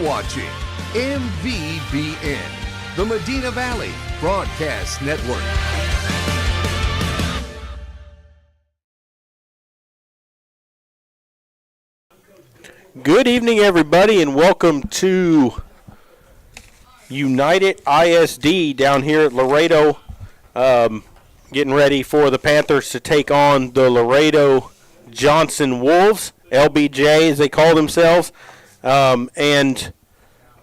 watching MVBN, the Medina Valley Broadcast Network. Good evening, everybody, and welcome to United ISD down here at Laredo, getting ready for the Panthers to take on the Laredo Johnson Wolves, LBJ as they call themselves. And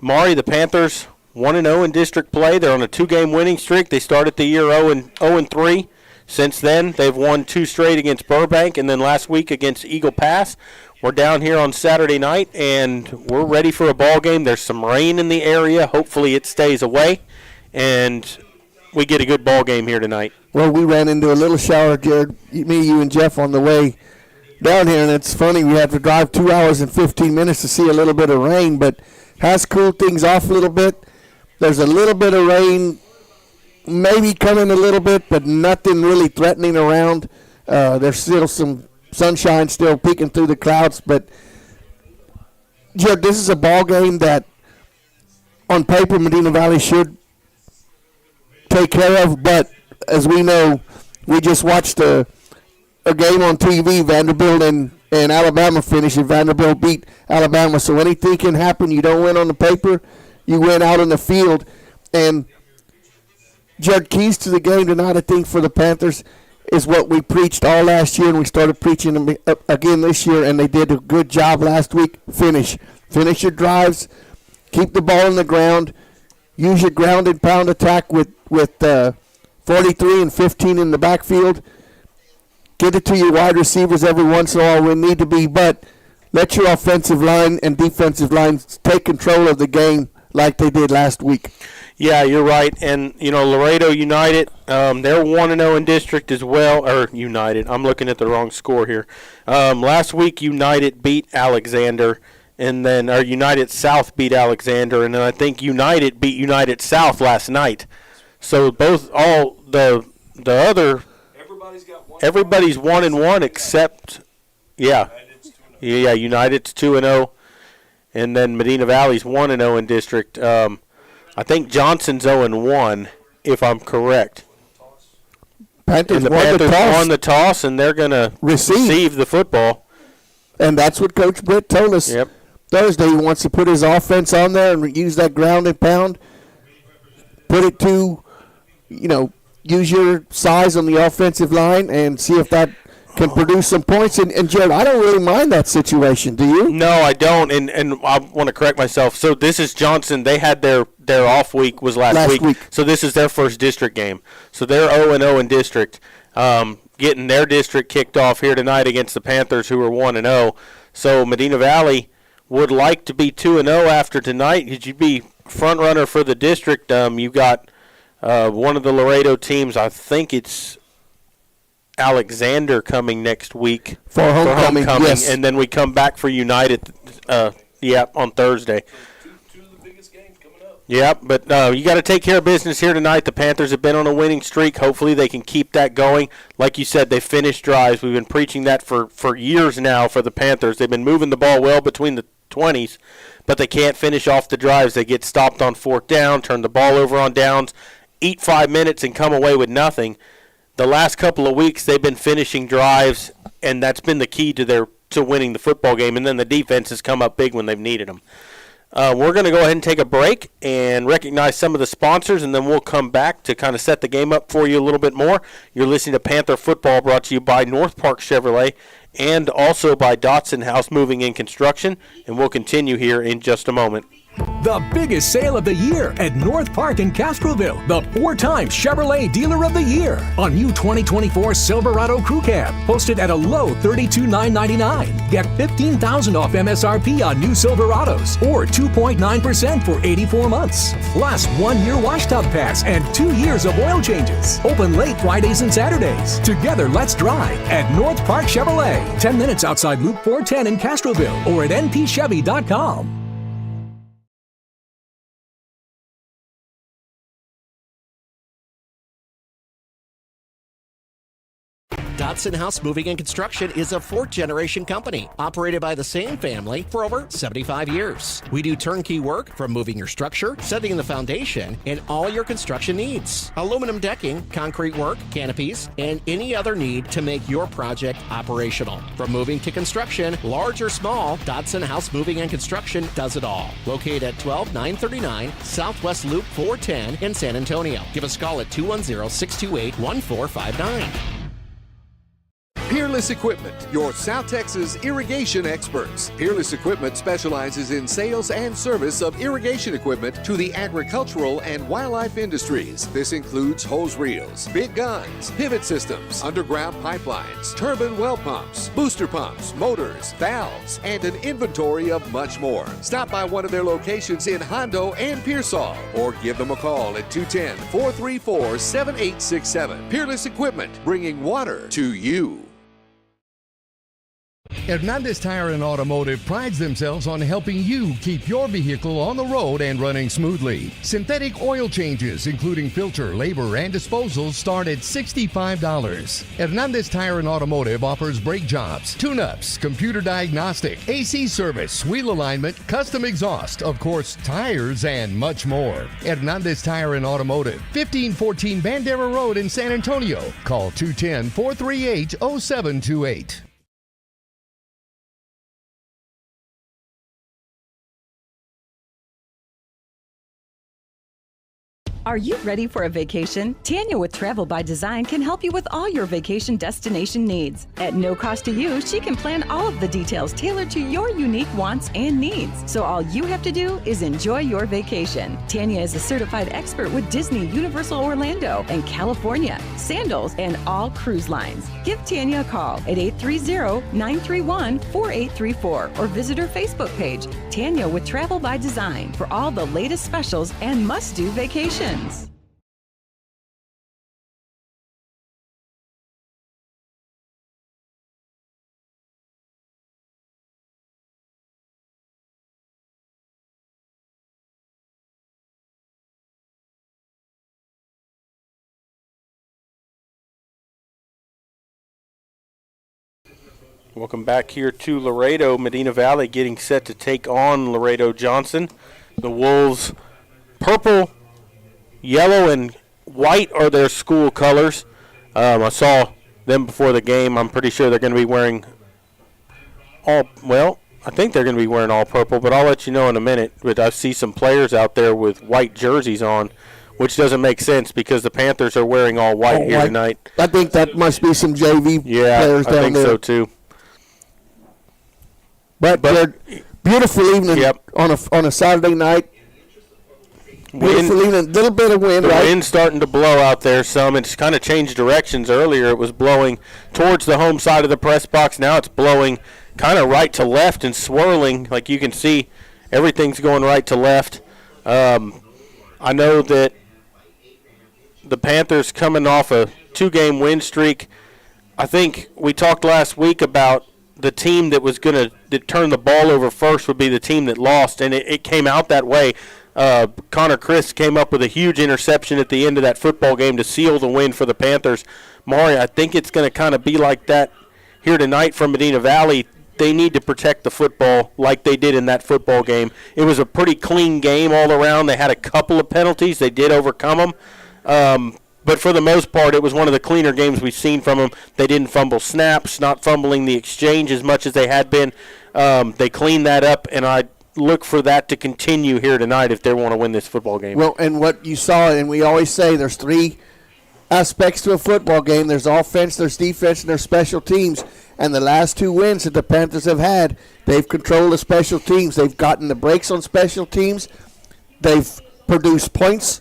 Mari, the Panthers 1-0 in district play. They're on a 2-game winning streak. They started the year 0-3. Since then, they've won 2 straight against Burbank and then last week against Eagle Pass. We're down here on Saturday night, and we're ready for a ball game. There's some rain in the area. Hopefully it stays away, and we get a good ball game here tonight. Well, we ran into a little shower, Jared, me, you, and Jeff on the way down here, and it's funny. We had to drive 2 hours and 15 minutes to see a little bit of rain, but has cooled things off a little bit. There's a little bit of rain maybe coming a little bit, but nothing really threatening around. There's still some sunshine still peeking through the clouds, but Jared, this is a ball game that on paper Medina Valley should take care of, but as we know, we just watched a game on TV, Vanderbilt and Alabama finish, and Vanderbilt beat Alabama, so anything can happen. You don't win on the paper, you win out in the field. And Jared, keys to the game tonight, I think, for the Panthers is what we preached all last year, and we started preaching them again this year, and they did a good job last week. Finish your drives, keep the ball on the ground, use your ground and pound attack with 43 and 15 in the backfield. Get it to your wide receivers every once in a while when need to be, but let your offensive line and defensive line take control of the game like they did last week. Yeah, you're right. And, Laredo United, they're 1-0 in district as well. Or United, I'm looking at the wrong score here. Last week, United beat Alexander, and then United South beat Alexander, and then I think United beat United South last night. So all the other, everybody's 1-1 except, United's 2-0, and then Medina Valley's 1-0 in district. I think Johnson's 0-1, if I'm correct. Panthers won the toss, and they're going to receive the football. And that's what Coach Britt told us Thursday. He wants to put his offense on there and use that ground and pound. Put it to, use your size on the offensive line and see if that can produce some points. And Jared, I don't really mind that situation. Do you? No, I don't. And I want to correct myself. So this is Johnson. They had their off week was last week. So this is their first district game. So they're 0-0 in district, getting their district kicked off here tonight against the Panthers, who are 1-0. So Medina Valley would like to be 2-0 after tonight. Could you be front runner for the district? You got one of the Laredo teams. I think it's Alexander coming next week for homecoming. Yes. And then we come back for United on Thursday. Two of the biggest games coming up. Yeah, but you got to take care of business here tonight. The Panthers have been on a winning streak. Hopefully they can keep that going. Like you said, they finished drives. We've been preaching that for years now for the Panthers. They've been moving the ball well between the 20s, but they can't finish off the drives. They get stopped on fourth down, turn the ball over on downs, eat 5 minutes, and come away with nothing. The last couple of weeks, they've been finishing drives, and that's been the key to winning the football game. And then the defense has come up big when they've needed them. We're going to go ahead and take a break and recognize some of the sponsors, and then we'll come back to kind of set the game up for you a little bit more. You're listening to Panther Football, brought to you by North Park Chevrolet and also by Dotson House Moving and Construction, and we'll continue here in just a moment. The biggest sale of the year at North Park in Castroville. The 4-time Chevrolet Dealer of the Year. A new 2024 Silverado Crew Cab, posted at a low $32,999. Get $15,000 off MSRP on new Silverados, or 2.9% for 84 months. Plus 1-year wash tub pass and 2 years of oil changes. Open late Fridays and Saturdays. Together, let's drive at North Park Chevrolet. 10 minutes outside Loop 410 in Castroville, or at npchevy.com. Dodson House Moving and Construction is a fourth-generation company operated by the same family for over 75 years. We do turnkey work from moving your structure, setting the foundation, and all your construction needs. Aluminum decking, concrete work, canopies, and any other need to make your project operational. From moving to construction, large or small, Dodson House Moving and Construction does it all. Located at 12939 Southwest Loop 410 in San Antonio. Give us a call at 210-628-1459. Peerless Equipment, your South Texas irrigation experts. Peerless Equipment specializes in sales and service of irrigation equipment to the agricultural and wildlife industries. This includes hose reels, big guns, pivot systems, underground pipelines, turbine well pumps, booster pumps, motors, valves, and an inventory of much more. Stop by one of their locations in Hondo and Pearsall or give them a call at 210-434-7867. Peerless Equipment, bringing water to you. Hernandez Tire and Automotive prides themselves on helping you keep your vehicle on the road and running smoothly. Synthetic oil changes, including filter, labor, and disposals, start at $65. Hernandez Tire and Automotive offers brake jobs, tune-ups, computer diagnostic, AC service, wheel alignment, custom exhaust, of course, tires, and much more. Hernandez Tire and Automotive, 1514 Bandera Road in San Antonio. Call 210-438-0728. Are you ready for a vacation? Tanya with Travel by Design can help you with all your vacation destination needs. At no cost to you, she can plan all of the details tailored to your unique wants and needs. So all you have to do is enjoy your vacation. Tanya is a certified expert with Disney, Universal Orlando, and California, Sandals, and all cruise lines. Give Tanya a call at 830-931-4834 or visit her Facebook page, Tanya with Travel by Design, for all the latest specials and must-do vacations. Welcome back here to Laredo. Medina Valley getting set to take on Laredo Johnson. The Wolves, purple, yellow, and white are their school colors. I saw them before the game. I'm pretty sure they're going to be wearing I think they're going to be wearing all purple, but I'll let you know in a minute. But I see some players out there with white jerseys on, which doesn't make sense because the Panthers are wearing all white here tonight. I think that must be some JV players down there. I think so too. But they're beautiful evening on a Saturday night. Beautiful evening, a little bit of wind. The wind's starting to blow out there some. It's kind of changed directions. Earlier it was blowing towards the home side of the press box. Now it's blowing kind of right to left and swirling. Like you can see, everything's going right to left. I know that the Panthers coming off a 2-game win streak. I think we talked last week about the team that was going to turn the ball over first would be the team that lost, and it came out that way. Connor Chris came up with a huge interception at the end of that football game to seal the win for the Panthers. Maury, I think it's going to kind of be like that here tonight from Medina Valley. They need to protect the football like they did in that football game. It was a pretty clean game all around. They had a couple of penalties. They did overcome them. But for the most part, it was one of the cleaner games we've seen from them. They didn't fumble snaps, not fumbling the exchange as much as they had been. They cleaned that up, and I look for that to continue here tonight if they want to win this football game. Well, and what you saw, and we always say there's 3 aspects to a football game. There's offense, there's defense, and there's special teams. And the last 2 wins that the Panthers have had, they've controlled the special teams. They've gotten the breaks on special teams. They've produced points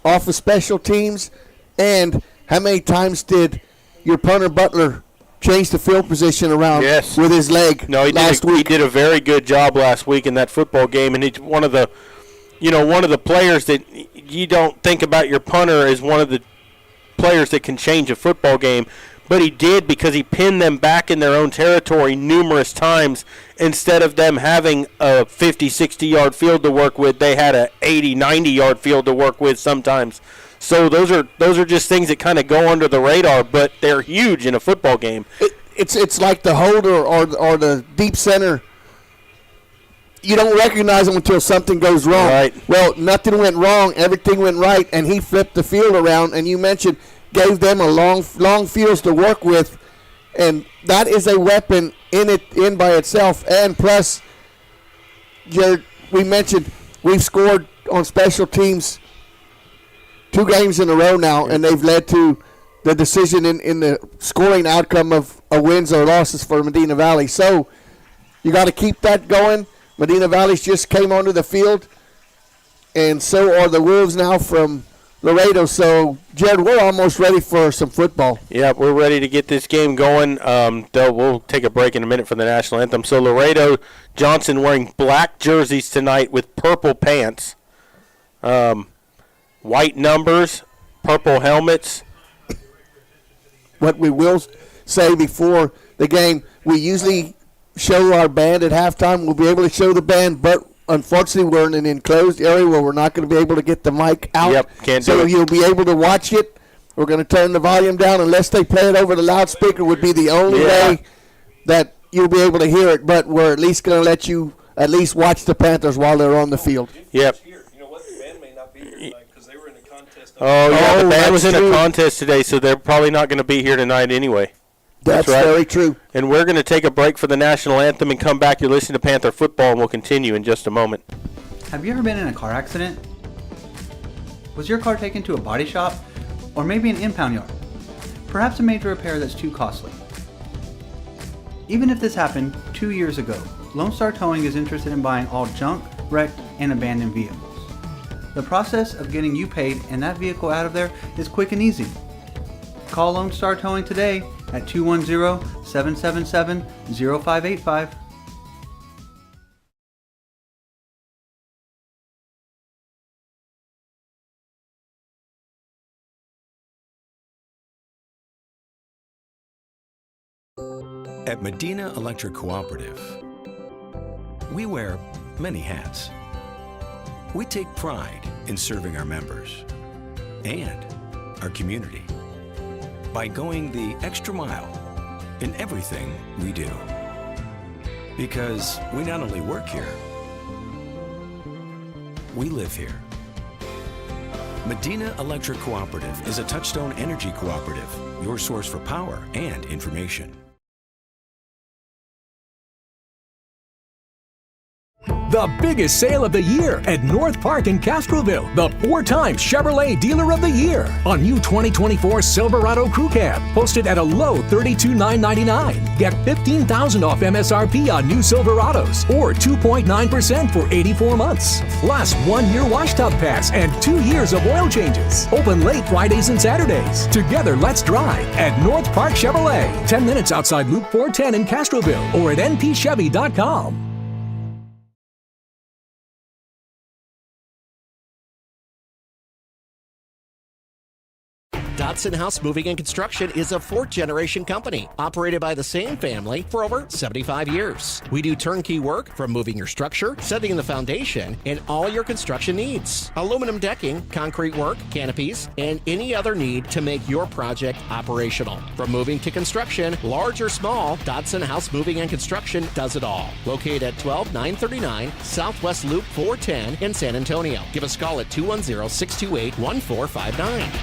off of special teams. And how many times did your punter Butler change the field position around with his leg last week? He did a very good job last week in that football game, and he's one of the players that you don't think about your punter as one of the players that can change a football game. But he did, because he pinned them back in their own territory numerous times. Instead of them having a 50, 60-yard field to work with, they had a 80, 90-yard field to work with sometimes. So those are just things that kind of go under the radar, but they're huge in a football game. It's like the holder or the deep center. You don't recognize them until something goes wrong. Right. Well, nothing went wrong. Everything went right, and he flipped the field around, and you mentioned gave them a long fields to work with, and that is a weapon in by itself. And plus, Jared, we mentioned we've scored on special teams 2 games in a row now, and they've led to the decision in the scoring outcome of wins or losses for Medina Valley. So you got to keep that going. Medina Valley's just came onto the field, and so are the Wolves now from Laredo. So, Jared, we're almost ready for some football. Yeah, we're ready to get this game going. We'll take a break in a minute for the national anthem. So Laredo Johnson wearing black jerseys tonight with purple pants, white numbers, purple helmets. What we will say before the game, we usually show our band at halftime. We'll be able to show the band, but unfortunately we're in an enclosed area where we're not going to be able to get the mic out. Yep, can't do it. So you'll be able to watch it. We're going to turn the volume down unless they play it over the loudspeaker would be the only way that you'll be able to hear it, but we're at least going to let you at least watch the Panthers while they're on the field. Yep. You know what? The band may not be here tonight because they were in a contest. Oh, yeah, the band was in true. a contest today, so they're probably not going to be here tonight anyway. That's right. very true. And we're going to take a break for the national anthem and come back. You're listening to Panther Football, and we'll continue in just a moment. Have you ever been in a car accident? Was your car taken to a body shop? Or maybe an impound yard? Perhaps a major repair that's too costly. Even if this happened 2 years ago, Lone Star Towing is interested in buying all junk, wrecked, and abandoned vehicles. The process of getting you paid and that vehicle out of there is quick and easy. Call Lone Star Towing today at 210-777-0585. At Medina Electric Cooperative, we wear many hats. We take pride in serving our members and our community by going the extra mile in everything we do. Because we not only work here, we live here. Medina Electric Cooperative is a Touchstone Energy cooperative, your source for power and information. The biggest sale of the year at North Park in Castroville. The 4-time Chevrolet Dealer of the Year on new 2024 Silverado Crew Cab, posted at a low $32,999. Get $15,000 off MSRP on new Silverados or 2.9% for 84 months. Plus 1-year wash tub pass and 2 years of oil changes. Open late Fridays and Saturdays. Together, let's drive at North Park Chevrolet. 10 minutes outside Loop 410 in Castroville or at npchevy.com. Dodson House Moving and Construction is a 4th-generation company operated by the same family for over 75 years. We do turnkey work from moving your structure, setting the foundation, and all your construction needs. Aluminum decking, concrete work, canopies, and any other need to make your project operational. From moving to construction, large or small, Dodson House Moving and Construction does it all. Located at 12939 Southwest Loop 410 in San Antonio. Give us a call at 210-628-1459.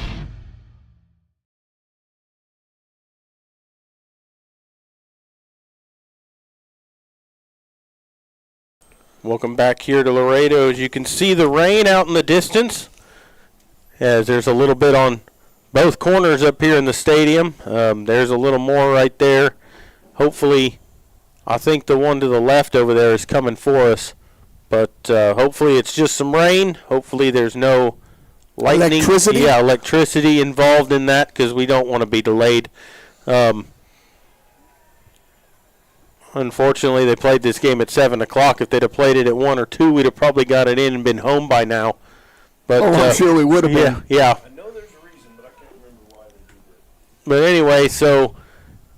Welcome back here to Laredo. As you can see the rain out in the distance, as there's a little bit on both corners up here in the stadium. There's a little more right there. Hopefully, I think the one to the left over there is coming for us. But hopefully it's just some rain. Hopefully there's no lightning. Electricity? Yeah, electricity involved in that because we don't want to be delayed. Unfortunately, they played this game at 7 o'clock. If they'd have played it at 1 or 2, we'd have probably got it in and been home by now. But, I'm sure we would have been. Yeah. I know there's a reason, but I can't remember why they did that. But anyway, so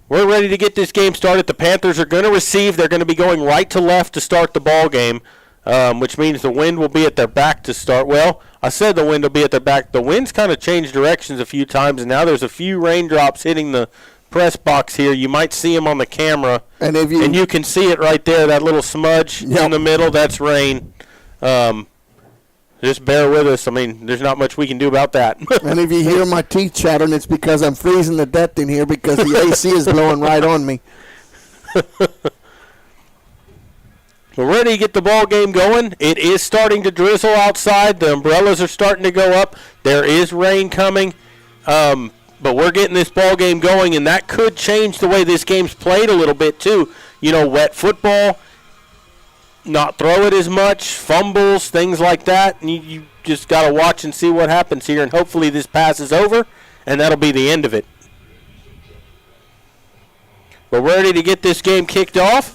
we're ready to get this game started. The Panthers are going to receive. They're going to be going right to left to start the ball game, which means the wind will be at their back to start. Well, I said the wind will be at their back. The wind's kind of changed directions a few times, and now there's a few raindrops hitting the press box here. You might see them on the camera, and you can see it right there, that little smudge in the middle. That's rain. Just bear with us. I mean, there's not much we can do about that. And if you hear my teeth chattering, it's because I'm freezing to death in here because the AC is blowing right on me. We're ready to get the ball game going. It is starting to drizzle outside. The umbrellas are starting to go up. There is rain coming, but we're getting this ball game going, and that could change the way this game's played a little bit too. You know, wet football, not throw it as much, fumbles, things like that. And you just got to watch and see what happens here, and hopefully this passes over, and that'll be the end of it. We're ready to get this game kicked off.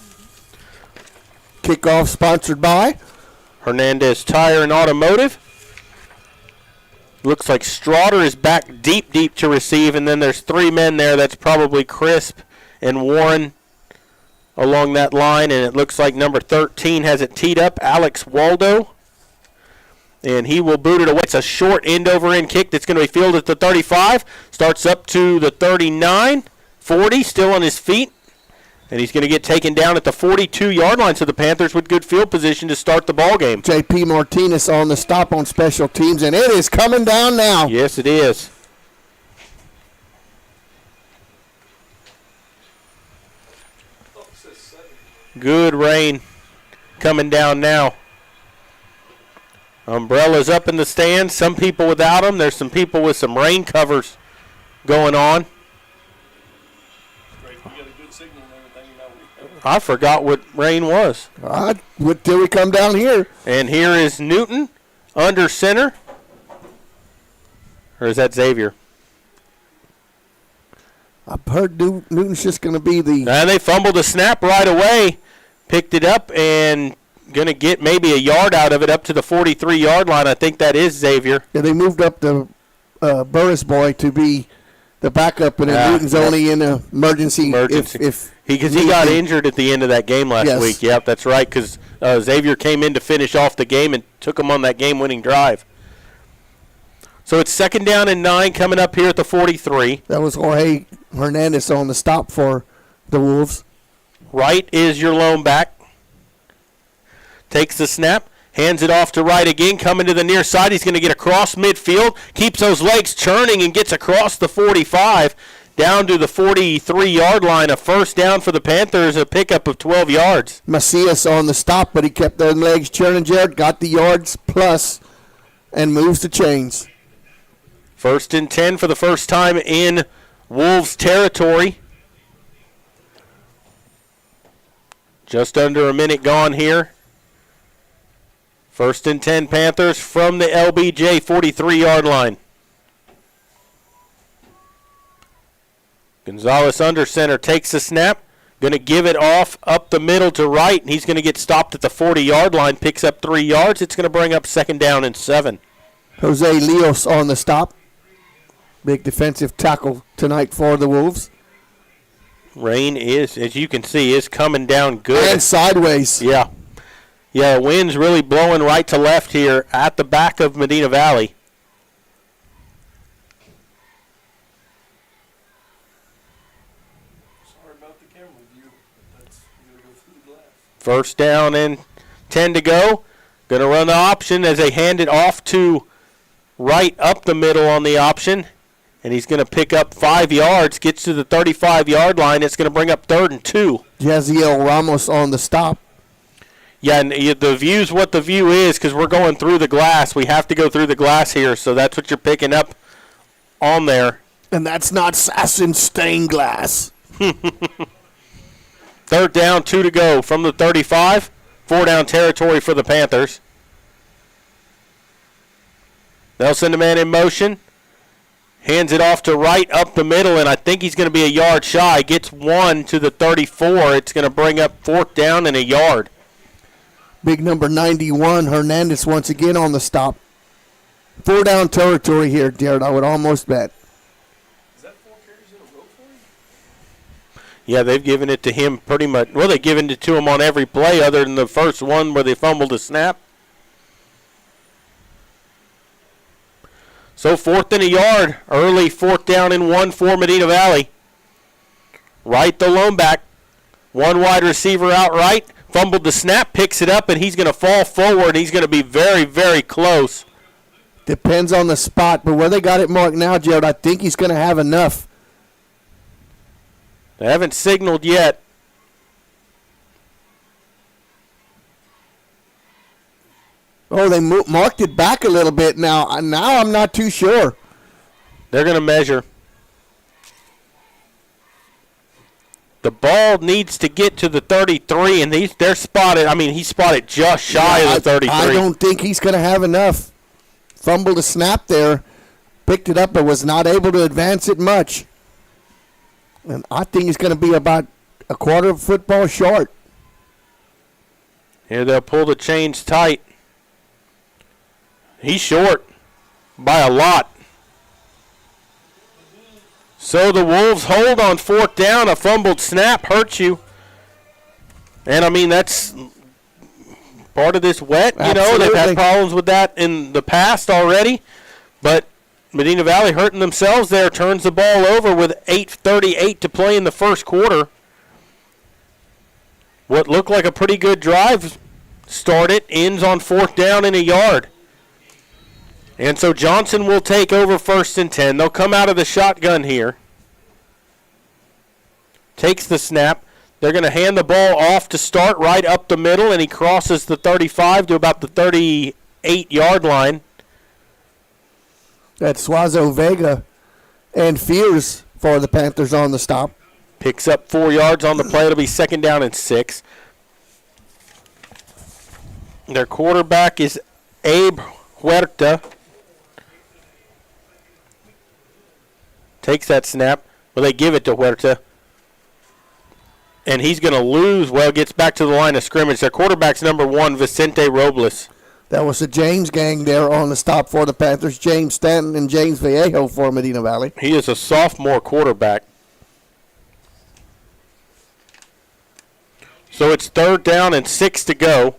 Kickoff sponsored by Hernandez Tire and Automotive. Looks like Strawder is back deep to receive, and then there's three men there. That's probably Crisp and Warren along that line, and it looks like number 13 has it teed up, Alex Waldo, and he will boot it away. It's a short end-over-end kick that's going to be fielded at the 35, starts up to the 39, 40, still on his feet. And he's going to get taken down at the 42-yard line, so the Panthers with good field position to start the ball game. J.P. Martinez on the stop on special teams, and it is coming down now. Yes, it is. Good rain coming down now. Umbrellas up in the stands. Some people without them. There's some people with some rain covers going on. I forgot what rain was. Till we come down here. And here is Newton under center. Or is that Xavier? I've heard Newton's just going to be the... And they fumbled the snap right away. Picked it up and going to get maybe a yard out of it up to the 43-yard line. I think that is Xavier. Yeah, they moved up the Burris boy to be the backup, and then Newton's only in an emergency. Because he got injured at the end of that game last week. Yep, that's right, because Xavier came in to finish off the game and took him on that game-winning drive. So it's 2nd down and 9 coming up here at the 43. That was Jorge Hernandez on the stop for the Wolves. Wright is your lone back. Takes the snap, hands it off to Wright again, coming to the near side. He's going to get across midfield, keeps those legs churning and gets across the 45 down to the 43-yard line. A first down for the Panthers, a pickup of 12 yards. Macias on the stop, but he kept those legs churning, Jared, got the yards plus, and moves the chains. 1st and 10 for the first time in Wolves territory. Just under a minute gone here. 1st and 10 Panthers from the LBJ 43-yard line. Gonzalez under center takes the snap. Going to give it off up the middle to Wright, and he's going to get stopped at the 40-yard line. Picks up 3 yards. It's going to bring up 2nd down and 7. Jose Leos on the stop. Big defensive tackle tonight for the Wolves. Rain is, as you can see, is coming down good. And sideways. Yeah. Yeah, the wind's really blowing right to left here at the back of Medina Valley. Sorry about the camera view, but that's going to go through the glass. 1st down and 10 to go. Going to run the option as they hand it off to Wright up the middle on the option. And he's going to pick up 5 yards, gets to the 35-yard line. It's going to bring up 3rd and 2. Jaziel Ramos on the stop. Yeah, and the view's what the view is because we're going through the glass. We have to go through the glass here, so that's what you're picking up on there. And that's not Sasson stained glass. 3rd down, 2 to go from the 35. 4 down territory for the Panthers. They'll send a man in motion. Hands it off to Wright up the middle, and I think he's going to be a yard shy. Gets 1 to the 34. It's going to bring up 4th down and a yard. Big number 91, Hernandez once again on the stop. 4 down territory here, Jared, I would almost bet. Is that 4 carries in a row for you? Yeah, they've given it to him pretty much. Well, they've given it to him on every play other than the first one where they fumbled a snap. So 4th and a yard, early 4th down and 1 for Medina Valley. Right the lone back. One wide receiver out right. Fumbled the snap, picks it up, and he's going to fall forward. He's going to be very, very close. Depends on the spot, but where they got it marked now, Jared, I think he's going to have enough. They haven't signaled yet. Oh, they marked it back a little bit now. Now I'm not too sure. They're going to measure. The ball needs to get to the 33, and they're spotted. I mean, he's spotted just shy of the 33. I don't think he's going to have enough. Fumbled a snap there, picked it up, but was not able to advance it much. And I think he's going to be about a quarter of a football short. Here they'll pull the chains tight. He's short by a lot. So the Wolves hold on 4th down. A fumbled snap hurts you. And, I mean, that's part of this wet. You know, they've had problems with that in the past already. But Medina Valley hurting themselves there, turns the ball over with 8:38 to play in the first quarter. What looked like a pretty good drive started, ends on 4th down and a yard. And so Johnson will take over 1st and 10. They'll come out of the shotgun here. Takes the snap. They're going to hand the ball off to start right up the middle, and he crosses the 35 to about the 38-yard line. That's Suazo Vega and Fears for the Panthers on the stop. Picks up 4 yards on the play. It'll be 2nd down and 6. Their quarterback is Abe Huerta. Takes that snap. Well, they give it to Huerta. And he's going to lose. Well, gets back to the line of scrimmage. Their quarterback's number 1, Vicente Robles. That was the James gang there on the stop for the Panthers. James Stanton and James Vallejo for Medina Valley. He is a sophomore quarterback. So it's 3rd down and 6 to go.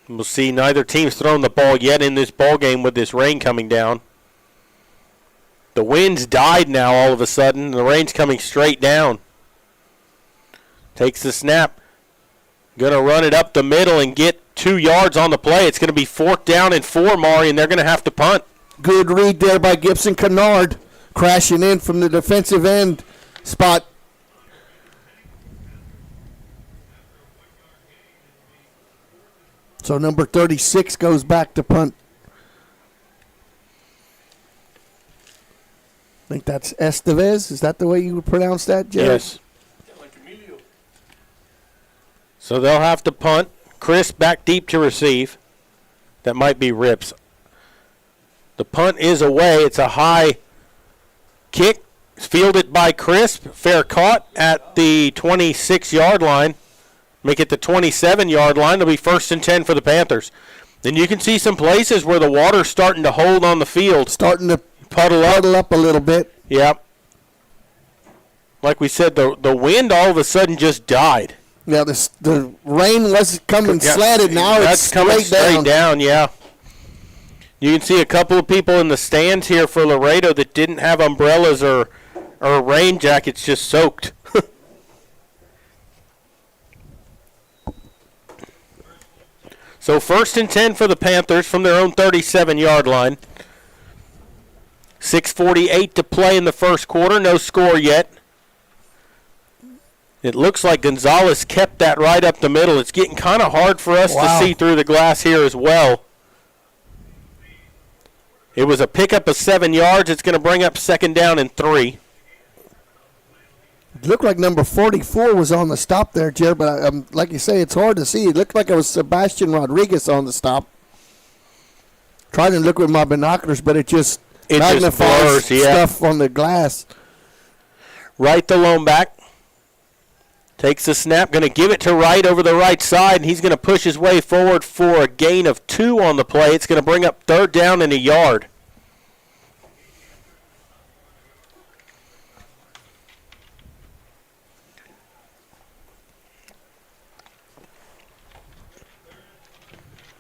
We'll see neither team's thrown the ball yet in this ball game with this rain coming down. The wind's died now all of a sudden. The rain's coming straight down. Takes the snap. Going to run it up the middle and get 2 yards on the play. It's going to be 4th down and 4, Maury, and they're going to have to punt. Good read there by Gibson Kennard. Crashing in from the defensive end spot. So number 36 goes back to punt. I think that's Estevez. Is that the way you would pronounce that, Jerry? Yes. So they'll have to punt. Chris back deep to receive. That might be Rips. The punt is away. It's a high kick. Fielded by Crisp. Fair caught at the 26-yard line. Make it the 27-yard line. It'll be 1st and 10 for the Panthers. Then you can see some places where the water's starting to hold on the field. Starting to puddle up a little bit. Yep. Like we said, the wind all of a sudden just died. Yeah, the rain was coming slanted. Now it's coming straight down. Yeah. You can see a couple of people in the stands here for Laredo that didn't have umbrellas or rain jackets, just soaked. So 1st and 10 for the Panthers from their own 37-yard line. 6:48 to play in the first quarter. No score yet. It looks like Gonzalez kept that right up the middle. It's getting kind of hard for us to see through the glass here as well. It was a pickup of 7 yards. It's going to bring up 2nd down and 3. It looked like number 44 was on the stop there, Jared, but like you say, it's hard to see. It looked like it was Sebastian Rodriguez on the stop. Trying to look with my binoculars, but it just magnifies stuff on the glass. Right the lone back. Takes the snap, going to give it to Wright over the right side, and he's going to push his way forward for a gain of 2 on the play. It's going to bring up 3rd down and a yard.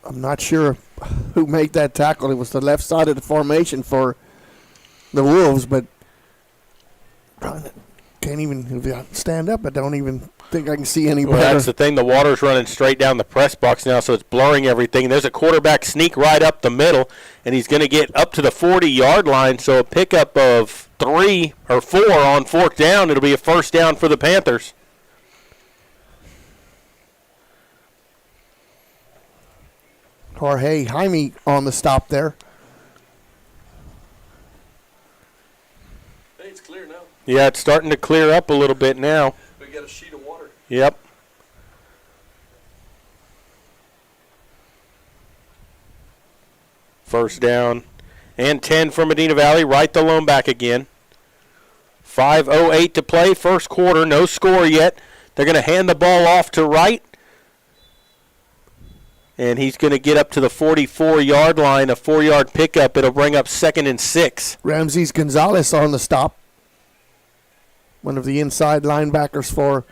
I'm not sure who made that tackle. It was the left side of the formation for the Wolves, but can't even, if I stand up, I don't even think I can see any better. Well, that's the thing. The water's running straight down the press box now, so it's blurring everything. There's a quarterback sneak right up the middle, and he's going to get up to the 40-yard line, so a pickup of 3 or 4 on fourth down. It'll be a first down for the Panthers. Jorge Jaime on the stop there. Hey, it's clear now. Yeah, it's starting to clear up a little bit now. We got a sheet of water. Yep. First down and 10 for Medina Valley. Right the lone back again. 5:08 to play, first quarter, no score yet. They're going to hand the ball off to Wright. And he's going to get up to the 44-yard line, a 4-yard pickup. It'll bring up 2nd and 6. Ramses Gonzalez on the stop. One of the inside linebackers for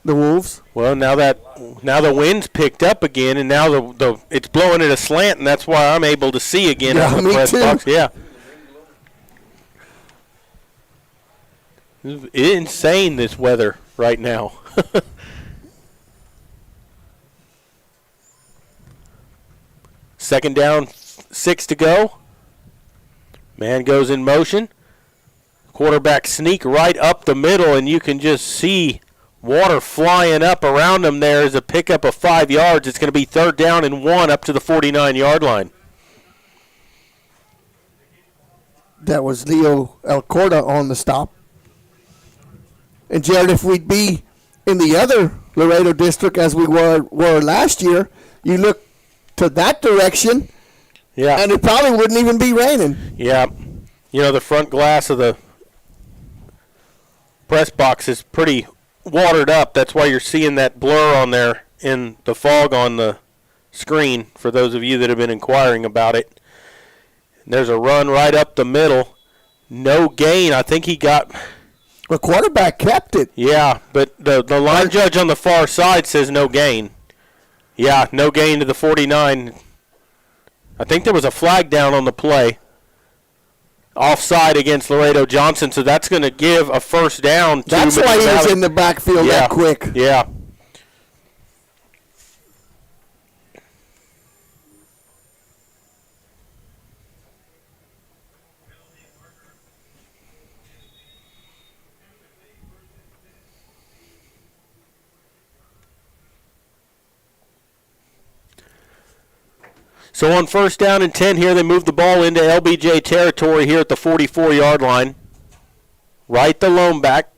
the Wolves. Well, now the wind's picked up again, and now it's blowing at a slant, and that's why I'm able to see again on the press box. Yeah. It's insane, this weather right now. Second down, 6 to go. Man goes in motion. Quarterback sneak right up the middle, and you can just see water flying up around him there as a pickup of 5 yards. It's going to be 3rd down and 1 up to the 49-yard line. That was Leo Alcorta on the stop. And, Jared, if we'd be in the other Laredo district as we were last year, you look to that direction, and it probably wouldn't even be raining. Yeah. You know, the front glass of the press box is pretty watered up. That's why you're seeing that blur on there in the fog on the screen, for those of you that have been inquiring about it. And there's a run right up the middle. No gain. I think he got... The quarterback kept it. Yeah, but the line judge on the far side says no gain. Yeah, no gain to the 49. I think there was a flag down on the play. Offside against Laredo Johnson, so that's going to give a first down to That's why he was in the backfield that quick. Yeah. So on first down and 10 here, they move the ball into LBJ territory here at the 44-yard line. Wright, the lone back,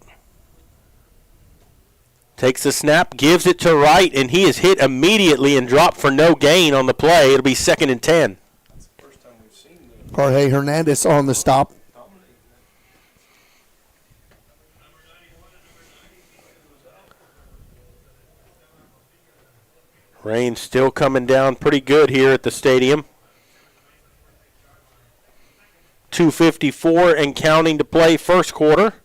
takes the snap, gives it to Wright, and he is hit immediately and dropped for no gain on the play. It'll be 2nd and 10. That's the first time we've seen Jorge Hernandez on the stop. Rain still coming down pretty good here at the stadium. 2:54 and counting to play first quarter.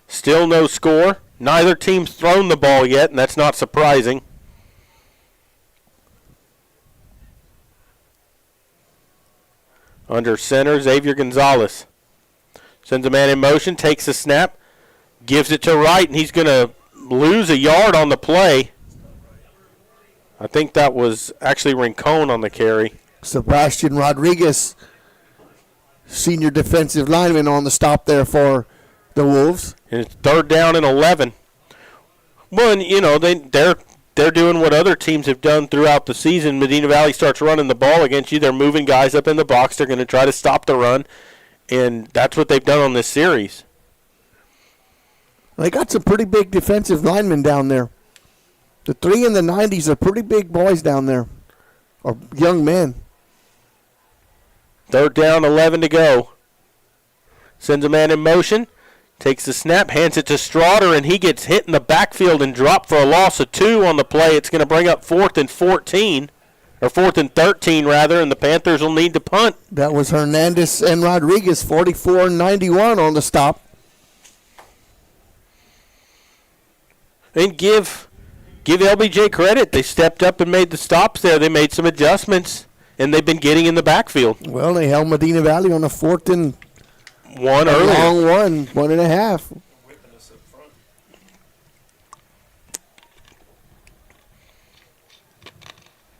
Still no score. Neither team's thrown the ball yet, and that's not surprising. Under center, Xavier Gonzalez. Sends a man in motion, takes a snap, gives it to Wright, and he's going to lose a yard on the play. I think that was actually Rincon on the carry. Sebastian Rodriguez, senior defensive lineman, on the stop there for the Wolves. And it's 3rd down and 11. Well, and, you know, they're doing what other teams have done throughout the season. Medina Valley starts running the ball against you. They're moving guys up in the box. They're going to try to stop the run, and that's what they've done on this series. They got some pretty big defensive linemen down there. The 3 in the 90s are pretty big boys down there, or young men. 3rd down, 11 to go. Sends a man in motion, takes the snap, hands it to Strawder, and he gets hit in the backfield and dropped for a loss of 2 on the play. It's going to bring up 4th and 14, or 4th and 13 rather, and the Panthers will need to punt. That was Hernandez and Rodriguez, 44 and 91 on the stop. And give LBJ credit. They stepped up and made the stops there. They made some adjustments. and they've been getting in the backfield. Well, they held Medina Valley on a 4th and 1 earlier. Long 1.5.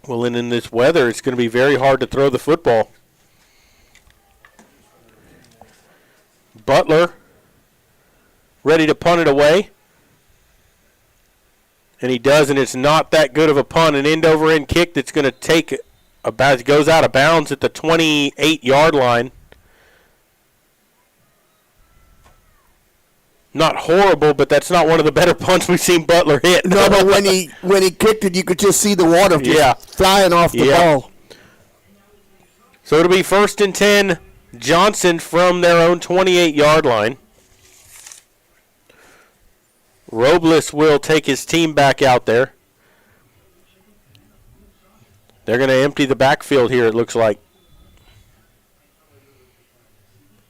Well, and in this weather, it's going to be very hard to throw the football. Butler ready to punt it away. And he does, and it's not that good of a punt. An end-over-end kick that's going to take about, goes out of bounds at the 28-yard line. Not horrible, but that's not one of the better punts we've seen Butler hit. No, but when he kicked it, you could just see the water just flying off the ball. So it'll be 1st and 10, Johnson from their own 28-yard line. Robles will take his team back out there. They're going to empty the backfield here, it looks like.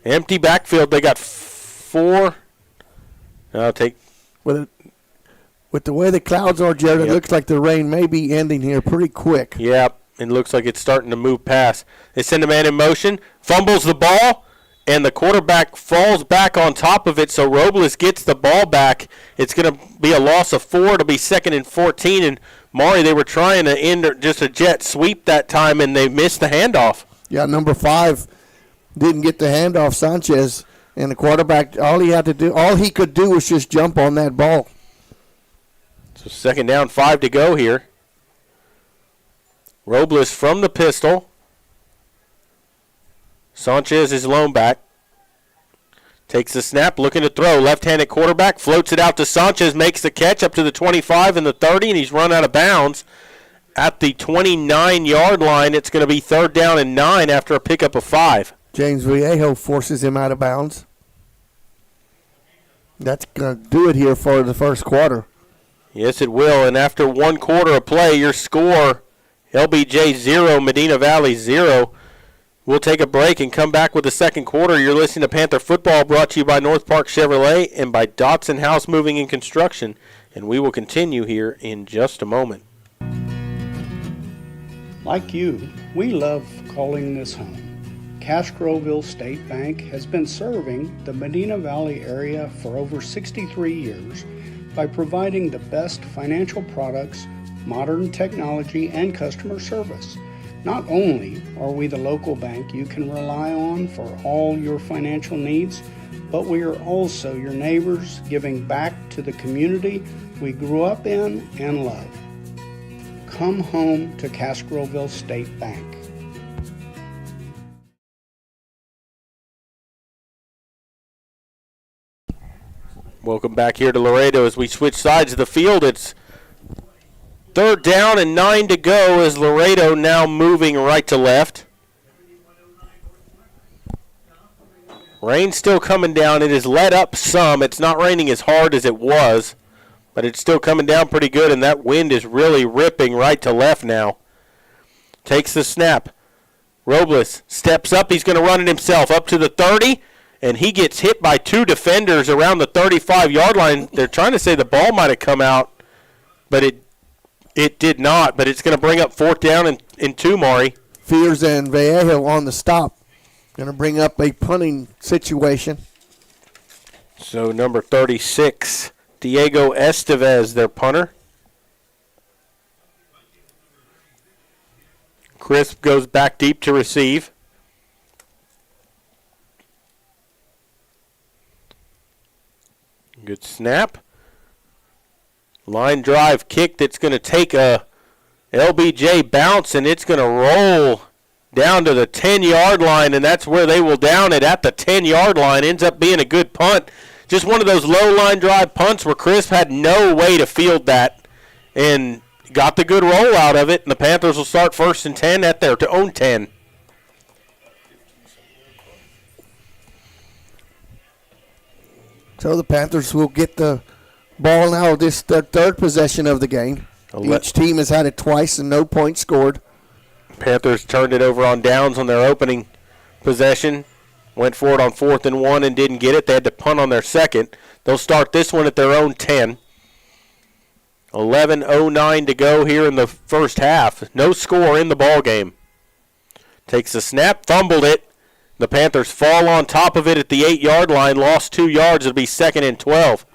Empty backfield. They got 4. I'll take. With the way the clouds are, Jared, it looks like the rain may be ending here pretty quick. Yep, it looks like it's starting to move past. They send a man in motion, fumbles the ball, and the quarterback falls back on top of it, so Robles gets the ball back. It's going to be a loss of 4. It'll be 2nd and 14, and Maury, they were trying to end just a jet sweep that time, and they missed the handoff. Yeah, number 5 didn't get the handoff, Sanchez. And the quarterback, all he could do was just jump on that ball. So 2nd down, 5 to go here. Robles from the pistol. Sanchez is lone back. Takes the snap, looking to throw. Left-handed quarterback, floats it out to Sanchez, makes the catch up to the 25 and the 30, and he's run out of bounds. At the 29-yard line, it's going to be 3rd down and 9 after a pickup of 5. James Vallejo forces him out of bounds. That's going to do it here for the first quarter. Yes, it will. And after 1 quarter of play, your score, LBJ 0, Medina Valley 0. We'll take a break and come back with the second quarter. You're listening to Panther Football, brought to you by North Park Chevrolet and by Dotson House Moving and Construction. And we will continue here in just a moment. Like you, we love calling this home. Castroville State Bank has been serving the Medina Valley area for over 63 years by providing the best financial products, modern technology, and customer service. Not only are we the local bank you can rely on for all your financial needs, but we are also your neighbors, giving back to the community we grew up in and love. Come home to Castroville State Bank. Welcome back here to Laredo as we switch sides of the field. It's 3rd down and 9 to go as Laredo now moving right to left. Rain still coming down. It has let up some. It's not raining as hard as it was, but it's still coming down pretty good, and that wind is really ripping right to left now. Takes the snap. Robles steps up. He's going to run it himself up to the 30. And he gets hit by 2 defenders around the 35-yard line. They're trying to say the ball might have come out, but it did not. But it's going to bring up 4th down and 2, Maury. Fears and Vallejo on the stop. Going to bring up a punting situation. So number 36, Diego Estevez, their punter. Crisp goes back deep to receive. Good snap. Line drive kick that's going to take a LBJ bounce, and it's going to roll down to the 10-yard line, and that's where they will down it at the 10-yard line. Ends up being a good punt. Just one of those low line drive punts where Crisp had no way to field that and got the good roll out of it, and the Panthers will start 1st and 10 at their own 10. So the Panthers will get the ball now, this their 3rd possession of the game. Each team has had it twice and no points scored. Panthers turned it over on downs on their opening possession. Went for it on 4th and 1 and didn't get it. They had to punt on their second. They'll start this one at their own 10. 11:09 to go here in the first half. No score in the ball game. Takes the snap, fumbled it. The Panthers fall on top of it at the 8-yard line, lost 2 yards. It'll be 2nd and 12.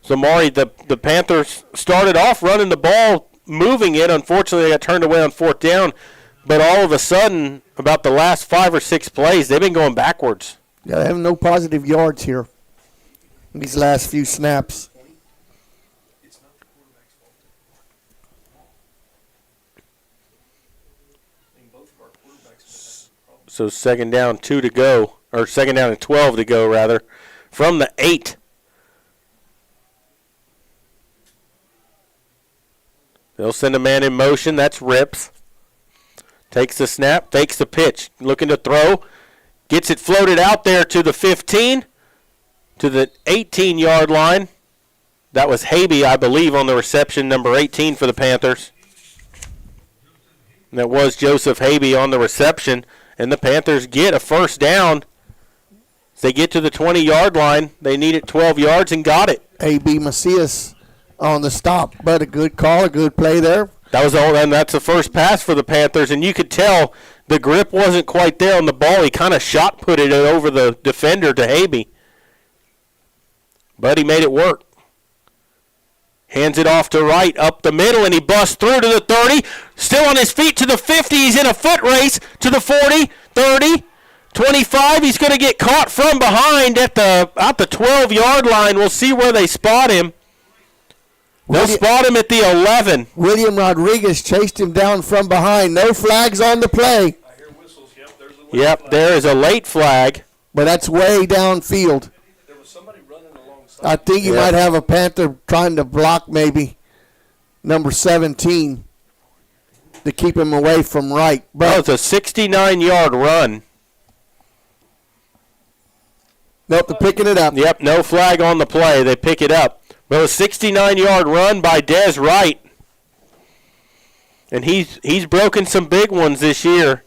So, Maury, the Panthers started off running the ball, moving it. Unfortunately, they got turned away on 4th down. But all of a sudden, about the last 5 or 6 plays, they've been going backwards. Yeah, they have no positive yards here in these last few snaps. So 2nd down, 2 to go, or 2nd down and 12 to go, rather, from the 8. They'll send a man in motion. That's Rips. Takes the snap, fakes the pitch, looking to throw. Gets it floated out there to the 15, to the 18-yard line. That was Habe, I believe, on the reception, number 18 for the Panthers. And that was Joseph Habe on the reception. And the Panthers get a 1st down. As they get to the 20-yard line, they needed 12 yards and got it. A.B. Macias on the stop, but a good call, a good play there. That was all, and that's the first pass for the Panthers, and you could tell the grip wasn't quite there on the ball. He kind of shot-put it over the defender to Habe. But he made it work. Hands it off to Wright, up the middle, and he busts through to the 30. Still on his feet to the 50. He's in a foot race to the 40, 30, 25. He's going to get caught from behind at the 12-yard line. We'll see where they spot him. They'll spot him at the 11. William Rodriguez chased him down from behind. No flags on the play. I hear whistles. Yep, there's a late flag. There is a late flag. But that's way downfield. There was somebody running alongside. I think you might have a Panther trying to block maybe number 17 to keep him away from Wright. But it's a 69-yard run. Nope, they're picking it up. Yep, no flag on the play. They pick it up. But a 69-yard run by Des Wright. And he's broken some big ones this year.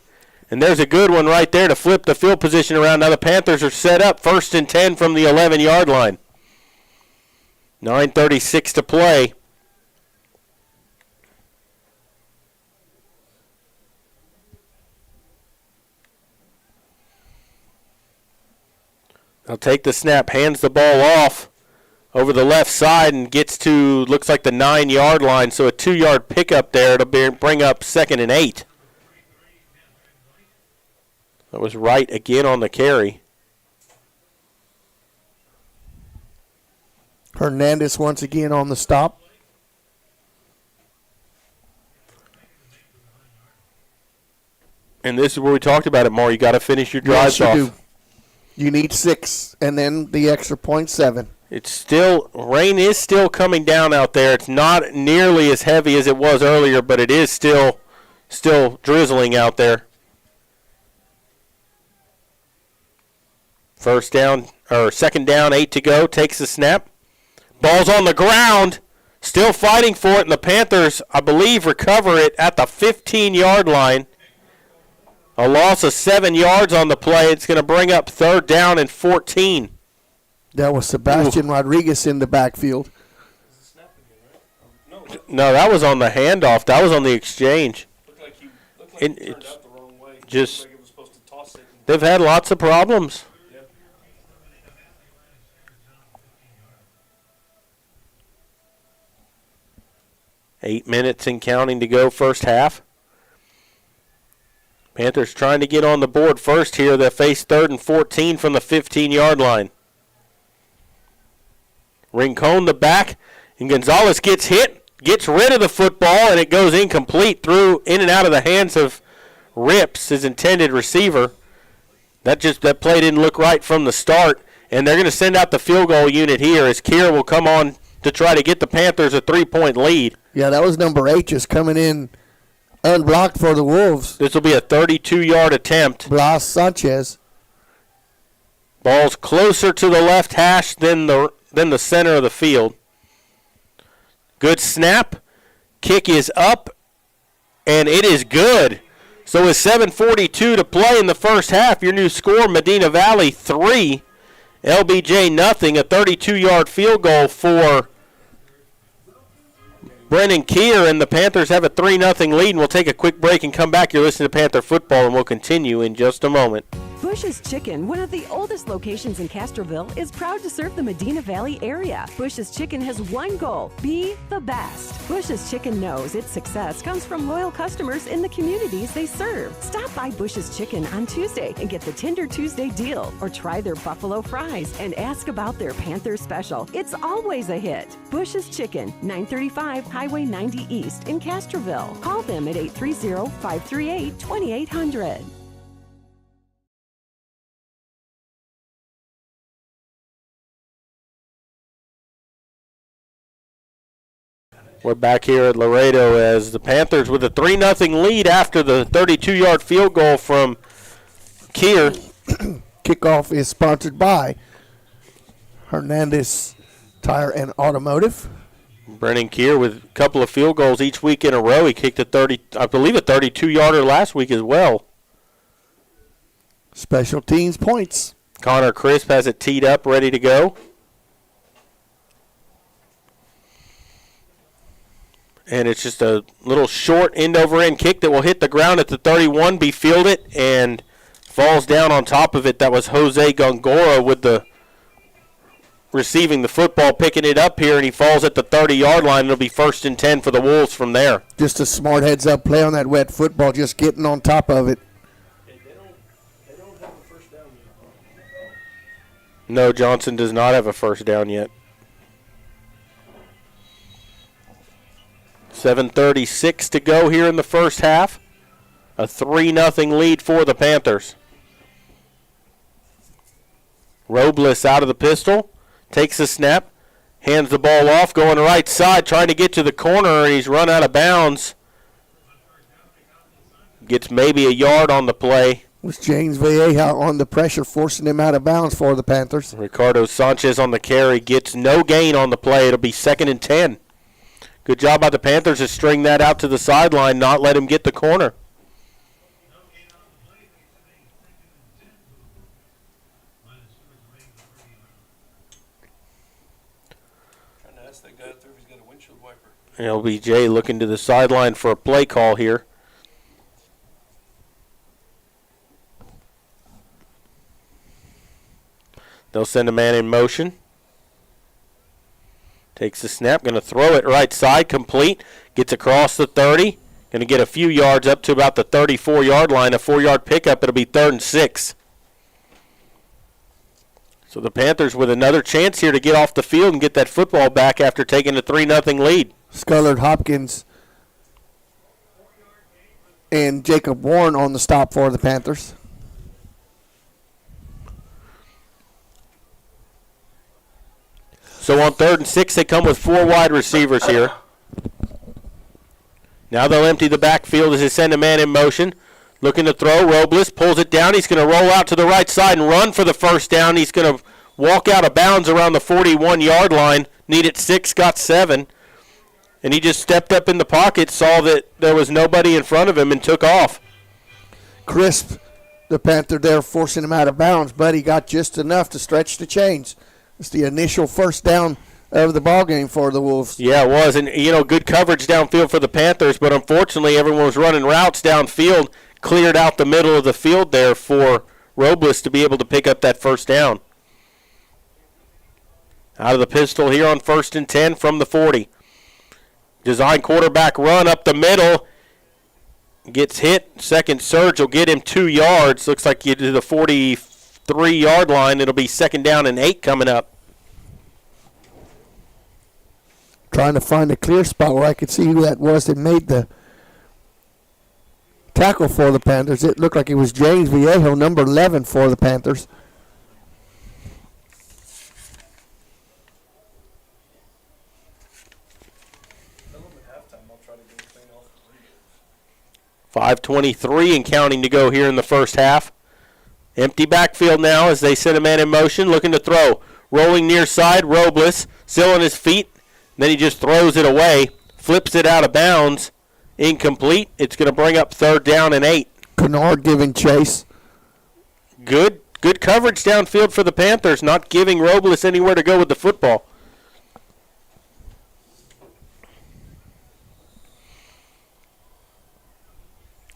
And there's a good one right there to flip the field position around. Now the Panthers are set up 1st and 10 from the 11-yard line. 9:36 to play. They'll take the snap, hands the ball off over the left side and gets to, looks like the 9-yard line, so a 2-yard pickup there. It'll bring up 2nd and 8. That was Wright again on the carry. Hernandez once again on the stop. And this is where we talked about it more. You got to finish your drives off. You do. You need 6, and then the extra point 7. It's still, rain is still coming down out there. It's not nearly as heavy as it was earlier, but it is still drizzling out there. 2nd down, 8 to go. Takes the snap. Ball's on the ground. Still fighting for it, and the Panthers, I believe, recover it at the 15-yard line. A loss of 7 yards on the play. It's going to bring up 3rd down and 14. That was Sebastian Rodriguez in the backfield. No, that was on the handoff. That was on the exchange. Looked like he turned out the wrong way. Just, Looked like he was supposed to toss it. They've had lots of problems. Yep. 8 minutes and counting to go, first half. Panthers trying to get on the board first here. They face 3rd and 14 from the 15-yard line. Rincon the back, and Gonzalez gets hit, gets rid of the football, and it goes incomplete through in and out of the hands of Rips, his intended receiver. That play didn't look right from the start, and they're going to send out the field goal unit here as Kier will come on to try to get the Panthers a 3-point lead. Yeah, that was number 8 just coming in unblocked for the Wolves. This will be a 32-yard attempt. Blas Sanchez. Ball's closer to the left hash than the center of the field. Good snap. Kick is up, and it is good. So with 7:42 to play in the first half, your new score, Medina Valley 3, LBJ nothing. A 32-yard field goal for Brennan Keir, and the Panthers have a 3-0 lead. And we'll take a quick break and come back. You're listening to Panther Football, and we'll continue in just a moment. Bush's Chicken, one of the oldest locations in Castroville, is proud to serve the Medina Valley area. Bush's Chicken has one goal: be the best. Bush's Chicken knows its success comes from loyal customers in the communities they serve. Stop by Bush's Chicken on Tuesday and get the Tender Tuesday deal, or try their buffalo fries and ask about their Panther special. It's always a hit. Bush's Chicken, 935 Highway 90 East in Castroville. Call them at 830-538-2800. We're back here at Laredo as the Panthers with a 3-0 lead after the 32-yard field goal from Keir. Kickoff is sponsored by Hernandez Tire and Automotive. Brennan Keir with a couple of field goals each week in a row. He kicked a 32-yarder last week as well. Special teams points. Connor Crisp has it teed up, ready to go. And it's just a little short end-over-end kick that will hit the ground at the 31, be fielded, and falls down on top of it. That was Jose Gongora with the receiving the football, picking it up here, and he falls at the 30-yard line. It'll be 1st and 10 for the Wolves from there. Just a smart heads-up play on that wet football, just getting on top of it. They don't have a first down yet. No, Johnson does not have a first down yet. 7:36 to go here in the first half. A 3-0 lead for the Panthers. Robles out of the pistol, takes the snap, hands the ball off, going right side, trying to get to the corner. He's run out of bounds. Gets maybe a yard on the play. It was James Vallejo on the pressure, forcing him out of bounds for the Panthers. Ricardo Sanchez on the carry, gets no gain on the play. It'll be 2nd and 10. Good job by the Panthers to string that out to the sideline, not let him get the corner. Trying to ask that guy if he's got a windshield wiper. LBJ looking to the sideline for a play call here. They'll send a man in motion. Takes the snap, going to throw it right side, complete. Gets across the 30. Going to get a few yards up to about the 34-yard line. A 4-yard pickup. It'll be 3rd and 6. So the Panthers with another chance here to get off the field and get that football back after taking a 3-0 lead. Scullard Hopkins and Jacob Warren on the stop for the Panthers. So on 3rd and 6, they come with 4 wide receivers here. Now they'll empty the backfield as they send a man in motion. Looking to throw. Robles pulls it down. He's going to roll out to the right side and run for the first down. He's going to walk out of bounds around the 41-yard line. Needed 6, got 7. And he just stepped up in the pocket, saw that there was nobody in front of him, and took off. Crisp, the Panther there, forcing him out of bounds, but he got just enough to stretch the chains. It's the initial first down of the ball game for the Wolves. Yeah, it was. And, good coverage downfield for the Panthers, but unfortunately everyone was running routes downfield, cleared out the middle of the field there for Robles to be able to pick up that first down. Out of the pistol here on 1st and 10 from the 40. Design quarterback run up the middle. Gets hit. Second surge will get him 2 yards. Looks like you do the 43-yard line. It'll be 2nd down and 8 coming up. Trying to find a clear spot where I could see who that was that made the tackle for the Panthers. It looked like it was James Vallejo, number 11 for the Panthers. Tell them at halftime I'll try to get a clean off. 5:23 and counting to go here in the first half. Empty backfield now as they send a man in motion, looking to throw. Rolling near side, Robles, still on his feet. Then he just throws it away, flips it out of bounds. Incomplete. It's going to bring up 3rd down and 8. Kennard giving chase. Good coverage downfield for the Panthers, not giving Robles anywhere to go with the football.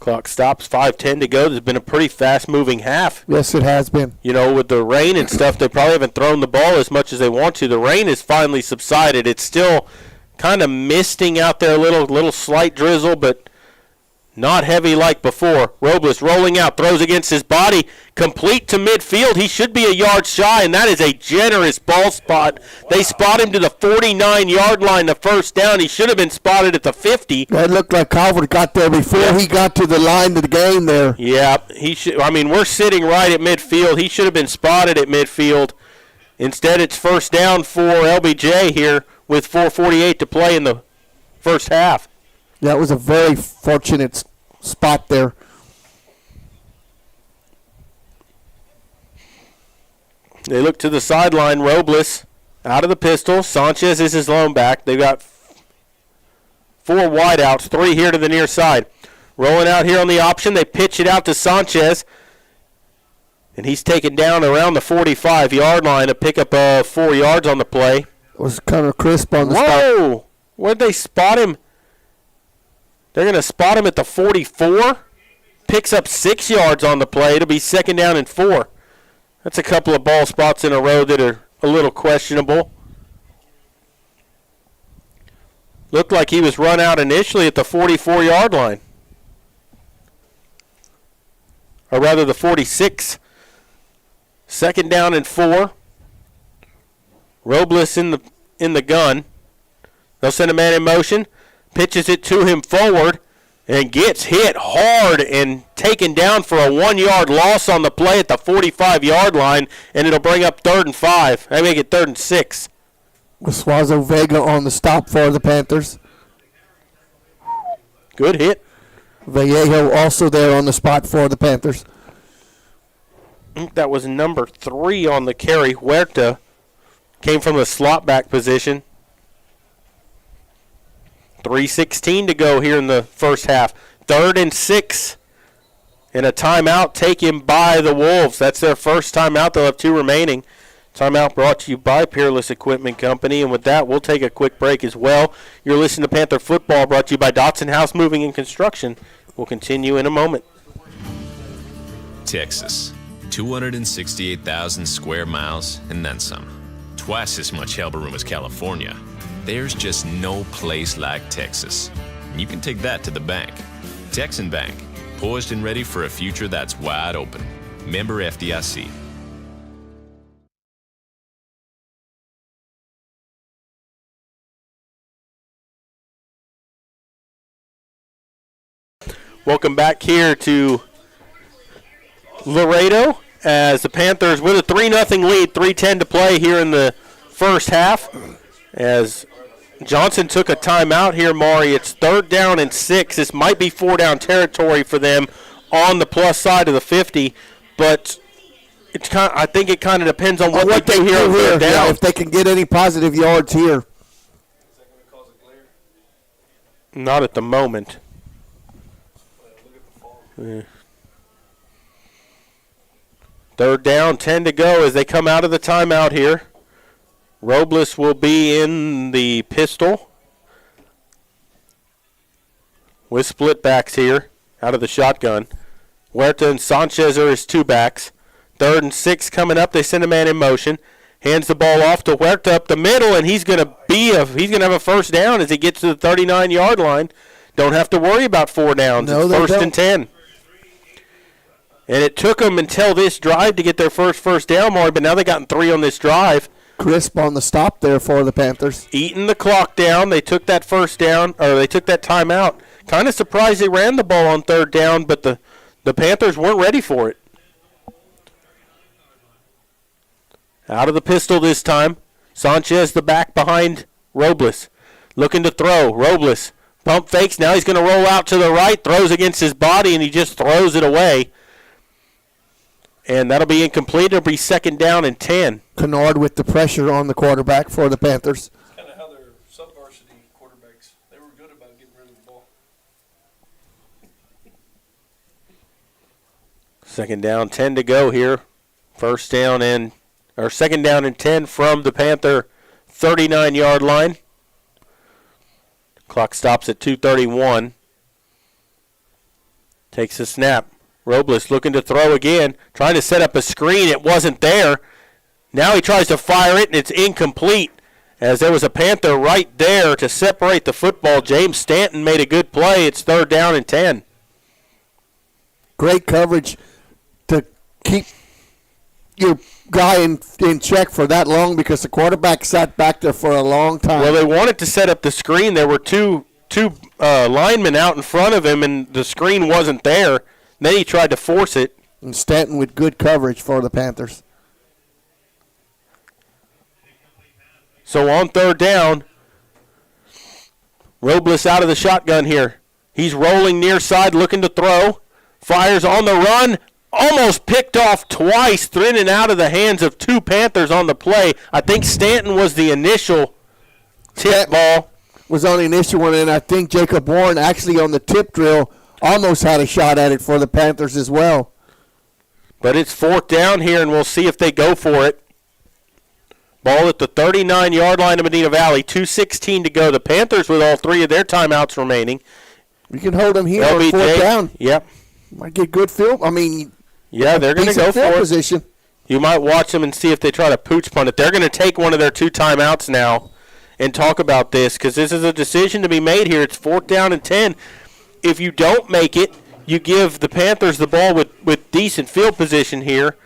Clock stops, 5:10 to go. There's been a pretty fast-moving half. Yes, it has been. You know, with the rain and stuff, they probably haven't thrown the ball as much as they want to. The rain has finally subsided. It's still kind of misting out there, a little slight drizzle, but not heavy like before. Robles rolling out, throws against his body, complete to midfield. He should be a yard shy, and that is a generous ball spot. They spot him to the 49-yard line, the first down. He should have been spotted at the 50. That looked like Calvert got there before he got to the line of the game there. Yeah, he should. I mean, we're sitting right at midfield. He should have been spotted at midfield. Instead, it's first down for LBJ here with 4:48 to play in the first half. That was a very fortunate spot there. They look to the sideline. Robles out of the pistol. Sanchez is his lone back. They've got 4 wideouts, 3 here to the near side. Rolling out here on the option. They pitch it out to Sanchez. And he's taken down around the 45-yard line, a pickup of 4 yards on the play. It was kind of crisp on the spot. Whoa! Where'd they spot him? They're going to spot him at the 44. Picks up 6 yards on the play. It'll be second down and 4. That's a couple of ball spots in a row that are a little questionable. Looked like he was run out initially at the 44-yard line. Or rather the 46. Second down and 4. Robles in the gun. They'll send a man in motion. Pitches it to him forward and gets hit hard and taken down for a 1-yard loss on the play at the 45-yard line, and it'll bring up 3rd and 5. They make it 3rd and 6. With Suazo Vega on the stop for the Panthers. Good hit. Vallejo also there on the spot for the Panthers. That was number 3 on the carry. Huerta came from the slot back position. 3:16 to go here in the first half. 3rd and 6. And a timeout taken by the Wolves. That's their first timeout. They'll have 2 remaining. Timeout brought to you by Peerless Equipment Company. And with that, we'll take a quick break as well. You're listening to Panther Football, brought to you by Dotson House Moving and Construction. We'll continue in a moment. Texas. 268,000 square miles and then some. Twice as much elbow room as California. There's just no place like Texas. You can take that to the bank. Texan Bank, poised and ready for a future that's wide open. Member FDIC. Welcome back here to Laredo as the Panthers with a 3-0 lead, 3:10 to play here in the first half. As Johnson took a timeout here, Maury. It's 3rd down and 6. This might be 4-down territory for them on the plus side of the 50, but it's I think it kind of depends on what they do here on 3rd down. Yeah, if they can get any positive yards here. Not at the moment. Yeah. 3rd down, 10 to go as they come out of the timeout here. Robles will be in the pistol with split backs here out of the shotgun. Huerta and Sanchez are his 2 backs. 3rd and 6 coming up. They send a man in motion. Hands the ball off to Huerta up the middle, and he's going to have a first down as he gets to the 39-yard line. Don't have to worry about 4 downs. No, it's 1st and 10. And it took them until this drive to get their first down, Maury, but now they've gotten 3 on this drive. Crisp on the stop there for the Panthers. Eating the clock down. They took that first down, or they took that timeout. Kind of surprised they ran the ball on 3rd down, but the Panthers weren't ready for it. Out of the pistol this time. Sanchez the back behind Robles. Looking to throw. Robles pump fakes. Now he's going to roll out to the right. Throws against his body, and he just throws it away. And that'll be incomplete. It'll be 2nd down and 10. Kennard with the pressure on the quarterback for the Panthers. Kind of how their sub-varsity quarterbacks, they were good about getting rid of the ball. 2nd down, 10 to go here. 2nd down and 10 from the Panther 39-yard line. Clock stops at 2:31. Takes a snap. Robles looking to throw again, trying to set up a screen. It wasn't there. Now he tries to fire it, and it's incomplete, as there was a Panther right there to separate the football. James Stanton made a good play. It's 3rd down and 10. Great coverage to keep your guy in check for that long, because the quarterback sat back there for a long time. Well, they wanted to set up the screen. There were two linemen out in front of him, and the screen wasn't there. Then he tried to force it. And Stanton with good coverage for the Panthers. So on 3rd down, Robles out of the shotgun here. He's rolling near side, looking to throw. Fires on the run. Almost picked off twice, in and out of the hands of 2 Panthers on the play. I think Stanton was the initial tip ball. Was on the initial one, and I think Jacob Warren actually on the tip drill almost had a shot at it for the Panthers as well. But it's 4th down here, and we'll see if they go for it. Ball at the 39-yard line of Medina Valley, 2:16 to go. The Panthers with all 3 of their timeouts remaining. You can hold them here on LBJ, 4th down. Yep. Might get good field. Yeah, they're going to go for it. Position. You might watch them and see if they try to pooch punt it. They're going to take one of their 2 timeouts now and talk about this, because this is a decision to be made here. It's 4th down and 10. If you don't make it, you give the Panthers the ball with decent field position here,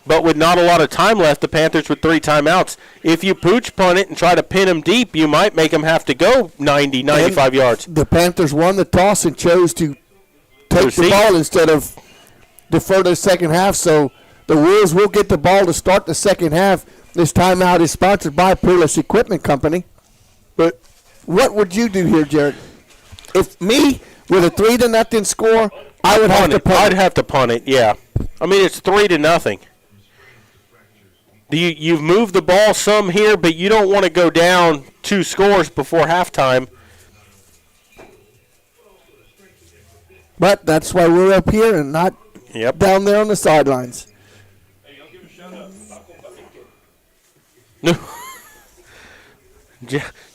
but with not a lot of time left, the Panthers with 3 timeouts. If you pooch punt it and try to pin them deep, you might make them have to go 90, 95 yards. The Panthers won the toss and chose to take the ball instead of defer to the second half, so the Wolves will get the ball to start the second half. This timeout is sponsored by Peerless Equipment Company. But what would you do here, Jared? If me, with a 3-0 score, I would have to punt it. I'd have to punt it, yeah. I mean, it's 3-0. You've moved the ball some here, but you don't want to go down 2 scores before halftime. But that's why we're up here and not down there on the sidelines.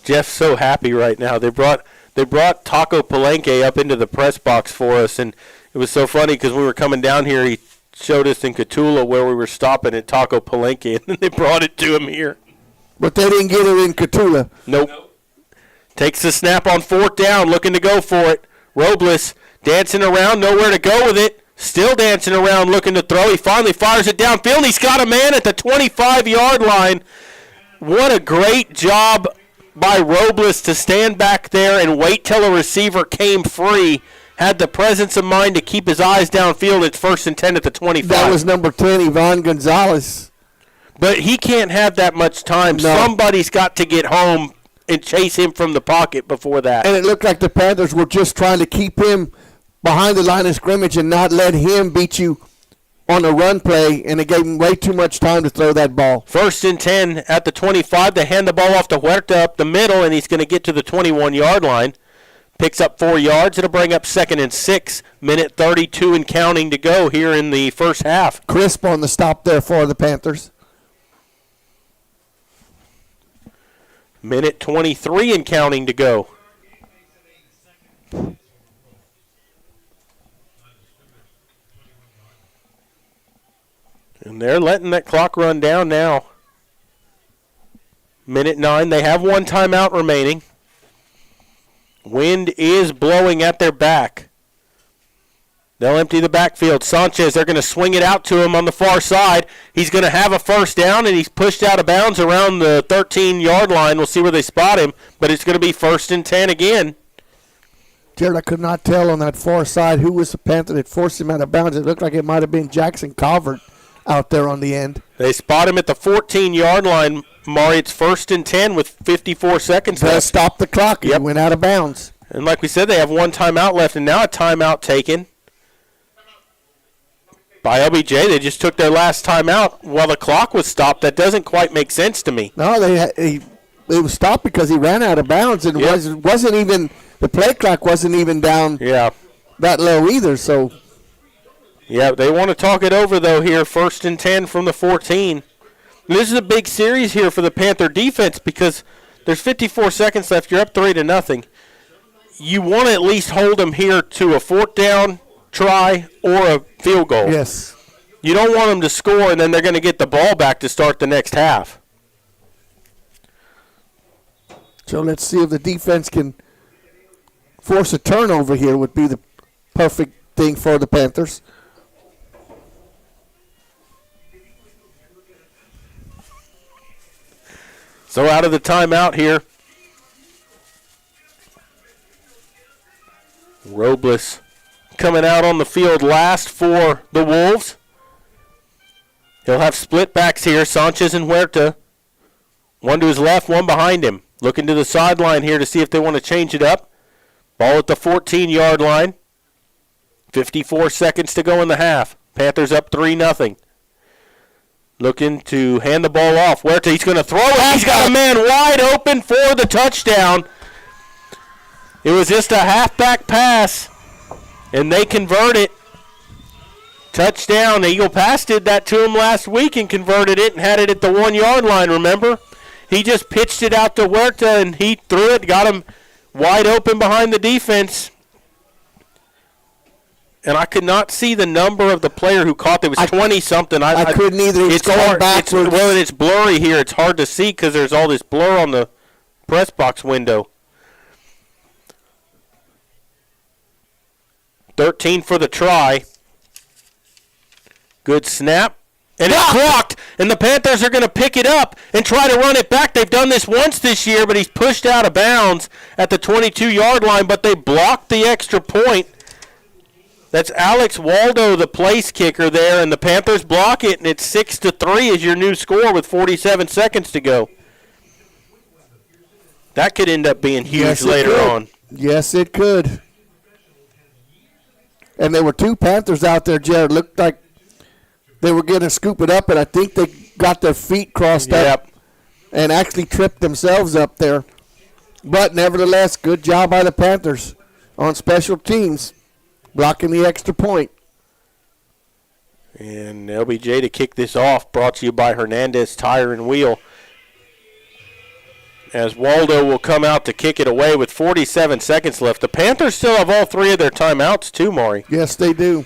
Jeff's so happy right now. They brought Taco Palenque up into the press box for us, and it was so funny because we were coming down here. He showed us in Catula where we were stopping at Taco Palenque, and then they brought it to him here. But they didn't get it in Catula. Nope. Takes the snap on 4th down, looking to go for it. Robles dancing around, nowhere to go with it. Still dancing around, looking to throw. He finally fires it downfield, and he's got a man at the 25-yard line. What a great job by Robles to stand back there and wait till a receiver came free. Had the presence of mind to keep his eyes downfield. It's 1st and 10 at the 25. That was number 10, Ivan Gonzalez. But he can't have that much time. No. Somebody's got to get home and chase him from the pocket before that. And it looked like the Panthers were just trying to keep him behind the line of scrimmage and not let him beat you on a run play, and it gave him way too much time to throw that ball. 1st and 10 at the 25. They hand the ball off to Huerta up the middle, and he's going to get to the 21-yard line. Picks up 4 yards. It'll bring up 2nd and 6. Minute 32 and counting to go here in the first half. Crisp on the stop there for the Panthers. Minute 23 and counting to go. And they're letting that clock run down now. Minute 9. They have 1 timeout remaining. Wind is blowing at their back. They'll empty the backfield. Sanchez, they're going to swing it out to him on the far side. He's going to have a 1st down, and he's pushed out of bounds around the 13-yard line. We'll see where they spot him, but it's going to be 1st and 10 again. Jared, I could not tell on that far side who was the Panther that forced him out of bounds. It looked like it might have been Jackson Calvert out there on the end. They spot him at the 14-yard line, Maury. It's 1st and 10 with 54 seconds left. Stop the clock. He went out of bounds. And like we said, they have 1 timeout left, and now a timeout taken by LBJ. They just took their last timeout while the clock was stopped. That doesn't quite make sense to me. No, it was stopped because he ran out of bounds, and wasn't even the play clock wasn't even down that low either. So they want to talk it over though here. 1st and 10 from the 14. This is a big series here for the Panther defense because there's 54 seconds left. You're up 3-0. You want to at least hold them here to a 4th down try or a field goal. Yes. You don't want them to score, and then they're going to get the ball back to start the next half. So let's see if the defense can force a turnover here would be the perfect thing for the Panthers. So out of the timeout here, Robles coming out on the field last for the Wolves. He'll have split backs here, Sanchez and Huerta. One to his left, one behind him. Looking to the sideline here to see if they want to change it up. Ball at the 14-yard line. 54 seconds to go in the half. Panthers up 3-0. Looking to hand the ball off. Huerta, he's going to throw it. He's got a man wide open for the touchdown. It was just a halfback pass, and they convert it. Touchdown. Eagle Pass did that to him last week and converted it and had it at the 1-yard line, remember? He just pitched it out to Huerta, and he threw it, got him wide open behind the defense. And I could not see the number of the player who caught it. It was 20-something. I couldn't either. It's going hard, backwards. It's blurry here. It's hard to see because there's all this blur on the press box window. 13 for the try. Good snap. And it's blocked, and the Panthers are going to pick it up and try to run it back. They've done this once this year, but he's pushed out of bounds at the 22-yard line, but they blocked the extra point. That's Alex Waldo, the place kicker there, and the Panthers block it, and it's 6-3 is your new score with 47 seconds to go. That could end up being huge later on. Yes, it could. And there were two Panthers out there, Jared. Looked like they were going to scoop it up, and I think they got their feet crossed up and actually tripped themselves up there. But nevertheless, good job by the Panthers on special teams, blocking the extra point. And LBJ to kick this off, brought to you by Hernandez Tire and Wheel. As Waldo will come out to kick it away with 47 seconds left. The Panthers still have all three of their timeouts too, Maury. Yes, they do.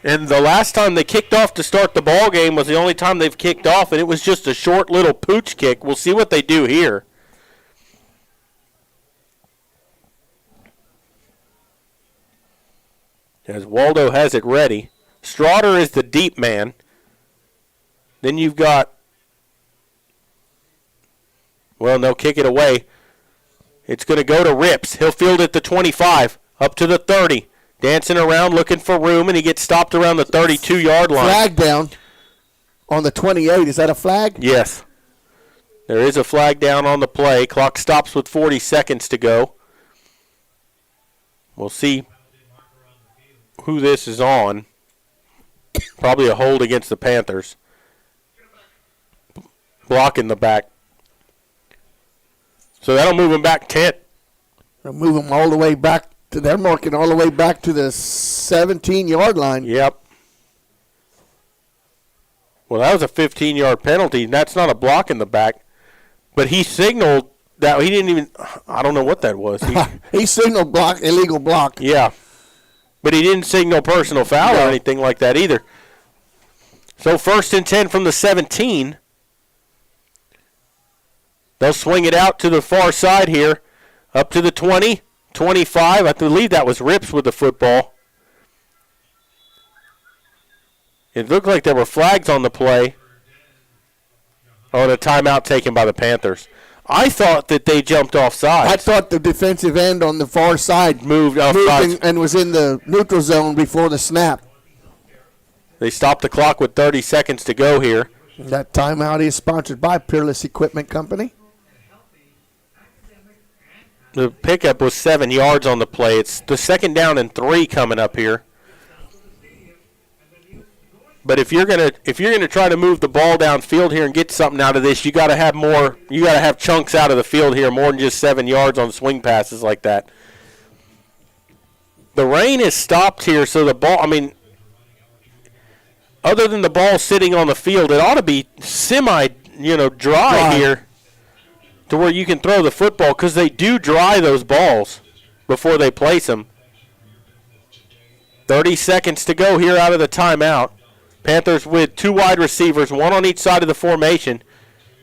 And the last time they kicked off to start the ball game was the only time they've kicked off, and it was just a short little pooch kick. We'll see what they do here. As Waldo has it ready. Strawder is the deep man. Then you've got, well, they'll kick it away. It's going to go to Rips. He'll field it to 25, up to the 30. Dancing around, looking for room, and he gets stopped around the 32-yard line. Flag down on the 28. Is that a flag? Yes. There is a flag down on the play. Clock stops with 40 seconds to go. We'll see who this is on. Probably a hold against the Panthers. Blocking the back. So that'll move him back 10. They'll move him all the way back. They're marking all the way back to the 17-yard line. Yep. Well, that was a 15-yard penalty. That's not a block in the back. But he signaled that he didn't even, I don't know what that was. He signaled block, illegal block. Yeah. But he didn't signal personal foul or anything like that either. So 1st and 10 from the 17. They'll swing it out to the far side here, up to the 20. 25, I believe that was Rips with the football. It looked like there were flags on the play. Oh, and a timeout taken by the Panthers. I thought that they jumped off sides. I thought the defensive end on the far side moved off sides and was in the neutral zone before the snap. They stopped the clock with 30 seconds to go here. That timeout is sponsored by Peerless Equipment Company. The pickup was 7 yards on the play. It's the 2nd down and 3 coming up here. But if you're gonna try to move the ball downfield here and get something out of this, you got to have more. You got to have chunks out of the field here, more than just 7 yards on swing passes like that. The rain is stopped here, so the ball. I mean, other than the ball sitting on the field, it ought to be dry here, to where you can throw the football, because they do dry those balls before they place them. 30 seconds to go here out of the timeout. Panthers with 2 wide receivers, 1 on each side of the formation.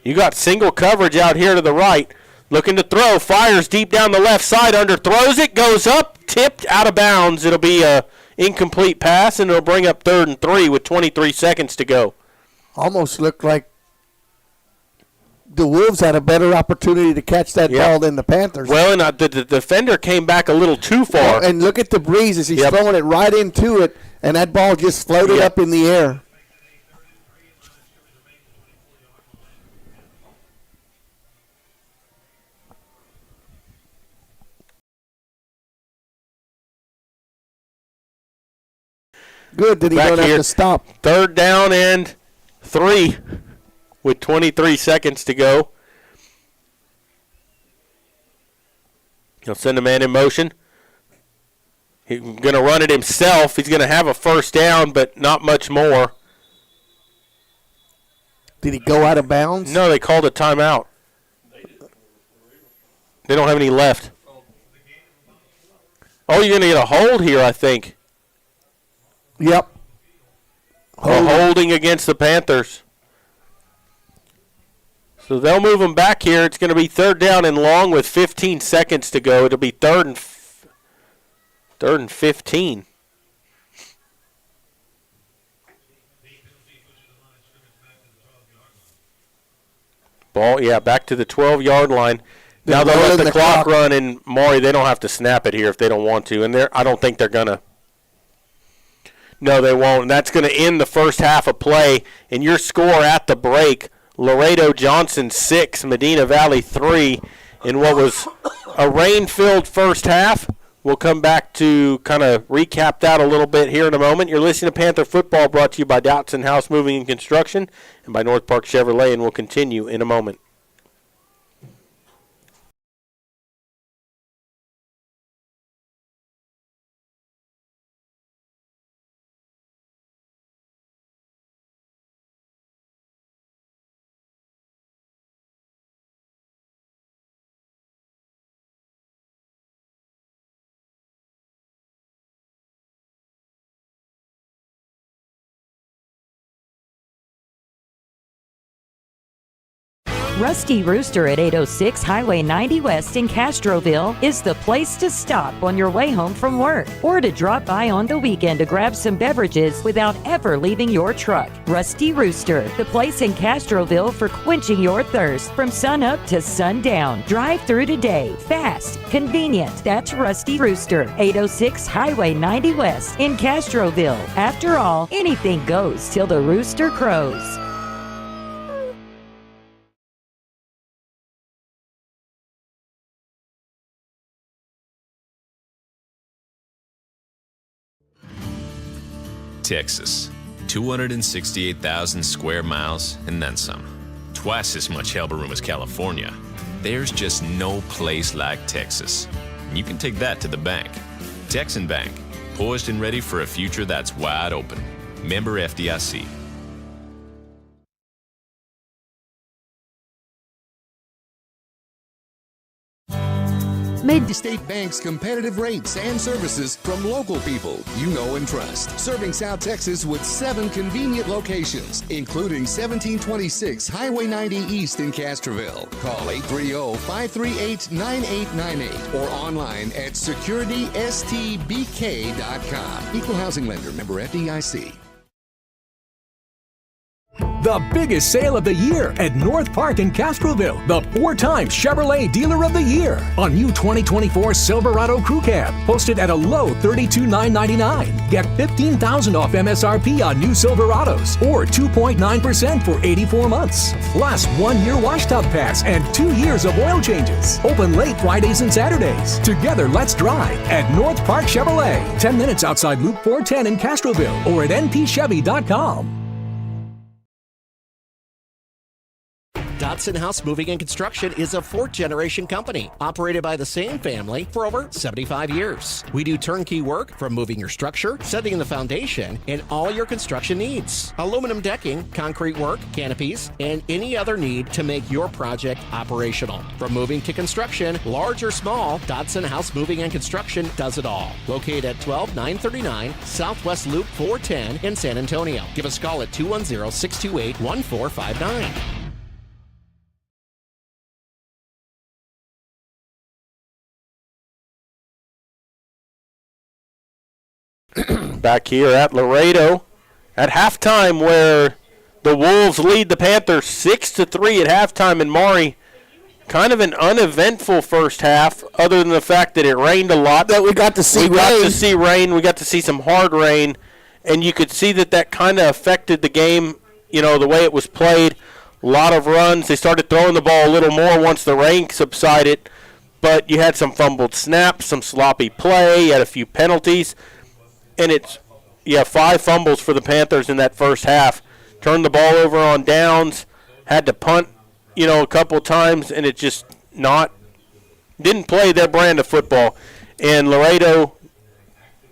You got single coverage out here to the right. Looking to throw, fires deep down the left side, underthrows it, goes up, tipped out of bounds. It'll be a incomplete pass, and it'll bring up 3rd and 3 with 23 seconds to go. Almost looked like the Wolves had a better opportunity to catch that ball than the Panthers. Well, and the defender came back a little too far. And look at the breeze as he's throwing it right into it, and that ball just floated up in the air. Good that he don't have to stop. 3rd down and 3 with 23 seconds to go. He'll send a man in motion. He's going to run it himself. He's going to have a 1st down, but not much more. Did he go out of bounds? No, they called a timeout. They don't have any left. Oh, you're going to get a hold here, I think. Yep. Holding against the Panthers. So they'll move them back here. It's going to be 3rd down and long with 15 seconds to go. It'll be 3rd and 15. Ball, back to the 12-yard line. Now they'll let the clock run, and Maury, they don't have to snap it here if they don't want to. And I don't think they're going to. No, they won't. And that's going to end the first half of play. And your score at the break, Laredo Johnson 6, Medina Valley 3, in what was a rain-filled first half. We'll come back to kind of recap that a little bit here in a moment. You're listening to Panther Football, brought to you by Dotson House Moving and Construction and by North Park Chevrolet, and we'll continue in a moment. Rusty Rooster at 806 Highway 90 West in Castroville is the place to stop on your way home from work or to drop by on the weekend to grab some beverages without ever leaving your truck. Rusty Rooster, the place in Castroville for quenching your thirst from sun up to sundown. Drive through today. Fast, convenient. That's Rusty Rooster, 806 Highway 90 West in Castroville. After all, anything goes till the rooster crows. Texas, 268,000 square miles and then some. Twice as much elbow room as California. There's just no place like Texas. And you can take that to the bank. Texan Bank, poised and ready for a future that's wide open. Member FDIC. State Bank's competitive rates and services from local people you know and trust. Serving South Texas with 7 convenient locations, including 1726 Highway 90 East in Castroville. Call 830-538-9898 or online at securitystbk.com. Equal housing lender, member FDIC. The biggest sale of the year at North Park in Castroville. The 4-time Chevrolet Dealer of the Year. A new 2024 Silverado Crew Cab, posted at a low $32,999. Get $15,000 off MSRP on new Silverados, or 2.9% for 84 months. Plus 1-year wash tub pass and 2 years of oil changes. Open late Fridays and Saturdays. Together, let's drive at North Park Chevrolet. 10 minutes outside Loop 410 in Castroville, or at npchevy.com. Dodson House Moving and Construction is a fourth-generation company operated by the same family for over 75 years. We do turnkey work from moving your structure, setting the foundation, and all your construction needs. Aluminum decking, concrete work, canopies, and any other need to make your project operational. From moving to construction, large or small, Dodson House Moving and Construction does it all. Located at 12939 Southwest Loop 410 in San Antonio. Give us a call at 210-628-1459. Back here at Laredo at halftime, where the Wolves lead the Panthers 6-3 at halftime. And Maury, kind of an uneventful first half, other than the fact that it rained a lot. That we got to see rain. We got to see some hard rain, and you could see that kind of affected the game, the way it was played. A lot of runs. They started throwing the ball a little more once the rain subsided, but you had some fumbled snaps, some sloppy play, you had a few penalties. And it's 5 fumbles for the Panthers in that first half. Turned the ball over on downs, had to punt, a couple times, and it just didn't play their brand of football. And Laredo,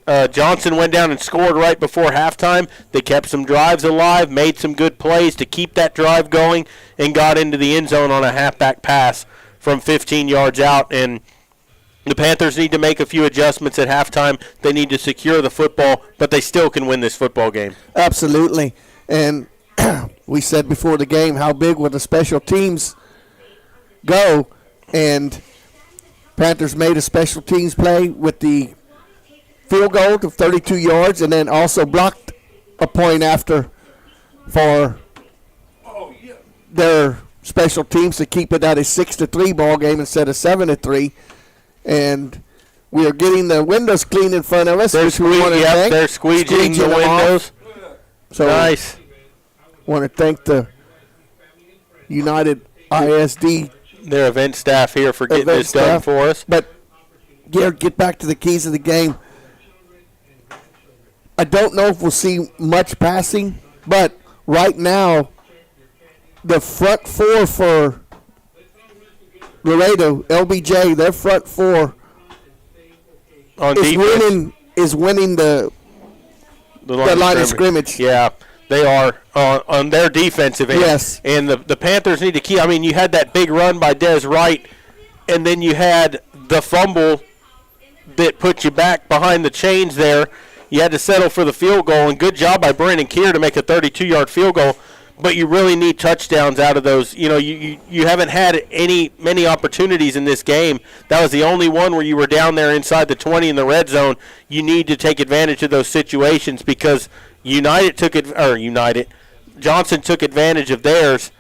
Johnson went down and scored right before halftime. They kept some drives alive, made some good plays to keep that drive going, and got into the end zone on a halfback pass from 15 yards out. And the Panthers need to make a few adjustments at halftime. They need to secure the football, but they still can win this football game. Absolutely. And we said before the game how big will the special teams go, and Panthers made a special teams play with the field goal to 32 yards and then also blocked a point after for their special teams to keep it at a 6-3 ball game instead of 7-3. And we are getting the windows cleaned in front of us. They're squeegeeing the windows. So nice. Want to thank the United ISD, their event staff here, for getting this done for us. But get back to the keys of the game. I don't know if we'll see much passing, but right now the front four for Laredo, LBJ, their front four is winning the line of scrimmage. Yeah, they are on their defensive end. Yes. And the Panthers need to keep. I mean, you had that big run by Des Wright, and then you had the fumble that put you back behind the chains there. You had to settle for the field goal, and good job by Brandon Keir to make a 32-yard field goal. But you really need touchdowns out of those. You haven't had many opportunities in this game. That was the only one where you were down there inside the 20 in the red zone. You need to take advantage of those situations because Johnson took advantage of theirs.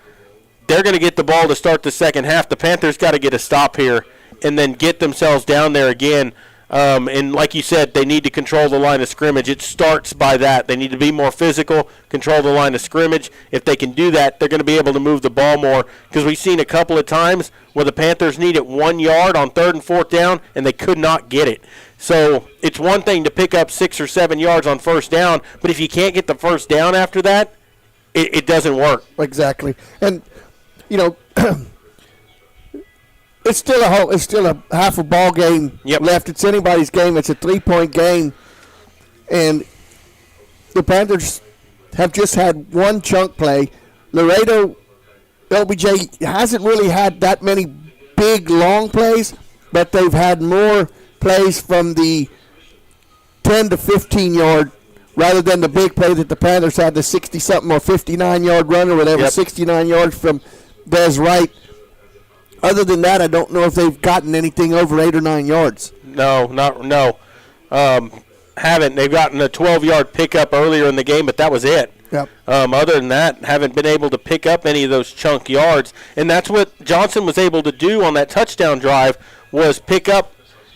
They're going to get the ball to start the second half. The Panthers got to get a stop here and then get themselves down there again. And like you said, they need to control the line of scrimmage. It starts by that. They need to be more physical, control the line of scrimmage. If they can do that, they're going to be able to move the ball more, because we've seen a couple of times where the Panthers needed 1 yard on 3rd and 4th down, and they could not get it. So it's one thing to pick up 6 or 7 yards on first down, but if you can't get the first down after that, it doesn't work. Exactly. And, it's still a half a ball game left. It's anybody's game. It's a 3-point game. And the Panthers have just had one chunk play. Laredo, LBJ hasn't really had that many big, long plays, but they've had more plays from the 10 to 15-yard rather than the big play that the Panthers had, the 60-something or 59-yard run or whatever, 69 yards from Des Wright. Other than that, I don't know if they've gotten anything over 8 or 9 yards. No. Haven't. They've gotten a 12-yard pickup earlier in the game, but that was it. Yep. Other than that, haven't been able to pick up any of those chunk yards. And that's what Johnson was able to do on that touchdown drive, was pick up,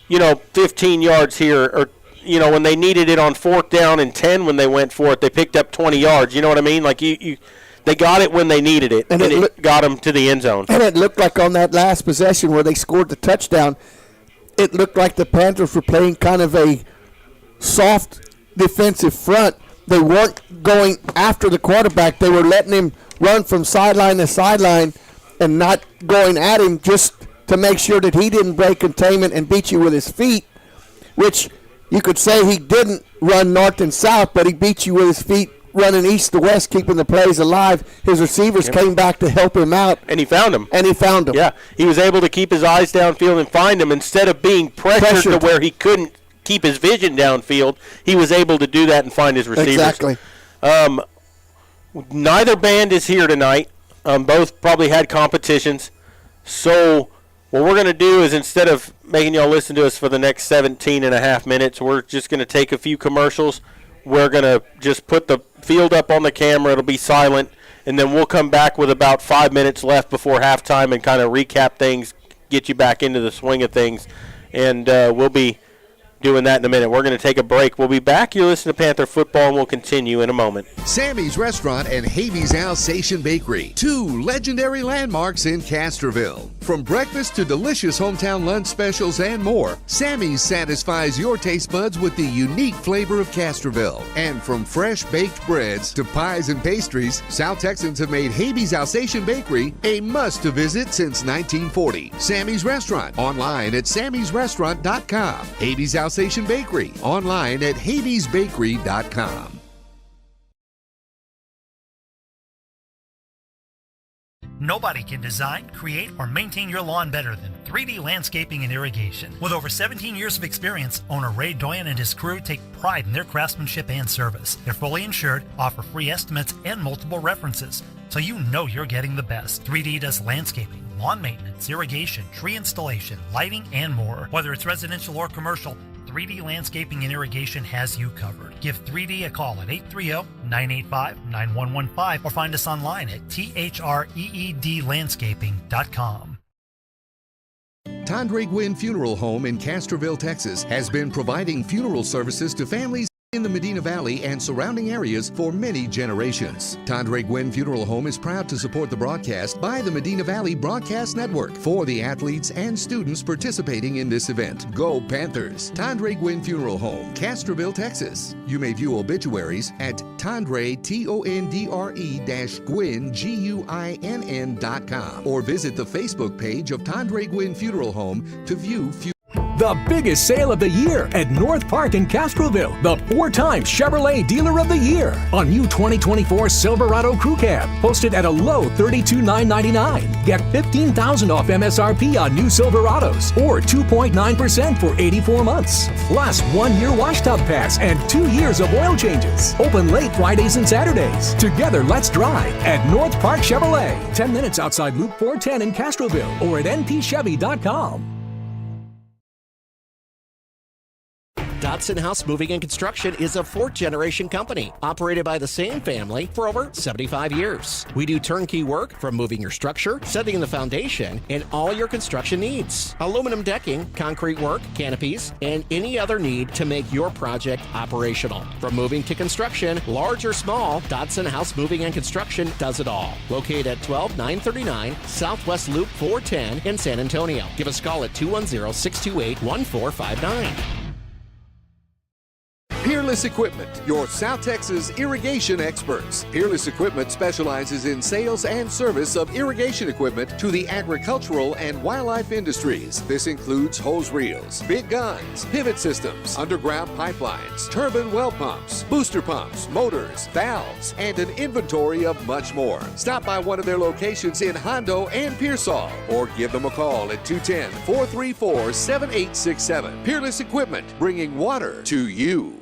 15 yards here. Or, when they needed it on 4th down and 10 when they went for it, they picked up 20 yards. You know what I mean? Like, they got it when they needed it, and it got them to the end zone. And it looked like on that last possession where they scored the touchdown, it looked like the Panthers were playing kind of a soft defensive front. They weren't going after the quarterback. They were letting him run from sideline to sideline and not going at him just to make sure that he didn't break containment and beat you with his feet, which you could say he didn't run north and south, but he beat you with his feet running east to west, keeping the plays alive. His receivers came back to help him out. And he found him. Yeah, he was able to keep his eyes downfield and find him instead of being pressured to where he couldn't keep his vision downfield. He was able to do that and find his receivers. Exactly. Neither band is here tonight. Both probably had competitions. So what we're going to do is, instead of making y'all listen to us for the next 17 and a half minutes, we're just going to take a few commercials. We're going to just put the field up on the camera. It'll be silent. And then we'll come back with about 5 minutes left before halftime and kind of recap things, get you back into the swing of things. And we'll be doing that in a minute. We're going to take a break. We'll be back. You're listening to Panther Football, and we'll continue in a moment. Sammy's Restaurant and Havey's Alsatian Bakery, two legendary landmarks in Castroville. From breakfast to delicious hometown lunch specials and more, Sammy's satisfies your taste buds with the unique flavor of Castroville. And from fresh baked breads to pies and pastries, South Texans have made Havey's Alsatian Bakery a must-to-visit since 1940. Sammy's Restaurant, online at sammysrestaurant.com. Havey's Alsatian Bakery, online at haveysbakery.com. Nobody can design, create, or maintain your lawn better than 3D Landscaping and Irrigation. With over 17 years of experience, owner Ray Doyen and his crew take pride in their craftsmanship and service. They're fully insured, offer free estimates, and multiple references, so you know you're getting the best. 3D does landscaping, lawn maintenance, irrigation, tree installation, lighting, and more. Whether it's residential or commercial, 3D Landscaping and Irrigation has you covered. Give 3D a call at 830-985-9115 or find us online at threedlandscaping.com. Tandre Gwynn Funeral Home in Castroville, Texas has been providing funeral services to families in the Medina Valley and surrounding areas for many generations. Tandre Gwynn Funeral Home is proud to support the broadcast by the Medina Valley Broadcast Network for the athletes and students participating in this event. Go Panthers! Tandre Gwynn Funeral Home, Castroville, Texas. You may view obituaries at Tandre, Tondre-Gwynn, Guinn.com, or visit the Facebook page of Tandre Gwynn Funeral Home to view The biggest sale of the year at North Park in Castroville. The 4-time Chevrolet Dealer of the Year. A new 2024 Silverado Crew Cab, posted at a low $32,999. Get $15,000 off MSRP on new Silverados, or 2.9% for 84 months. Plus 1-year wash tub pass and 2 years of oil changes. Open late Fridays and Saturdays. Together, let's drive at North Park Chevrolet. 10 minutes outside Loop 410 in Castroville, or at npchevy.com. Dodson House Moving and Construction is a 4th-generation company operated by the same family for over 75 years. We do turnkey work from moving your structure, setting the foundation, and all your construction needs. Aluminum decking, concrete work, canopies, and any other need to make your project operational. From moving to construction, large or small, Dodson House Moving and Construction does it all. Located at 12939 Southwest Loop 410 in San Antonio. Give us a call at 210-628-1459. Peerless Equipment, your South Texas irrigation experts. Peerless Equipment specializes in sales and service of irrigation equipment to the agricultural and wildlife industries. This includes hose reels, big guns, pivot systems, underground pipelines, turbine well pumps, booster pumps, motors, valves, and an inventory of much more. Stop by one of their locations in Hondo and Pearsall, or give them a call at 210-434-7867. Peerless Equipment, bringing water to you.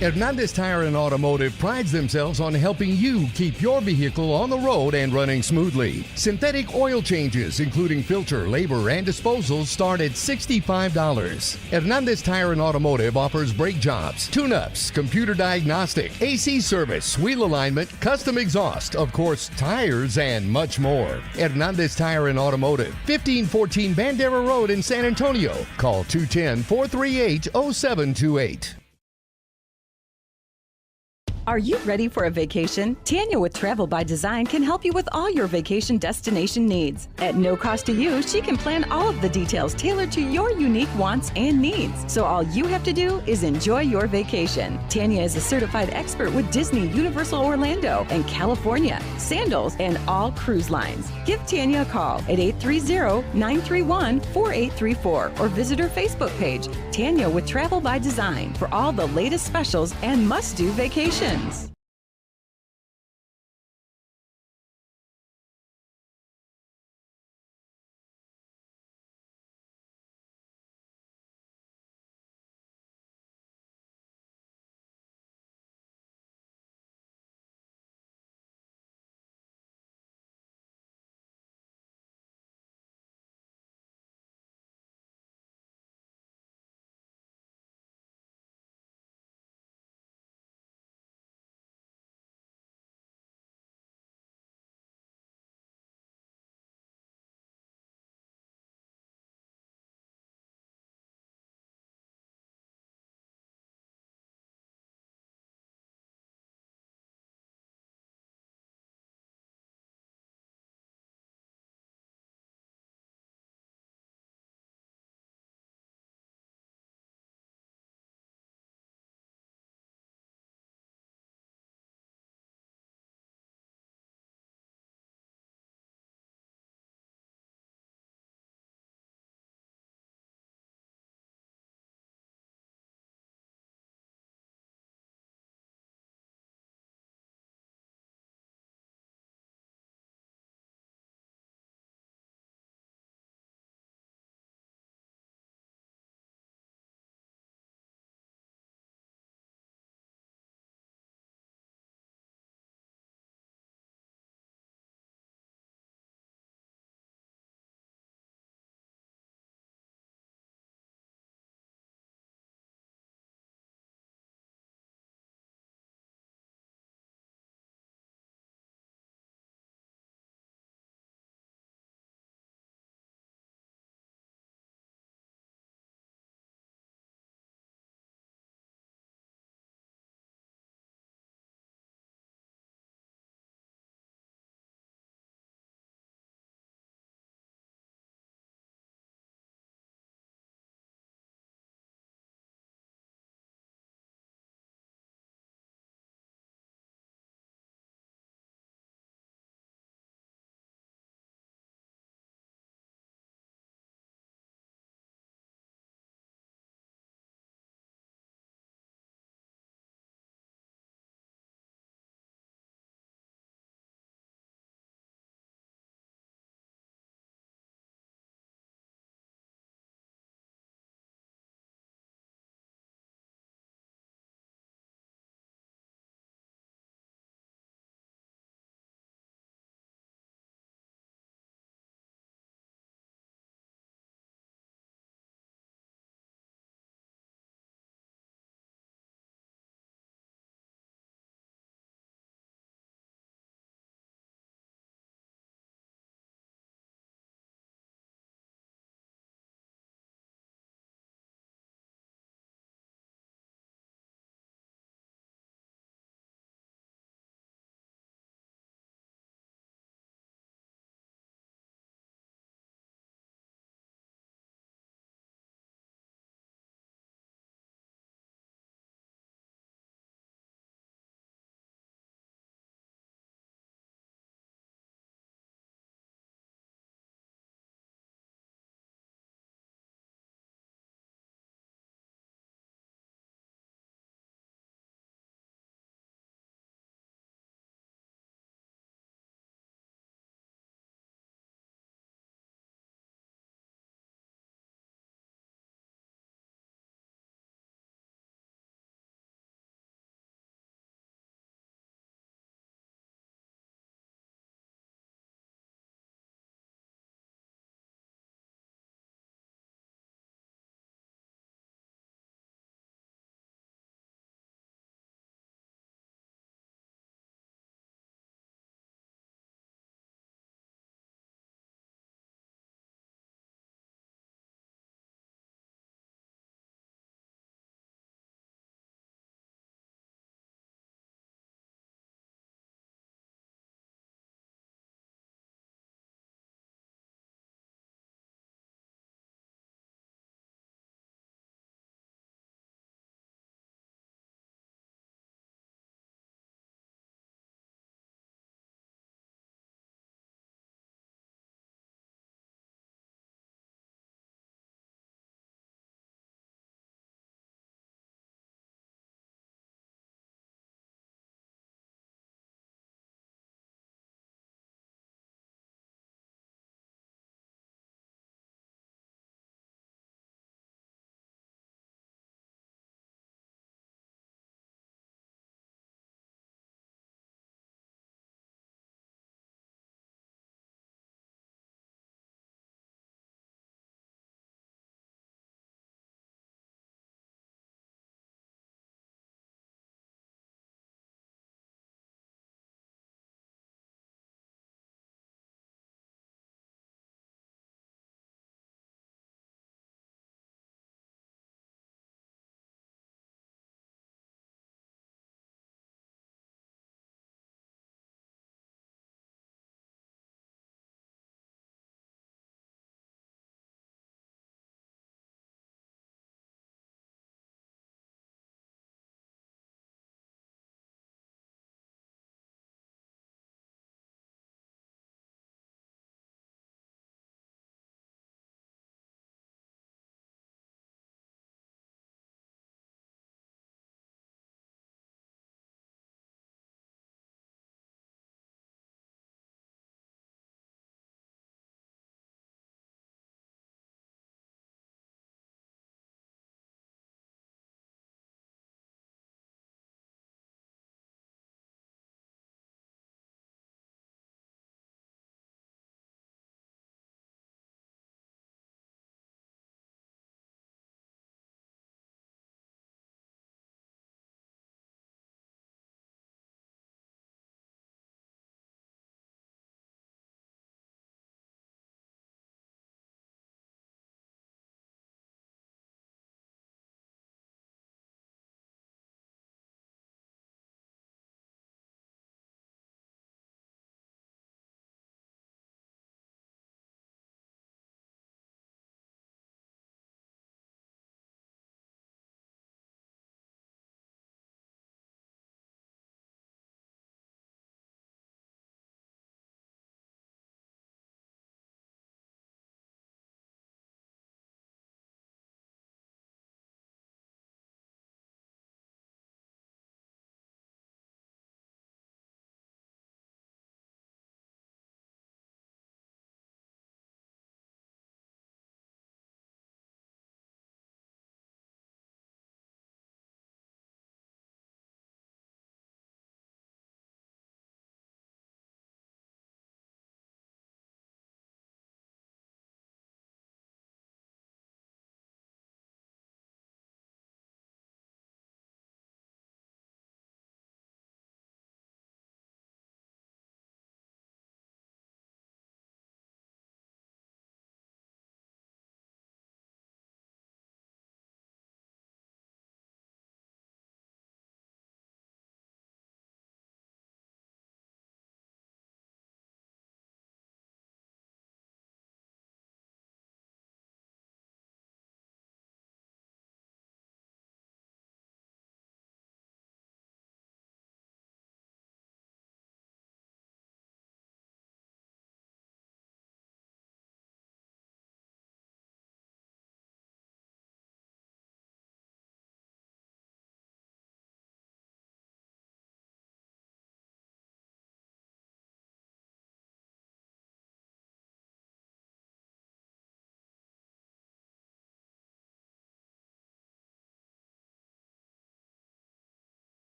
Hernandez Tire and Automotive prides themselves on helping you keep your vehicle on the road and running smoothly. Synthetic oil changes, including filter, labor, and disposals, start at $65. Hernandez Tire and Automotive offers brake jobs, tune-ups, computer diagnostic, AC service, wheel alignment, custom exhaust, of course, tires, and much more. Hernandez Tire and Automotive, 1514 Bandera Road in San Antonio. Call 210-438-0728. Are you ready for a vacation? Tanya with Travel by Design can help you with all your vacation destination needs. At no cost to you, she can plan all of the details tailored to your unique wants and needs. So all you have to do is enjoy your vacation. Tanya is a certified expert with Disney, Universal Orlando, and California, Sandals, and all cruise lines. Give Tanya a call at 830-931-4834 or visit her Facebook page, Tanya with Travel by Design, for all the latest specials and must-do vacations.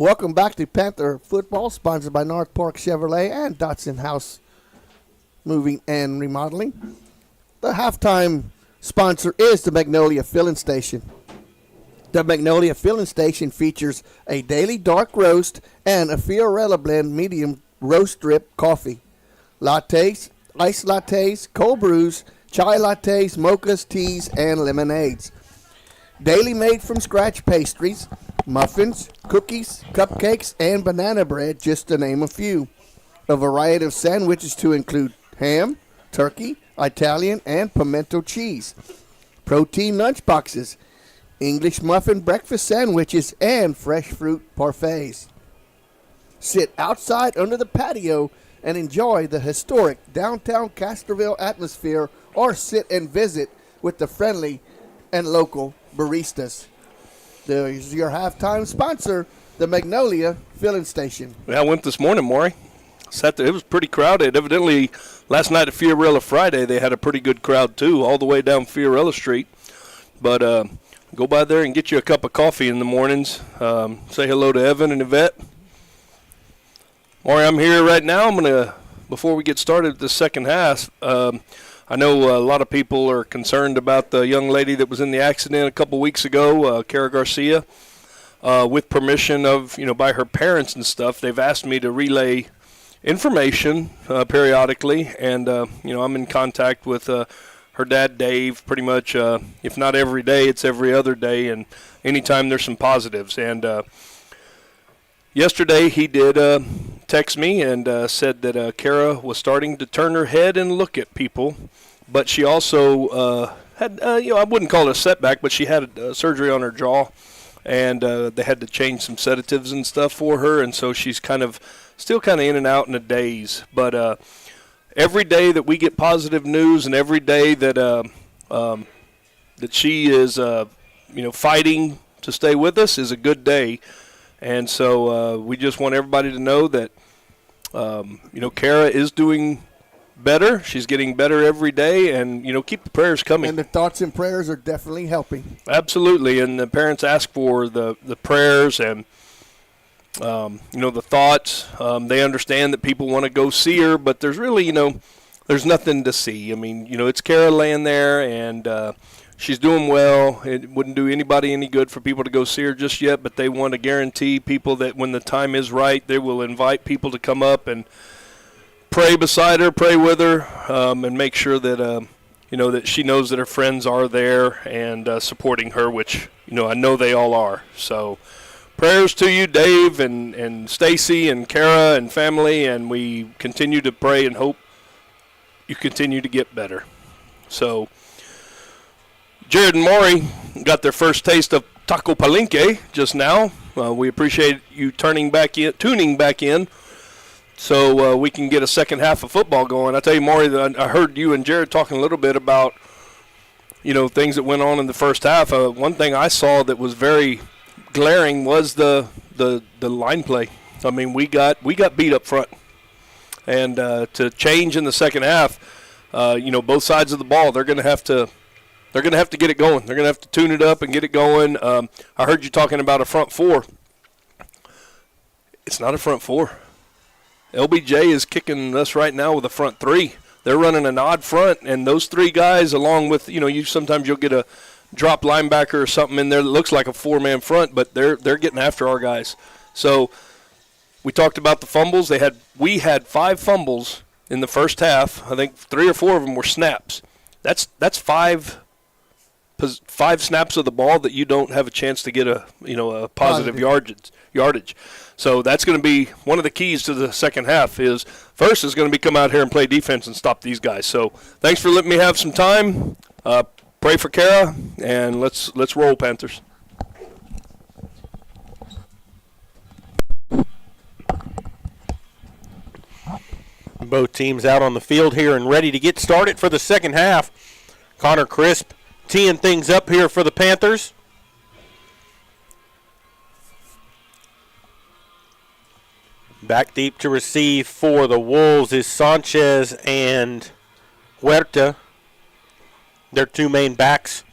Welcome back to Panther Football, sponsored by North Park Chevrolet and Dotson House Moving and Remodeling. The halftime sponsor is the Magnolia Filling Station. The Magnolia Filling Station features a daily dark roast and a Fiorella blend medium roast drip coffee, lattes, iced lattes, cold brews, chai lattes, mochas, teas, and lemonades. Daily made from scratch pastries, muffins, cookies, cupcakes, and banana bread, just to name a few. A variety of sandwiches to include ham, turkey, Italian, and pimento cheese. Protein lunch boxes, English muffin breakfast sandwiches, and fresh fruit parfaits. Sit outside under the patio and enjoy the historic downtown Castroville atmosphere, or sit and visit with the friendly and local baristas. There's your halftime sponsor, the Magnolia Filling Station. Yeah, I went this morning, Maury. Sat there. It was pretty crowded. Evidently, last night at Fiorella Friday, they had a pretty good crowd, too, all the way down Fiorella Street. But go by there and get you a cup of coffee in the mornings. Say hello to Evan and Yvette. Maury, I'm here right now. I'm going to, before we get started with the second half, I know a lot of people are concerned about the young lady that was in the accident a couple weeks ago, Kara Garcia. With permission of, by her parents and stuff, they've asked me to relay information periodically, and, I'm in contact with her dad, Dave, pretty much, if not every day, it's every other day, and anytime there's some positives. And yesterday he did text me and said that Kara was starting to turn her head and look at people, but she also had, I wouldn't call it a setback, but she had surgery on her jaw, and they had to change some sedatives and stuff for her, and so she's still kind of in and out in a daze. But every day that we get positive news, and every day that that she is fighting to stay with us, is a good day. And so we just want everybody to know that Kara is doing better. She's getting better every day, and keep the prayers coming. And the thoughts and prayers are definitely helping. Absolutely, and the parents ask for the prayers and the thoughts. They understand that people want to go see her, but there's really there's nothing to see. I mean, it's Kara laying there, and she's doing well. It wouldn't do anybody any good for people to go see her just yet, but they want to guarantee people that when the time is right, they will invite people to come up and pray beside her, pray with her, and make sure that that she knows that her friends are there and supporting her, which I know they all are. So prayers to you, Dave and Stacy and Kara and family, and we continue to pray and hope you continue to get better. So Jared and Maury got their first taste of Taco Palenque just now. We appreciate you tuning back in. So we can get a second half of football going. I tell you, Maury, I heard you and Jared talking a little bit about, things that went on in the first half. One thing I saw that was very glaring was the line play. I mean, we got beat up front, and to change in the second half, both sides of the ball, they're going to have to get it going. They're going to have to tune it up and get it going. I heard you talking about a front four. It's not a front four. LBJ is kicking us right now with a front three. They're running an odd front, and those three guys, along with, sometimes you'll get a drop linebacker or something in there that looks like a four-man front, but they're getting after our guys. So we talked about the fumbles. We had 5 fumbles in the first half. I think 3 or 4 of them were snaps. That's 5 snaps of the ball that you don't have a chance to get a positive yardage. So that's going to be one of the keys to the second half. Is going to be come out here and play defense and stop these guys. So thanks for letting me have some time. Pray for Kara, and let's roll, Panthers. Both teams out on the field here and ready to get started for the second half. Connor Crisp teeing things up here for the Panthers. Back deep to receive for the Wolves is Sanchez and Huerta, their 2 main backs.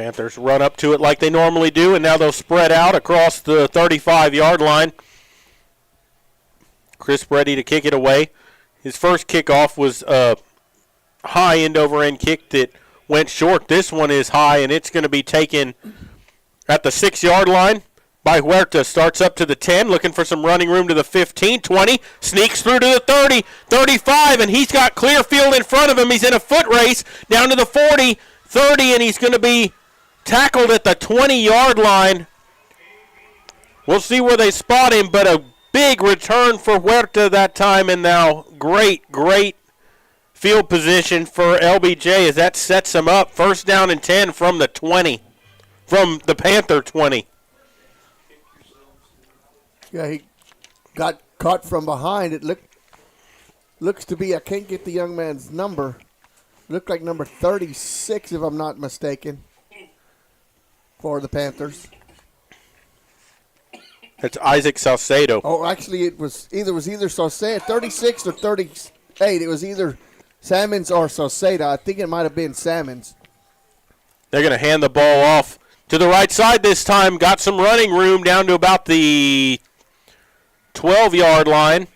Panthers run up to it like they normally do, and now they'll spread out across the 35-yard line. Chris ready to kick it away. His first kickoff was a high end-over-end kick that went short. This one is high, and it's going to be taken at the 6-yard line by Huerta. Starts up to the 10, looking for some running room to the 15, 20, sneaks through to the 30, 35, and he's got clear field in front of him. He's in a foot race down to the 40, 30, and he's going to be tackled at the 20-yard line. We'll see where they spot him, but a big return for Huerta that time, and now great field position for LBJ as that sets him up. First down and 10 from the 20, from the Panther 20. Yeah, he got caught from behind. It looks to be, I can't get the young man's number. Looked like number 36, if I'm not mistaken, for the Panthers. That's Isaac Salcedo. Oh, actually, it was either Salcedo, 36 or 38. It was either Salmons or Salcedo. I think it might have been Salmons. They're going to hand the ball off to the right side this time. Got some running room down to about the 12-yard line.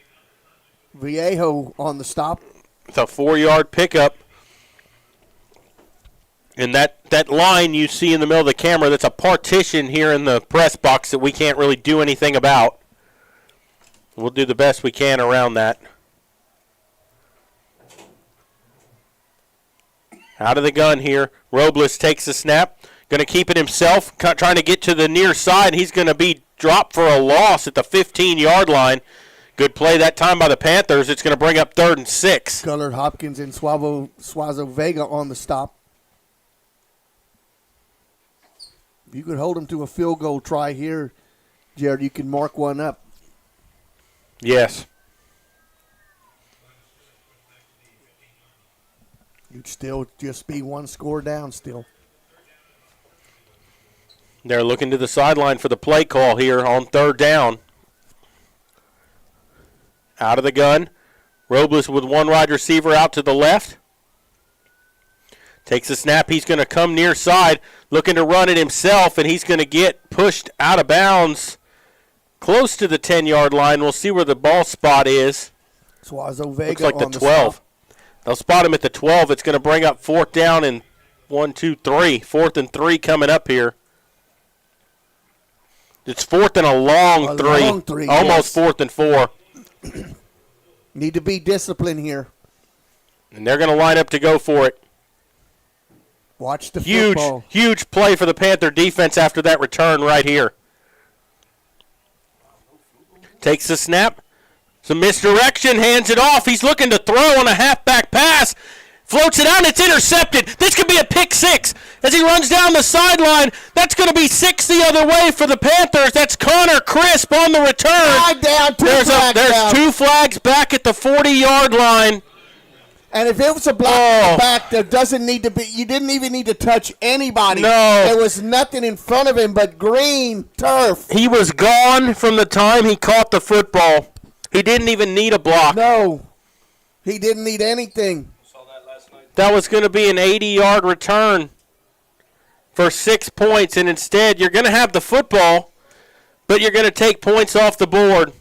Viejo on the stop. It's a 4-yard pickup. And that line you see in the middle of the camera, that's a partition here in the press box that we can't really do anything about. We'll do the best we can around that. Out of the gun here. Robles takes the snap. Going to keep it himself, trying to get to the near side. He's going to be dropped for a loss at the 15-yard line. Good play that time by the Panthers. It's going to bring up 3rd and 6. Gullard, Hopkins, and Suazo Vega on the stop. If you could hold them to a field goal try here, Jared, you can mark one up. Yes. You'd still just be one score down still. They're looking to the sideline for the play call here on 3rd down. Out of the gun. Robles with one wide receiver out to the left. Takes a snap. He's going to come near side, looking to run it himself, and he's going to get pushed out of bounds close to the 10-yard line. We'll see where the ball spot is. Suazo Vega looks like the on 12. They'll spot him at the 12. It's going to bring up 4th down and 1, 2, 3. 4th and 3 coming up here. It's 4th and a long three. Almost yes. 4th and 4. Need to be disciplined here. And they're going to line up to go for it. Watch the football. Huge play for the Panther defense after that return right here. Takes the snap. Some misdirection, hands it off. He's looking to throw on a halfback pass. Floats it out, and it's intercepted. This could be a pick 6 as he runs down the sideline. That's going to be 6 the other way for the Panthers. That's Connor Crisp on the return. There's 2 flags back at the 40-yard line. And if it was a block back, there doesn't need to be. You didn't even need to touch anybody. No. There was nothing in front of him but green turf. He was gone from the time he caught the football. He didn't even need a block. No. He didn't need anything. That was going to be an 80-yard return for 6 points, and instead you're going to have the football, but you're going to take points off the board.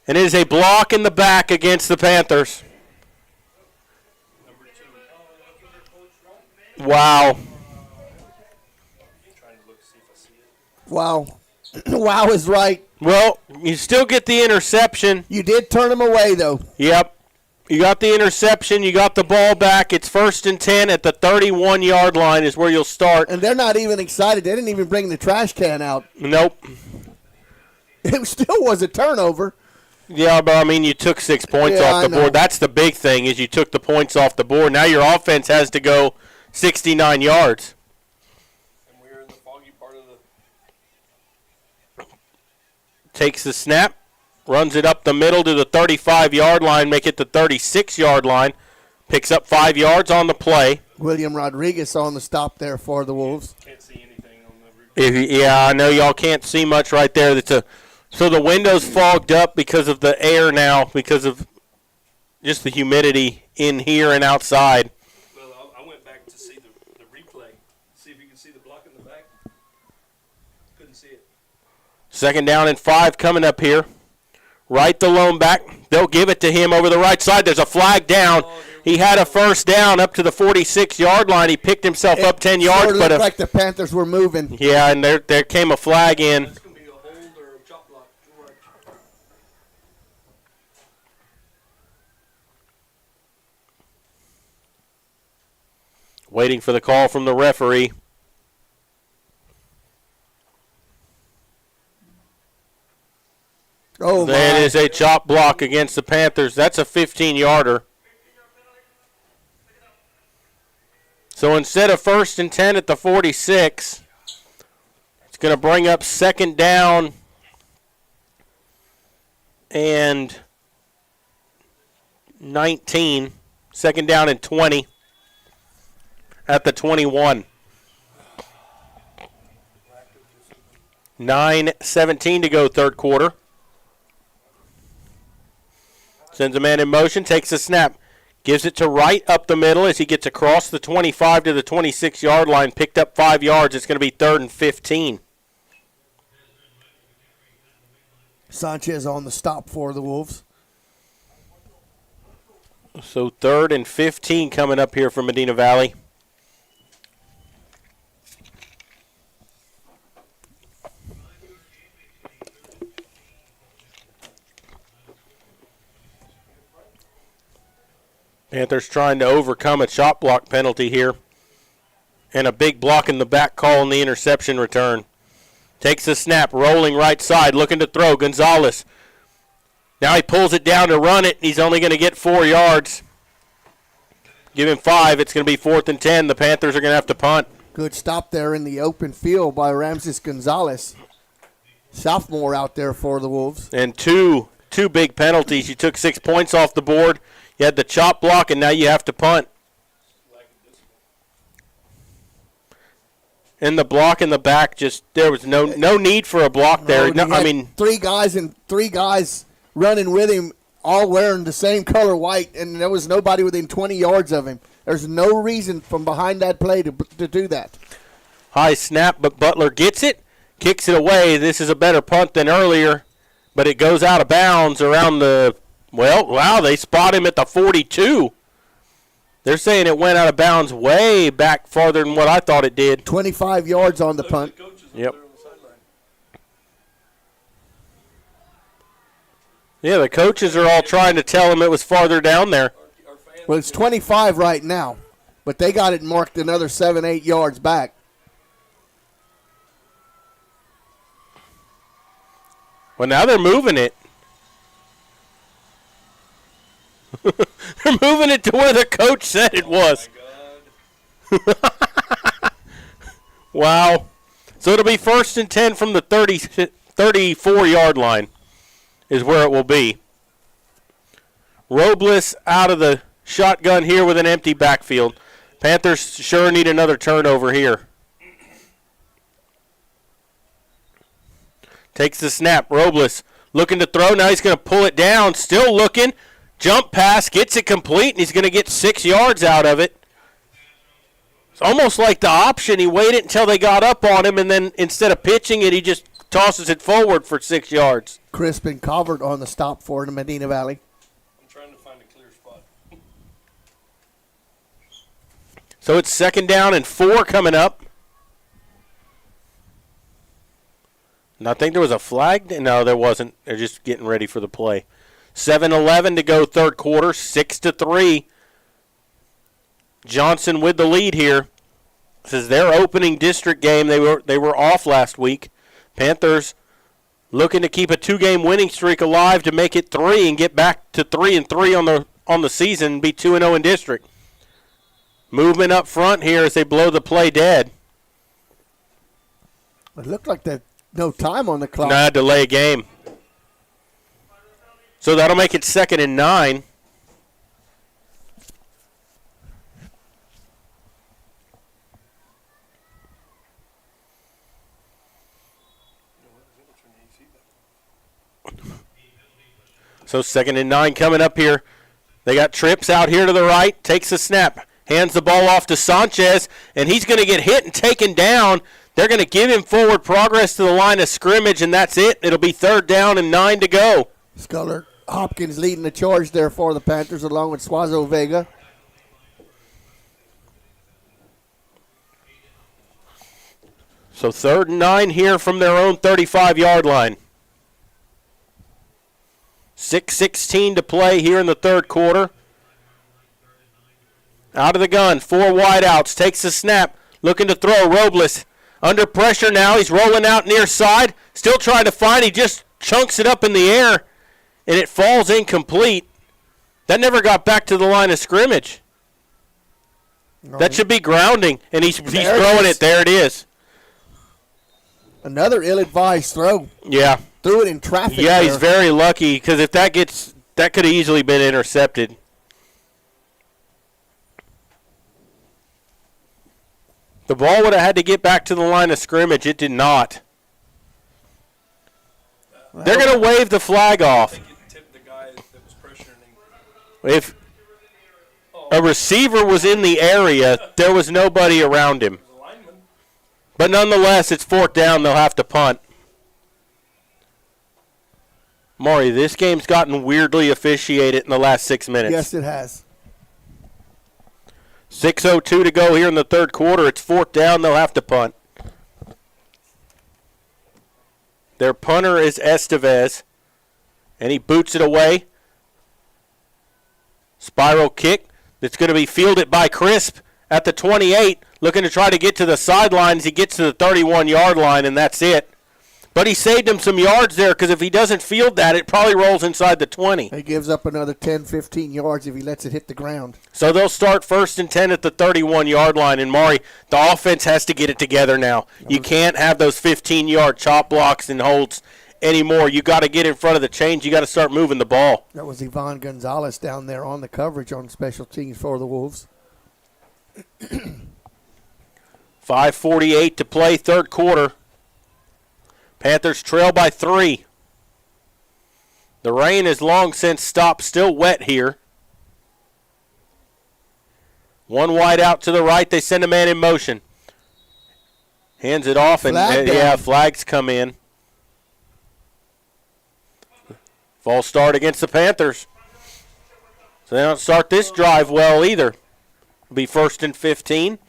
And it is a block in the back against the Panthers. Wow. Wow. Wow is right. Well, you still get the interception. You did turn him away, though. Yep. You got the interception. You got the ball back. It's 1st and 10 at the 31-yard line is where you'll start. And they're not even excited. They didn't even bring the trash can out. Nope. It still was a turnover. Yeah, but, I mean, you took 6 points off the board. That's the big thing is you took the points off the board. Now your offense has to go 69 yards. And we're in the foggy part of the... Takes the snap, runs it up the middle to the 35-yard line, make it the 36-yard line. Picks up 5 yards on the play. William Rodriguez on the stop there for the Wolves. Can't see anything on the... Yeah, I know y'all can't see much right there. So the window's fogged up because of the air now, because of just the humidity in here and outside. Well, I went back to see the replay. Second down and 5 coming up here. Right the lone back. They'll give it to him over the right side. There's a flag down. He had a first down up to the 46-yard line. He picked himself up 10 yards. Sure looked like the Panthers were moving. Yeah, and there came a flag in. Waiting for the call from the referee. Oh, that is a chop block against the Panthers. That's a 15-yarder. So instead of 1st and 10 at the 46, it's going to bring up second down and 19. Second down and 20 at the 21. 9:17 to go, third quarter. Sends a man in motion, takes a snap. Gives it to Wright up the middle as he gets across the 25 to the 26-yard line. Picked up 5 yards. It's going to be 3rd and 15. Sanchez on the stop for the Wolves. So 3rd and 15 coming up here from Medina Valley. Panthers trying to overcome a chop block penalty here. And a big block in the back call on the interception return. Takes the snap, rolling right side, looking to throw. Gonzalez. Now he pulls it down to run it. He's only going to get 4 yards. Give him 5. It's going to be 4th and 10. The Panthers are going to have to punt. Good stop there in the open field by Ramses Gonzalez. Sophomore out there for the Wolves. And two big penalties. You took 6 points off the board. You had the chop block, and now you have to punt. And the block in the back, just there was no need for a block there. No, I mean, three guys running with him, all wearing the same color white, and there was nobody within 20 yards of him. There's no reason from behind that play to do that. High snap, but Butler gets it, kicks it away. This is a better punt than earlier, but it goes out of bounds around the. Well, wow, they spot him at the 42. They're saying it went out of bounds way back farther than what I thought it did. 25 yards on the punt. Yep. Yeah, the coaches are all trying to tell him it was farther down there. Well, it's 25 right now, but they got it marked another 7-8 yards back. Well, now they're moving it. They're moving it to where the coach said it was. Wow. So it'll be 1st and 10 from the 34-yard line is where it will be. Robles out of the shotgun here with an empty backfield. Panthers sure need another turnover here. Takes the snap. Robles looking to throw. Now he's going to pull it down. Still looking. Jump pass, gets it complete, and he's going to get 6 yards out of it. It's almost like the option. He waited until they got up on him, and then instead of pitching it, he just tosses it forward for 6 yards. Crispin Covert on the stop for the Medina Valley. I'm trying to find a clear spot. So it's 2nd down and 4 coming up. And I think there was a flag. No, there wasn't. They're just getting ready for the play. 7:11 to go, third quarter, 6-3. Johnson with the lead here. This is their opening district game. They were off last week. Panthers looking to keep a 2-game winning streak alive to make it 3 and get back to 3-3 on the season and be 2-0 in district. Movement up front here as they blow the play dead. It looked like there's no time on the clock. Nah, delay game. So that'll make it 2nd and 9. So 2nd and 9 coming up here. They got Trips out here to the right. Takes a snap. Hands the ball off to Sanchez, and he's going to get hit and taken down. They're going to give him forward progress to the line of scrimmage, and that's it. It'll be 3rd down and 9 to go. Sculler Hopkins leading the charge there for the Panthers along with Suazo Vega. So 3rd and 9 here from their own 35-yard line. 6:16 to play here in the 3rd quarter. Out of the gun, 4 wideouts, takes the snap, looking to throw. Robles under pressure now. He's rolling out near side, still trying to find. He just chunks it up in the air, and it falls incomplete. That never got back to the line of scrimmage. No. That should be grounding, and he's throwing it. There it is. Another ill-advised throw. Yeah. Threw it in traffic. Yeah, there. He's very lucky because if that could have easily been intercepted. The ball would have had to get back to the line of scrimmage. It did not. Well, they're going to wave the flag off. If a receiver was in the area, there was nobody around him. But nonetheless, it's 4th down. They'll have to punt. Maury, this game's gotten weirdly officiated in the last 6 minutes. Yes, it has. 6:02 to go here in the 3rd quarter. It's 4th down. They'll have to punt. Their punter is Estevez, and he boots it away. Spiral kick that's going to be fielded by Crisp at the 28, looking to try to get to the sidelines. He gets to the 31-yard line, and that's it. But he saved him some yards there because if he doesn't field that, it probably rolls inside the 20. He gives up another 10, 15 yards if he lets it hit the ground. So they'll start 1st and 10 at the 31-yard line. And, Maury, the offense has to get it together now. You can't have those 15-yard chop blocks and holds anymore. You got to get in front of the chains. You got to start moving the ball. That was Ivan Gonzalez down there on the coverage on special teams for the Wolves. 5:48 to play, 3rd quarter. Panthers trail by 3. The rain has long since stopped, still wet here. 1 wide out to the right. They send a man in motion. Hands it off, and flags come in. False start against the Panthers. So they don't start this drive well either. It'll be 1st and 15.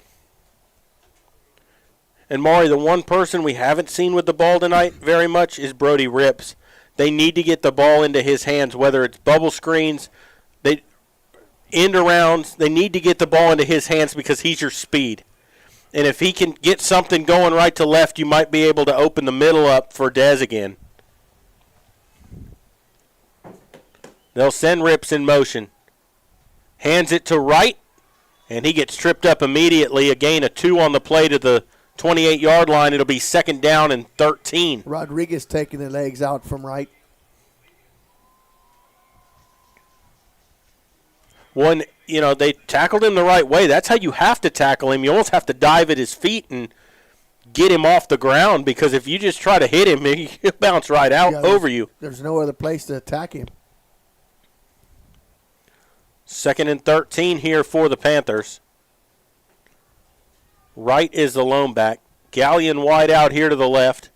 And, Maury, the one person we haven't seen with the ball tonight very much is Brody Rips. They need to get the ball into his hands, whether it's bubble screens, end arounds. They need to get the ball into his hands because he's your speed. And if he can get something going right to left, you might be able to open the middle up for Dez again. They'll send Rips in motion. Hands it to right, and he gets tripped up immediately. A gain of 2 on the play to the 28-yard line. It'll be 2nd down and 13. Rodriguez taking the legs out from right. They tackled him the right way. That's how you have to tackle him. You almost have to dive at his feet and get him off the ground because if you just try to hit him, he'll bounce right out over you. There's no other place to attack him. 2nd and 13 here for the Panthers. Right is the lone back. Gallion wide out here to the left.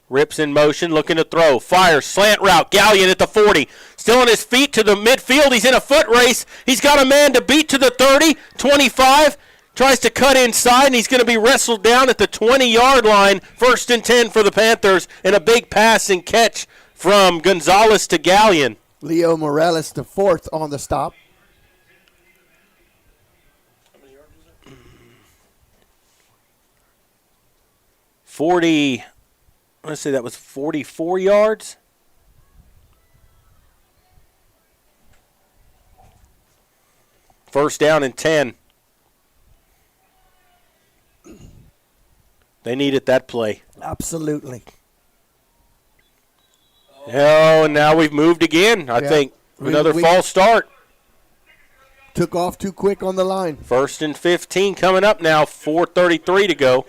Rips in motion, looking to throw. Fires, slant route. Gallion at the 40. Still on his feet to the midfield. He's in a foot race. He's got a man to beat to the 30, 25. Tries to cut inside, and he's going to be wrestled down at the 20-yard line. 1st and 10 for the Panthers, and a big pass and catch from Gonzalez to Gallion. Leo Morales, the 4th on the stop. 40, let's say that was 44 yards. First down and 10. They needed that play. Absolutely. Oh, and now we've moved again, I think. Another false start. Took off too quick on the line. 1st and 15 coming up now, 4:33 to go.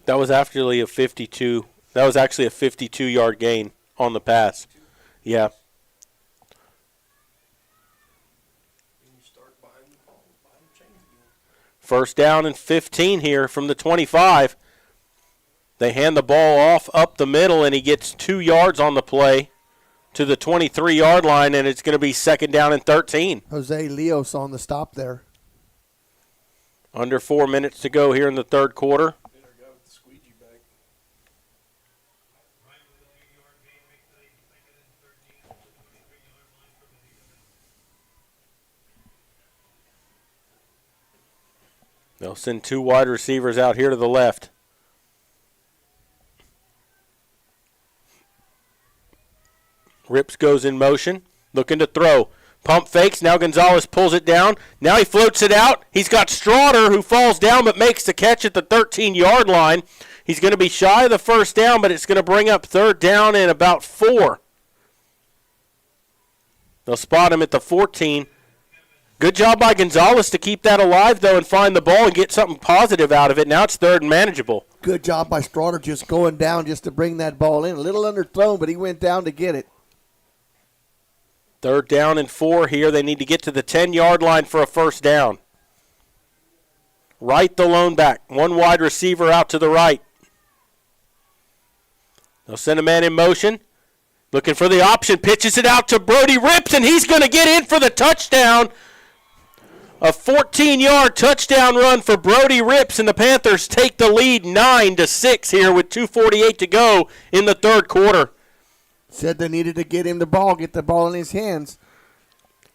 That was actually a 52 That was actually a 52-yard gain on the pass. Yeah. First down and 15 here from the 25. They hand the ball off up the middle, and he gets 2 yards on the play to the 23-yard line, and it's going to be second down and 13. Jose Leos on the stop there. Under 4 minutes to go here in the third quarter. They'll send 2 wide receivers out here to the left. Rips goes in motion, looking to throw. Pump fakes, now Gonzalez pulls it down. Now he floats it out. He's got Strawder, who falls down but makes the catch at the 13-yard line. He's going to be shy of the first down, but it's going to bring up third down and about 4. They'll spot him at the 14. Good job by Gonzalez to keep that alive, though, and find the ball and get something positive out of it. Now it's third and manageable. Good job by Strawder just going down just to bring that ball in. A little underthrown, but he went down to get it. Third down and 4 here. They need to get to the 10-yard line for a first down. Right the lone back. 1 wide receiver out to the right. They'll send a man in motion. Looking for the option. Pitches it out to Brody Rips, and he's going to get in for the touchdown. A 14-yard touchdown run for Brody Rips, and the Panthers take the lead 9-6 here with 2:48 to go in the third quarter. Said they needed to get him the ball, get the ball in his hands.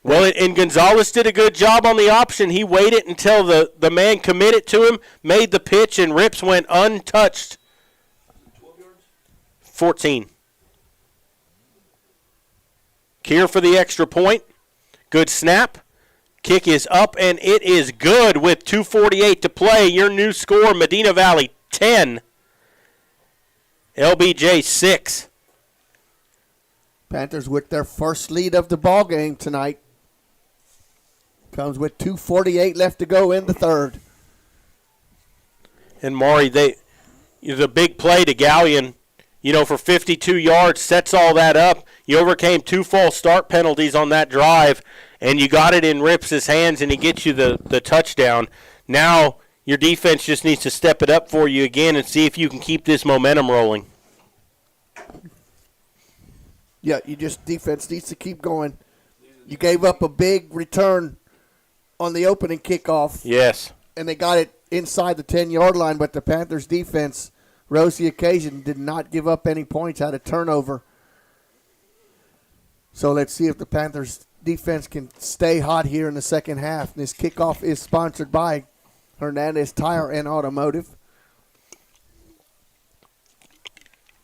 Well, and Gonzalez did a good job on the option. He waited until the man committed to him, made the pitch, and Rips went untouched. 14. Keir for the extra point. Good snap. Kick is up, and it is good with 2:48 to play. Your new score, Medina Valley 10, LBJ 6. Panthers with their first lead of the ball game tonight. Comes with 2:48 left to go in the third. And Maury, the big play to Gallion, for 52 yards, sets all that up. You overcame 2 false start penalties on that drive, and you got it in Rips' hands, and he gets you the touchdown. Now your defense just needs to step it up for you again and see if you can keep this momentum rolling. Yeah, defense needs to keep going. You gave up a big return on the opening kickoff. Yes. And they got it inside the 10-yard line, but the Panthers defense rose the occasion, did not give up any points, had a turnover. So let's see if the Panthers defense can stay hot here in the second half. This kickoff is sponsored by Hernandez Tire and Automotive.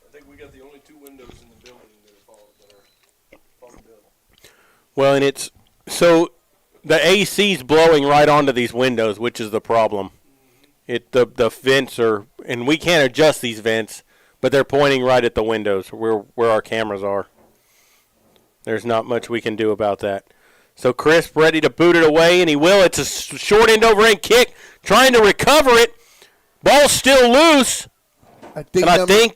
I think we got the only 2 windows in the building that are built. Well, and it's so the AC's blowing right onto these windows, which is the problem. The vents are, and we can't adjust these vents, but they're pointing right at the windows where our cameras are. There's not much we can do about that. So Crisp ready to boot it away, and he will. It's a short end over end kick, trying to recover it. Ball's still loose. I think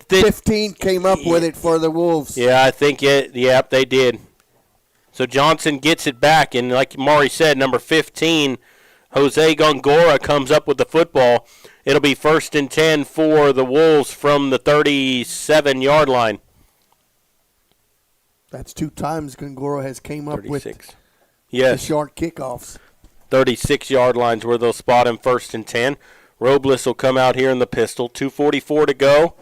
that 15 came up with it for the Wolves. Yeah, I think they did. So Johnson gets it back, and like Maury said, number 15, Jose Gongora comes up with the football. It'll be 1st and 10 for the Wolves from the 37-yard line. That's 2 times Gongora has came up 36. with the short kickoffs. 36-yard lines where they'll spot him 1st and 10. Robles will come out here in the pistol. 2:44 to go,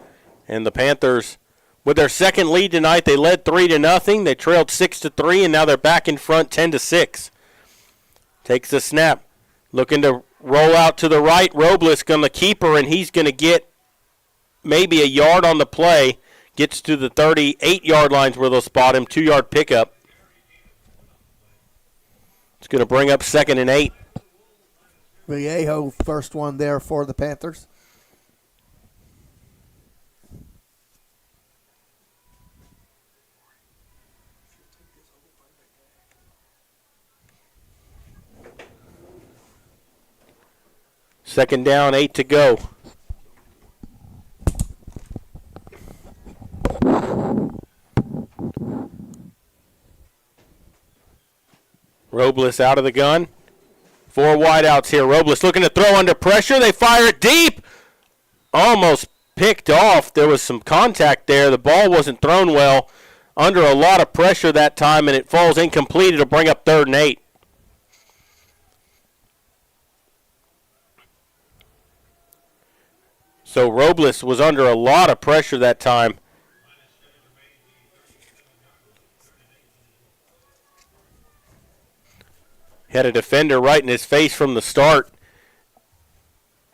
and the Panthers, with their second lead tonight, they led 3-0. They trailed 6-3, and now they're back in front 10-6. Takes the snap, looking to roll out to the right. Robles going to keep her, and he's going to get maybe a yard on the play. Gets to the 38-yard lines where they'll spot him. 2-yard pickup. It's going to bring up 2nd and 8. Vallejo, first one there for the Panthers. Second down, 8 to go. Robles out of the gun. 4 wideouts here. Robles looking to throw under pressure. They fire it deep. Almost picked off. There was some contact there. The ball wasn't thrown well. Under a lot of pressure that time, and it falls incomplete. It'll bring up 3rd and 8. So Robles was under a lot of pressure that time. Had a defender right in his face from the start.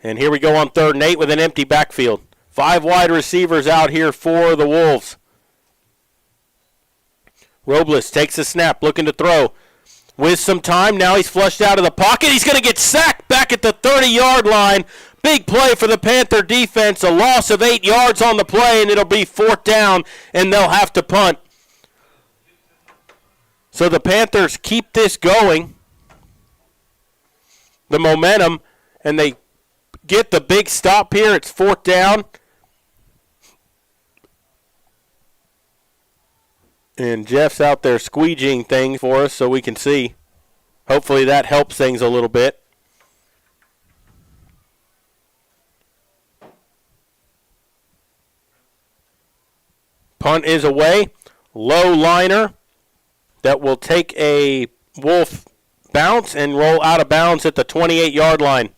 And here we go on 3rd and 8 with an empty backfield. 5 wide receivers out here for the Wolves. Robles takes a snap, looking to throw. With some time, now he's flushed out of the pocket. He's going to get sacked back at the 30-yard line. Big play for the Panther defense. A loss of 8 yards on the play, and it'll be 4th down, and they'll have to punt. So the Panthers keep this going, the momentum, and they get the big stop here. It's 4th down. And Jeff's out there squeegeeing things for us so we can see. Hopefully that helps things a little bit. Punt is away. Low liner that will take a Wolf bounce and roll out of bounds at the 28-yard line.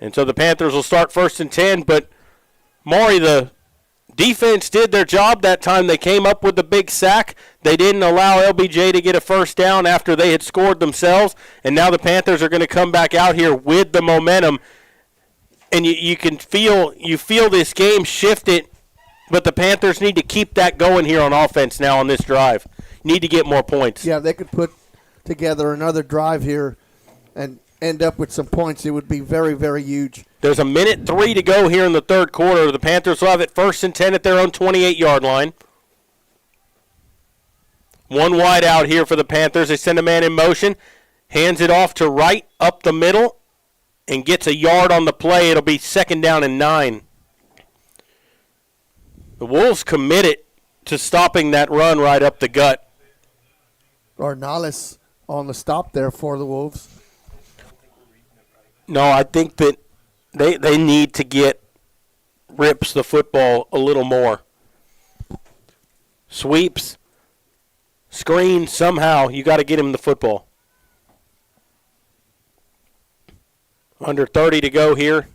And so the Panthers will start 1st and 10, but Maury, the defense did their job that time. They came up with the big sack. They didn't allow LBJ to get a 1st down after they had scored themselves, and now the Panthers are going to come back out here with the momentum. And you can feel this game shifted, but the Panthers need to keep that going here on offense now on this drive. Need to get more points. Yeah, they could put together another drive here and end up with some points. It would be very, very huge. There's a 1:03 to go here in the 3rd quarter. The Panthers will have it 1st and 10 at their own 28-yard line. 1 wide out here for the Panthers. They send a man in motion, hands it off to right, up the middle, and gets a yard on the play. It'll be 2nd down and 9. The Wolves committed to stopping that run right up the gut. Ornales on the stop there for the Wolves. No, I think that they need to get Rips the football a little more. Sweeps, screen, somehow you got to get him the football. Under 30 to go here.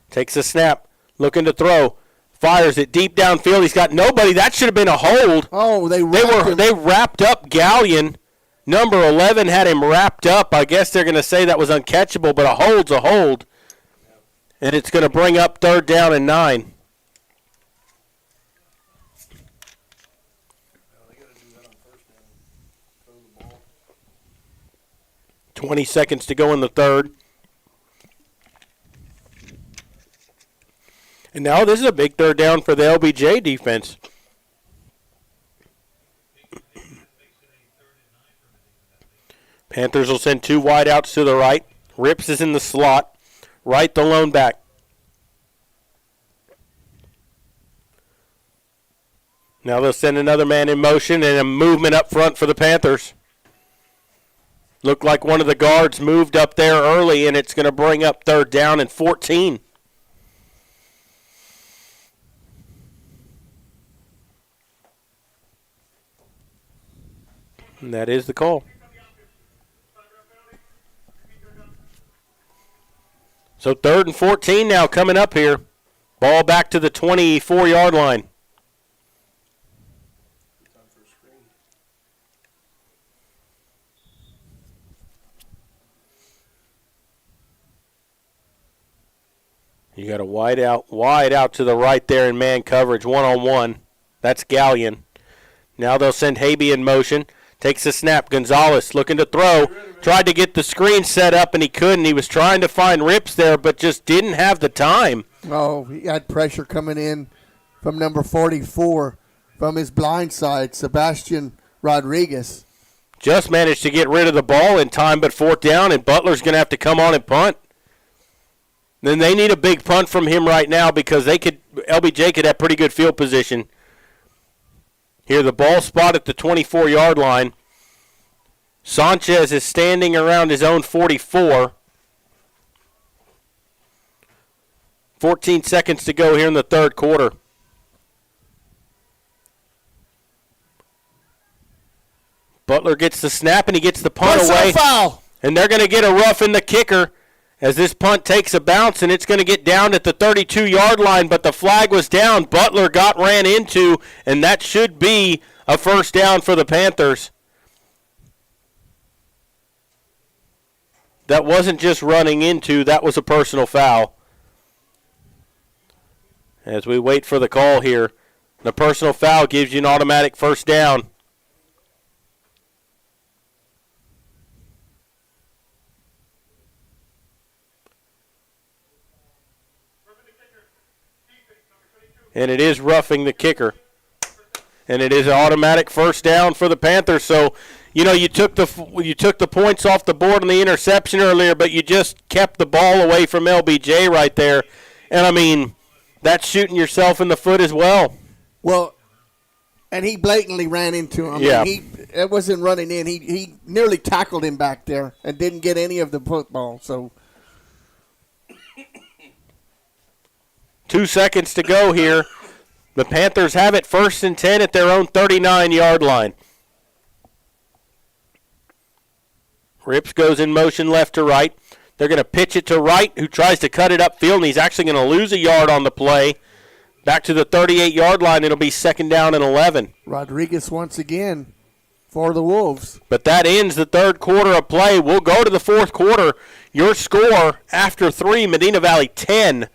Takes a snap, looking to throw. Fires it deep downfield. He's got nobody. That should have been a hold. Oh, they wrapped up Gallion. Number 11 had him wrapped up. I guess they're going to say that was uncatchable, but a hold's a hold. And it's going to bring up 3rd down and 9. $20 seconds to go in the 3rd. And now this is a big 3rd down for the LBJ defense. Panthers will send 2 wideouts to the right. Rips is in the slot. Right, the lone back. Now they'll send another man in motion and a movement up front for the Panthers. Looked like one of the guards moved up there early, and it's going to bring up 3rd down and 14. And that is the call. So 3rd and 14 now coming up here. Ball back to the 24-yard line. You got a wide out to the right there in man coverage, one-on-one. That's Gallion. Now they'll send Habe in motion. Takes a snap. Gonzalez looking to throw. Tried to get the screen set up, and he couldn't. He was trying to find Rips there, but just didn't have the time. Oh, he had pressure coming in from number 44 from his blind side, Sebastian Rodriguez. Just managed to get rid of the ball in time, but 4th down, and Butler's going to have to come on and punt. Then they need a big punt from him right now because LBJ could have pretty good field position. Here, the ball spot at the 24-yard line. Sanchez is standing around his own 44. 14 seconds to go here in the third quarter. Butler gets the snap and he gets the punt away. Foul. And they're going to get a rough in the kicker as this punt takes a bounce, and it's going to get down at the 32-yard line, but the flag was down. Butler ran into, and that should be a first down for the Panthers. That wasn't just running into, that was a personal foul. As we wait for the call here, the personal foul gives you an automatic first down. And it is roughing the kicker. And it is an automatic first down for the Panthers. So, you took the points off the board on the interception earlier, but you just kept the ball away from LBJ right there. And, I mean, that's shooting yourself in the foot as well. Well, and he blatantly ran into him. Yeah. It wasn't running in. He nearly tackled him back there and didn't get any of the football. So 2 seconds to go here. The Panthers have it 1st and 10 at their own 39-yard line. Rips goes in motion left to right. They're going to pitch it to Wright, who tries to cut it upfield, and he's actually going to lose a yard on the play. Back to the 38-yard line. It'll be 2nd down and 11. Rodriguez once again for the Wolves. But that ends the third quarter of play. We'll go to the fourth quarter. Your score after 3, Medina Valley 10.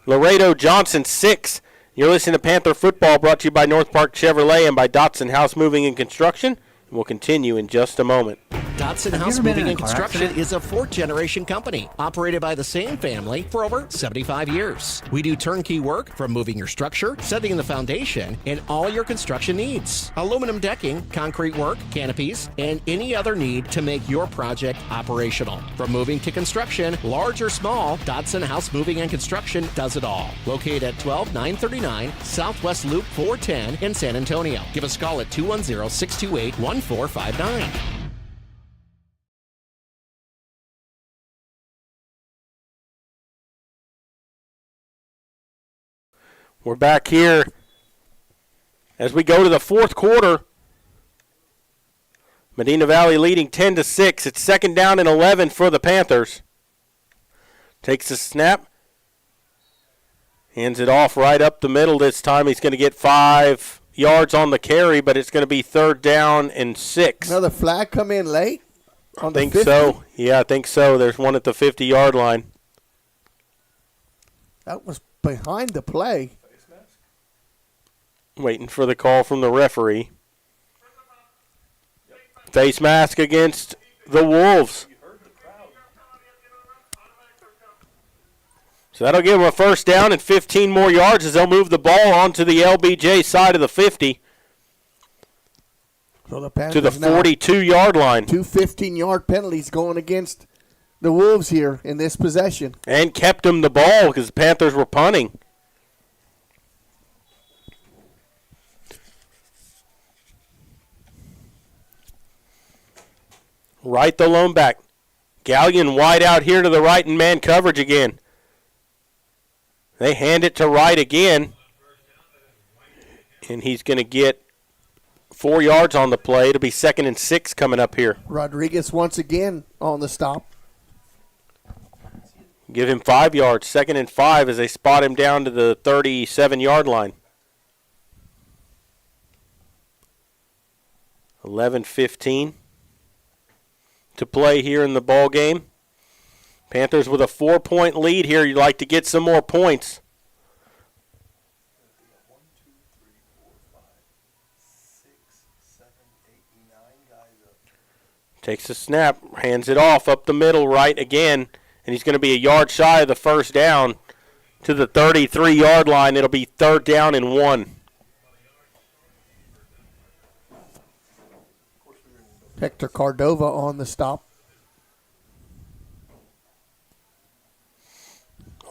Laredo Johnson 6. You're listening to Panther Football, brought to you by North Park Chevrolet and by Dotson House Moving and Construction. We'll continue in just a moment. Dotson House Moving and Construction is a 4th-generation company operated by the same family for over 75 years. We do turnkey work from moving your structure, setting the foundation, and all your construction needs. Aluminum decking, concrete work, canopies, and any other need to make your project operational. From moving to construction, large or small, Dotson House Moving and Construction does it all. Located at 12939 Southwest Loop 410 in San Antonio. Give us a call at 210-628-1459. We're back here as we go to the fourth quarter. Medina Valley leading 10-6. It's 2nd down and 11 for the Panthers. Takes a snap. Hands it off right up the middle this time. He's going to get 5 yards on the carry, but it's going to be 3rd down and 6. Another flag come in late? I think so. Yeah, I think so. There's one at the 50-yard line. That was behind the play. Waiting for the call from the referee. Face mask against the Wolves. So that'll give them a first down and 15 more yards as they'll move the ball onto the LBJ side of the 50 So the to the 42-yard line. 2 15-yard penalties going against the Wolves here in this possession. And kept them the ball because the Panthers were punting. Right the lone back. Gallion wide out here to the right in man coverage again. They hand it to Wright again. And he's going to get 4 yards on the play. It'll be 2nd and 6 coming up here. Rodriguez once again on the stop. Give him 5 yards. 2nd and 5 as they spot him down to the 37-yard line. 11-15 to play here in the ball game. Panthers with a 4-point lead here. You'd like to get some more points. Takes a snap, hands it off up the middle right again, and he's going to be a yard shy of the first down to the 33-yard line. It'll be 3rd down and 1. Hector Cordova on the stop.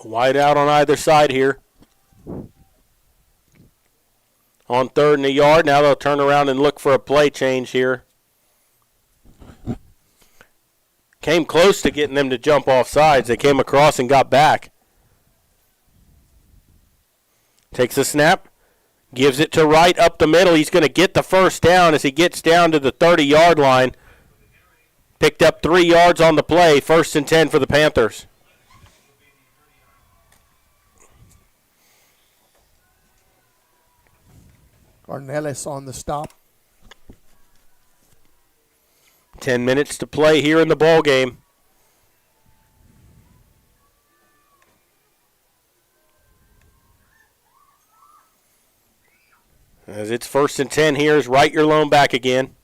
Wide out on either side here. on 3rd and a yard. Now they'll turn around and look for a play change here. Came close to getting them to jump off sides. They came across and got back. Takes a snap. Gives it to Wright up the middle. He's going to get the first down as he gets down to the 30-yard line. Picked up 3 yards on the play. 1st and 10 for the Panthers. Cornelis on the stop. 10 minutes to play here in the ball game. As it's 1st and 10 here is Wright your lone back again.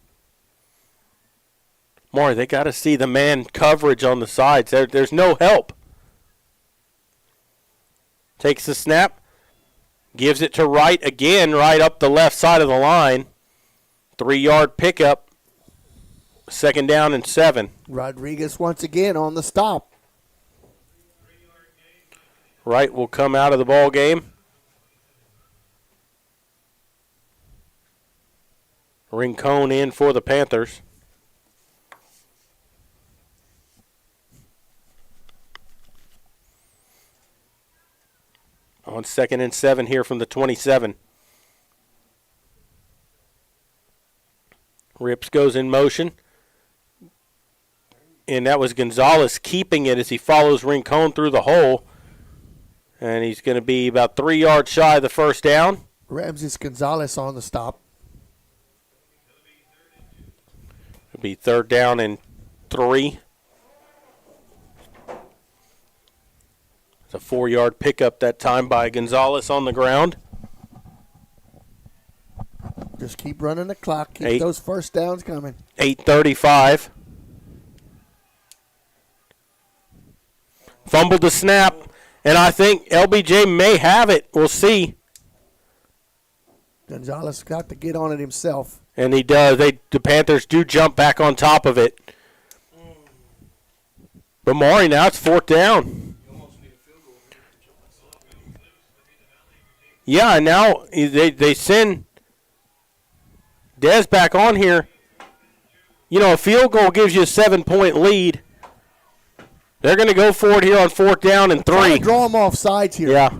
More, they got to see the man coverage on the sides. There's no help. Takes the snap. Gives it to Wright again, right up the left side of the line. 3-yard pickup. 2nd down and 7. Rodriguez once again on the stop. Wright will come out of the ball game. Rincon in for the Panthers. On 2nd and 7 here from the 27. Rips goes in motion. And that was Gonzalez keeping it as he follows Rincon through the hole. And he's going to be about 3 yards shy of the first down. Ramses Gonzalez on the stop. It'll be 3rd down and 3. It's a 4-yard pickup that time by Gonzalez on the ground. Just keep running the clock. Keep those first downs coming. 8:35. Fumbled the snap, and I think LBJ may have it. We'll see. Gonzalez got to get on it himself. And he does. The Panthers do jump back on top of it. But Maury, now it's 4th down. Yeah, and now they send Dez back on here. You know, a field goal gives you a 7-point lead. They're going to go for it here on 4th down and 3. Trying to draw them off sides here. Yeah.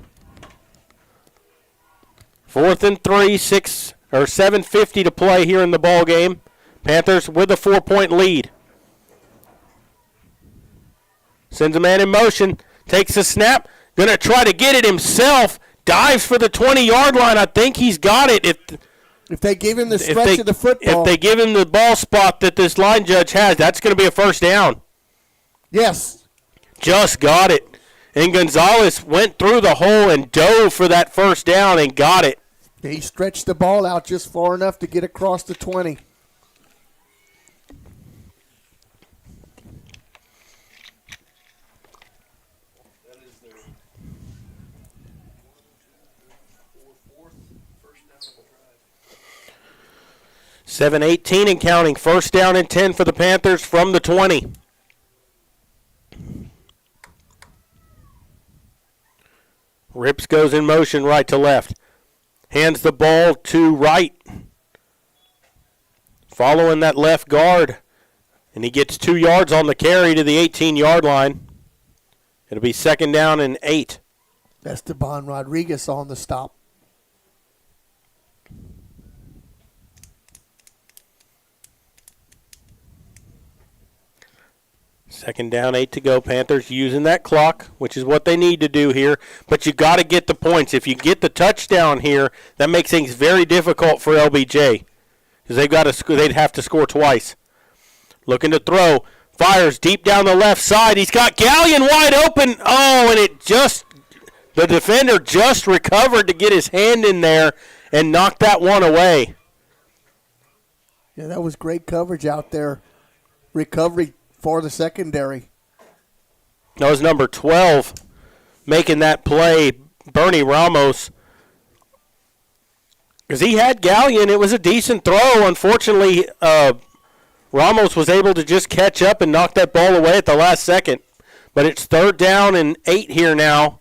4th and 3, 7:50 to play here in the ball game. Panthers with a 4-point lead. Sends a man in motion. Takes a snap. Going to try to get it himself. Dives for the 20-yard line. I think he's got it. If they give him the stretch of the football. If they give him the ball spot that this line judge has, that's going to be a 1st down. Yes. Just got it. And Gonzalez went through the hole and dove for that 1st down and got it. He stretched the ball out just far enough to get across the 20. That is their 4th first down of the drive. 7:18 and counting. 1st down and 10 for the Panthers from the 20. Rips goes in motion right to left. Hands the ball to Wright. Following that left guard. And he gets 2 yards on the carry to the 18-yard line. It'll be 2nd down and 8. Esteban Rodriguez on the stop. Second down, 8 to go. Panthers using that clock, which is what they need to do here. But you got to get the points. If you get the touchdown here, that makes things very difficult for LBJ because they'd have to score twice. Looking to throw, fires deep down the left side. He's got Gallion wide open. Oh, and the defender just recovered to get his hand in there and knocked that one away. Yeah, that was great coverage out there. Recovery for the secondary. That was number 12 making that play, Bernie Ramos. Because he had Gallion. It was a decent throw. Unfortunately, Ramos was able to just catch up and knock that ball away at the last second. But it's 3rd down and 8 here now.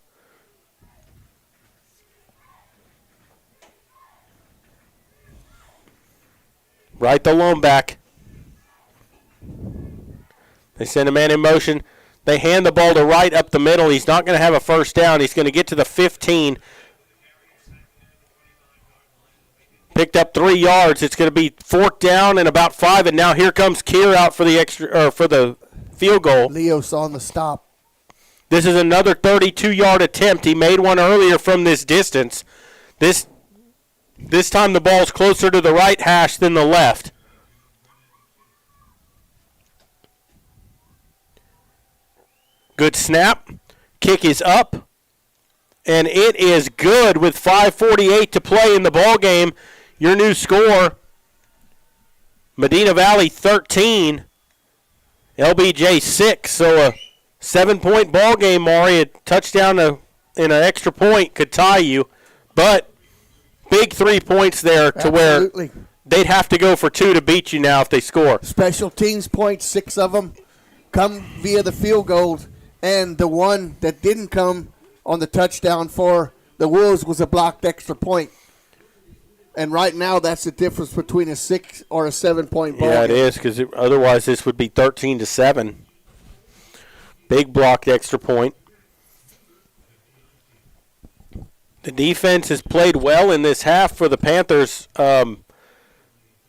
Right the lone back. They send a man in motion. They hand the ball to Wright up the middle. He's not going to have a first down. He's going to get to the 15. Picked up 3 yards. It's going to be 4th down and about 5. And now here comes Keir out for the field goal. Leos on the stop. This is another 32-yard attempt. He made one earlier from this distance. This time the ball's closer to the right hash than the left. Good snap. Kick is up. And it is good with 5:48 to play in the ball game. Your new score, Medina Valley 13, LBJ 6. So a 7-point ball game, Maury. A touchdown in an extra point could tie you. But big 3 points there to Absolutely. where they'd have to go for 2 to beat you now if they score. Special teams points, 6 of them come via the field goal. And the one that didn't come on the touchdown for the Wolves was a blocked extra point. And right now, that's the difference between a 6 or a 7-point ball. Yeah, it is, because otherwise this would be 13-7. Big blocked extra point. The defense has played well in this half for the Panthers. The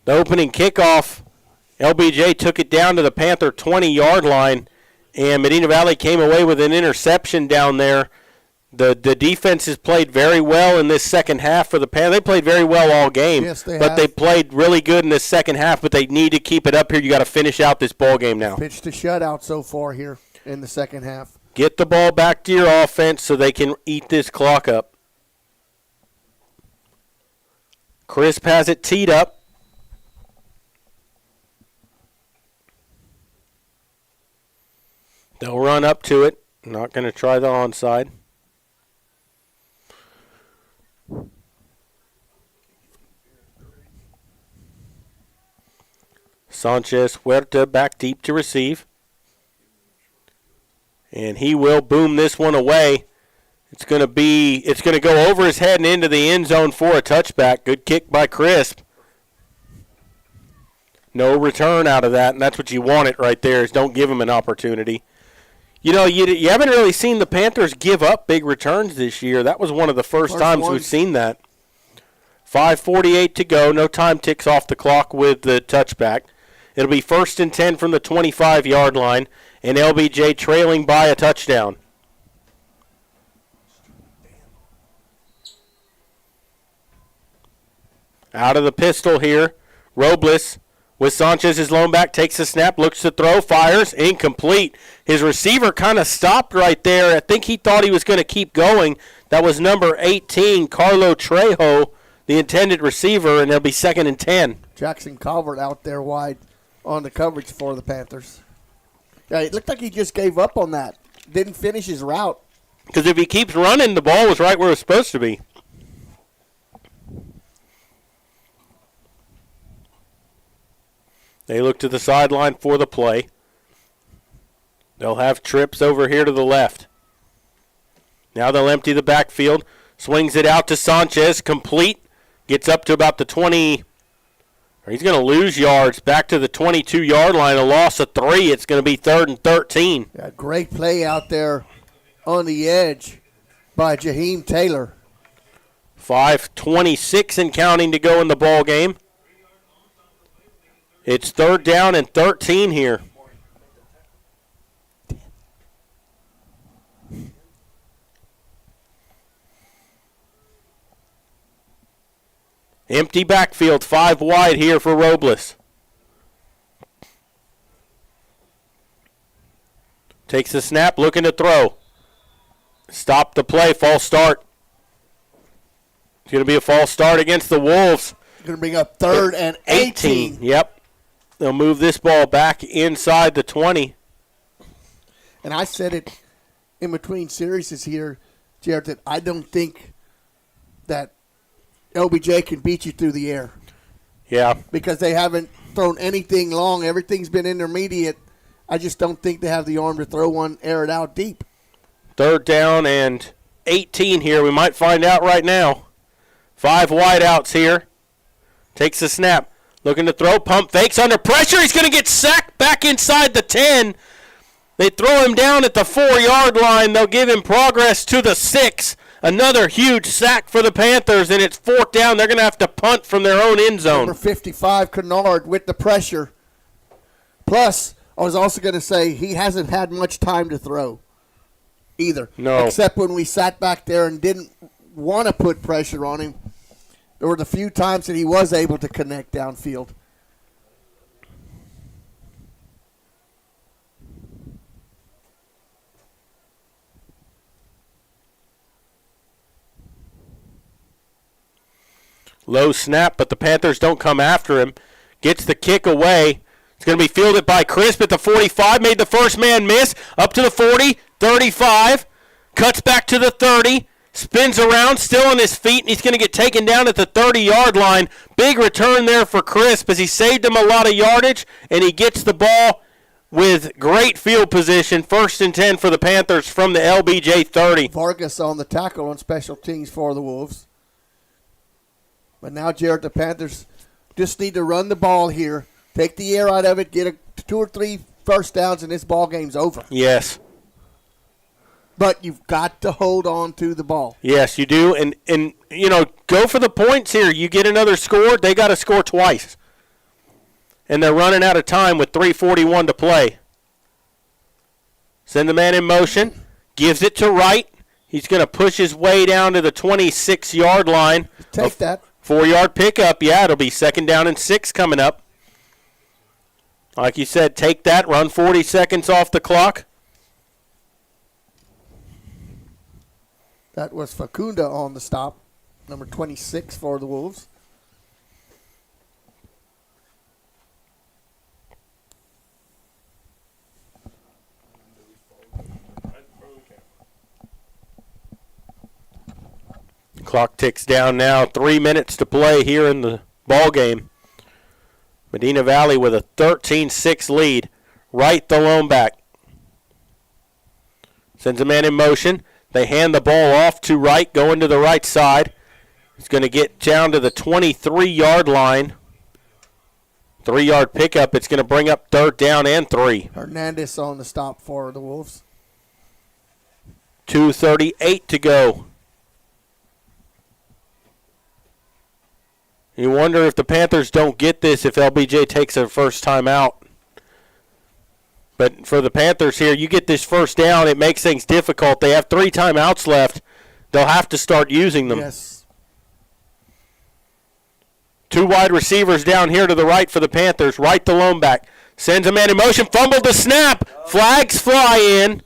opening kickoff, LBJ took it down to the Panther 20-yard line, and Medina Valley came away with an interception down there. The defense has played very well in this second half for the Panthers. They played very well all game, Yes, they but have. they played really good in this second half, but they need to keep it up here. You got to finish out this ball game now. Pitched a shutout so far here in the second half. Get the ball back to your offense so they can eat this clock up. Crisp has it teed up. They'll run up to it. Not going to try the onside. Sanchez Huerta back deep to receive. And he will boom this one away. It's going to go over his head and into the end zone for a touchback. Good kick by Crisp. No return out of that, and that's what you want it right there, is don't give him an opportunity. You know, you haven't really seen the Panthers give up big returns this year. That was one of the first times we've seen that. 5:48 to go. No time ticks off the clock with the touchback. It'll be 1st and 10 from the 25-yard line, and LBJ trailing by a touchdown. Out of the pistol here, Robles with Sanchez's lone back, takes the snap, looks to throw, fires, incomplete. His receiver kind of stopped right there. I think he thought he was going to keep going. That was number 18, Carlo Trejo, the intended receiver, and it'll be 2nd and 10. Jackson Calvert out there wide on the coverage for the Panthers. Yeah, it looked like he just gave up on that. Didn't finish his route. Because if he keeps running, the ball was right where it was supposed to be. They look to the sideline for the play. They'll have trips over here to the left. Now they'll empty the backfield. Swings it out to Sanchez. Complete. Gets up to about the 20. He's going to lose yards. Back to the 22-yard line. A loss of 3. It's going to be 3rd and 13. Yeah, great play out there on the edge by Jaheim Taylor. 5:26 and counting to go in the ball game. It's 3rd down and 13 here. Empty backfield, 5 wide here for Robles. Takes the snap, looking to throw. Stop the play, false start. It's going to be a false start against the Wolves. Going to bring up 3rd and 18. Yep. They'll move this ball back inside the 20. And I said it in between series here, Jared, that I don't think that LBJ can beat you through the air. Yeah. Because they haven't thrown anything long. Everything's been intermediate. I just don't think they have the arm to throw one, air it out deep. 3rd down and 18 here. We might find out right now. 5 wide outs here. Takes the snap. Looking to throw, pump fakes under pressure. He's going to get sacked back inside the 10. They throw him down at the 4-yard line. They'll give him progress to the 6. Another huge sack for the Panthers, and it's 4th down. They're going to have to punt from their own end zone. Number 55, Kennard, with the pressure. Plus, I was also going to say he hasn't had much time to throw either. No. Except when we sat back there and didn't want to put pressure on him. There were the few times that he was able to connect downfield. Low snap, but the Panthers don't come after him. Gets the kick away. It's going to be fielded by Crisp at the 45. Made the first man miss. Up to the 40, 35. Cuts back to the 30. Spins around, still on his feet, and he's going to get taken down at the 30-yard line. Big return there for Crisp as he saved him a lot of yardage, and he gets the ball with great field position. 1st and 10 for the Panthers from the LBJ 30. Vargas on the tackle on special teams for the Wolves. But now, Jared, the Panthers just need to run the ball here, take the air out of it, get 2 or 3 first downs, and this ball game's over. Yes. But you've got to hold on to the ball. Yes, you do. And you know, go for the points here. You get another score, they got to score twice. And they're running out of time with 3:41 to play. Send the man in motion. Gives it to Wright. He's going to push his way down to the 26-yard line. Take that. 4-yard pickup. Yeah, it'll be 2nd down and 6 coming up. Like you said, take that. Run 40 seconds off the clock. That was Facunda on the stop, number 26 for the Wolves. Clock ticks down now. 3 minutes to play here in the ball game. Medina Valley with a 13-6 lead. Wright, the lone back. Sends a man in motion. They hand the ball off to Wright, going to the right side. He's going to get down to the 23-yard line. 3-yard pickup. It's going to bring up 3rd down and 3. Hernandez on the stop for the Wolves. 2:38 to go. You wonder if the Panthers don't get this if LBJ takes their first time out. But for the Panthers here, you get this first down, it makes things difficult. They have 3 timeouts left. They'll have to start using them. Yes. 2 wide receivers down here to the right for the Panthers. Wright, the lone back. Sends a man in motion. Fumbled the snap. Flags fly in.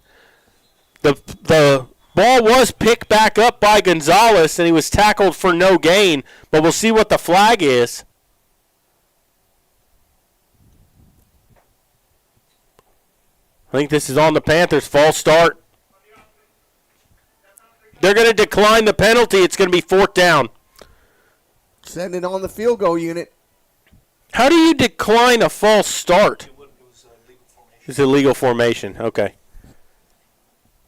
The ball was picked back up by Gonzalez, and he was tackled for no gain. But we'll see what the flag is. I think this is on the Panthers. False start. They're going to decline the penalty. It's going to be 4th down. Send it on the field goal unit. How do you decline a false start? It's a legal formation. Okay.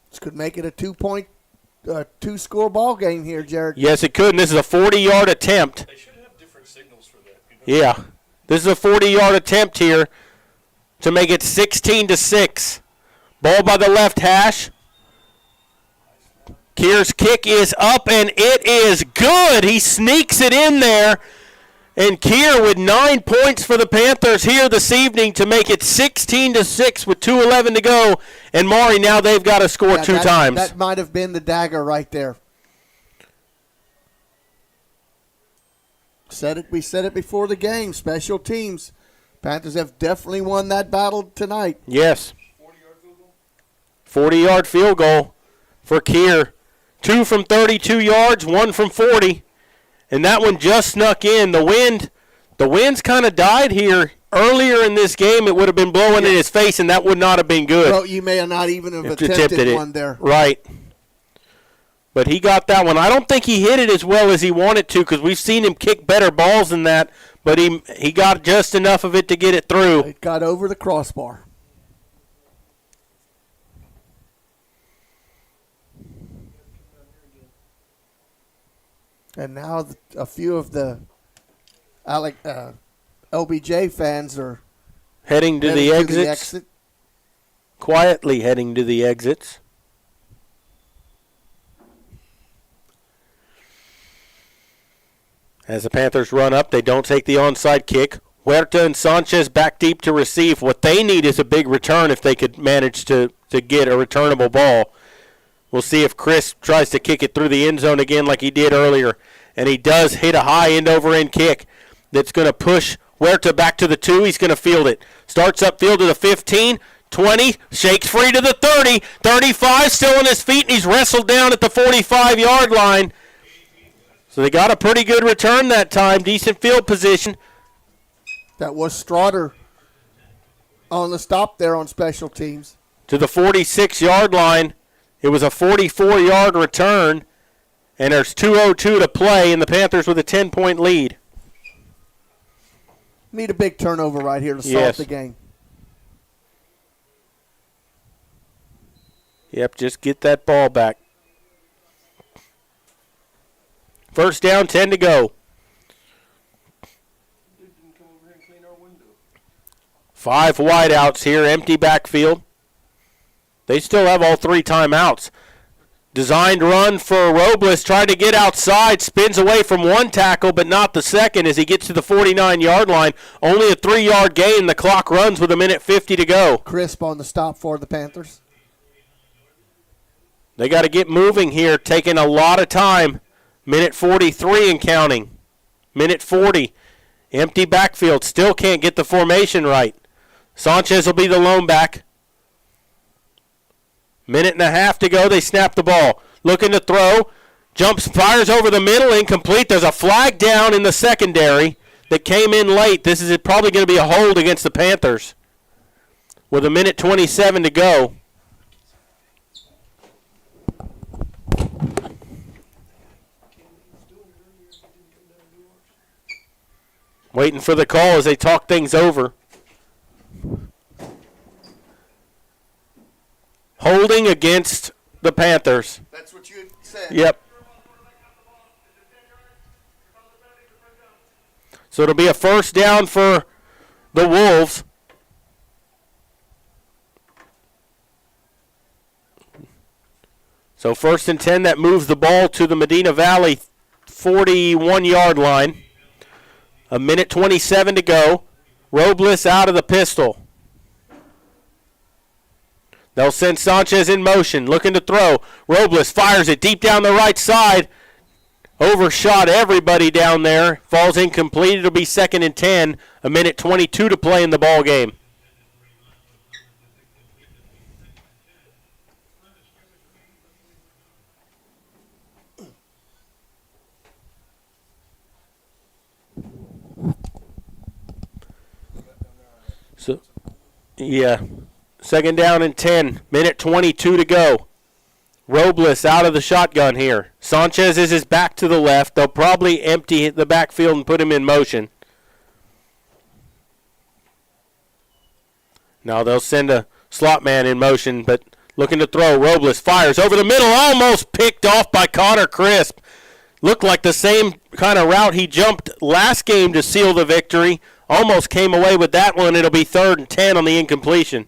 This could make it a 2-score ball game here, Jared. Yes, it could. And this is a 40-yard attempt. They should have different signals for that. Yeah. This is a 40-yard attempt here to make it 16-6. Ball by the left hash. Keir's kick is up, and it is good. He sneaks it in there. And Keir with 9 points for the Panthers here this evening to make it 16-6 with 2:11 to go. And Maury, now they've got to score 2 times. That might have been the dagger right there. We said it before the game. Special teams. Panthers have definitely won that battle tonight. Yes. 40-yard field goal for Keir. 2 from 32 yards, 1 from 40. And that one just snuck in. The wind's kind of died here. Earlier in this game, it would have been blowing in his face, and that would not have been good. Well, you may not even have attempted one there. Right. But he got that one. I don't think he hit it as well as he wanted to because we've seen him kick better balls than that, but he got just enough of it to get it through. It got over the crossbar. And now a few of the OBJ fans are heading to the headed exits. Quietly heading to the exits. As the Panthers run up, they don't take the onside kick. Huerta and Sanchez back deep to receive. What they need is a big return if they could manage to get a returnable ball. We'll see if Chris tries to kick it through the end zone again like he did earlier. And he does hit a high end-over-end kick that's going to push Huerta back to the 2. He's going to field it. Starts upfield to the 15, 20, shakes free to the 30, 35, still on his feet, and he's wrestled down at the 45-yard line. So they got a pretty good return that time, decent field position. That was Straughter on the stop there on special teams. To the 46-yard line. It was a 44-yard return, and there's 2:02 to play, and the Panthers with a 10-point lead. Need a big turnover right here to solve the game. Yep, just get that ball back. First down, 10 to go. 5 wideouts here, empty backfield. They still have all 3 timeouts. Designed run for Robles, trying to get outside, spins away from one tackle, but not the second as he gets to the 49-yard line. Only a 3-yard gain. The clock runs with 1:50 to go. Crisp on the stop for the Panthers. They got to get moving here, taking a lot of time. 1:43 and counting. 1:40. Empty backfield. Still can't get the formation right. Sanchez will be the lone back. 1.5 to go. They snap the ball. Looking to throw. Jumps, fires over the middle. Incomplete. There's a flag down in the secondary that came in late. This is probably going to be a hold against the Panthers with 1:27 to go. Waiting for the call as they talk things over. Holding against the Panthers. That's what you said. Yep. So it'll be a first down for the Wolves. So 1st and 10, that moves the ball to the Medina Valley 41-yard line. 1:27 to go. Robles out of the pistol. They'll send Sanchez in motion, looking to throw. Robles fires it deep down the right side. Overshot everybody down there. Falls incomplete. It'll be 2nd and 10. 1:22 to play in the ball game. So, yeah. 2nd down and 10. 1:22 to go. Robles out of the shotgun here. Sanchez is his back to the left. They'll probably empty the backfield and put him in motion. Now they'll send a slot man in motion, but looking to throw. Robles fires over the middle. Almost picked off by Connor Crisp. Looked like the same kind of route he jumped last game to seal the victory. Almost came away with that one. It'll be 3rd and 10 on the incompletion.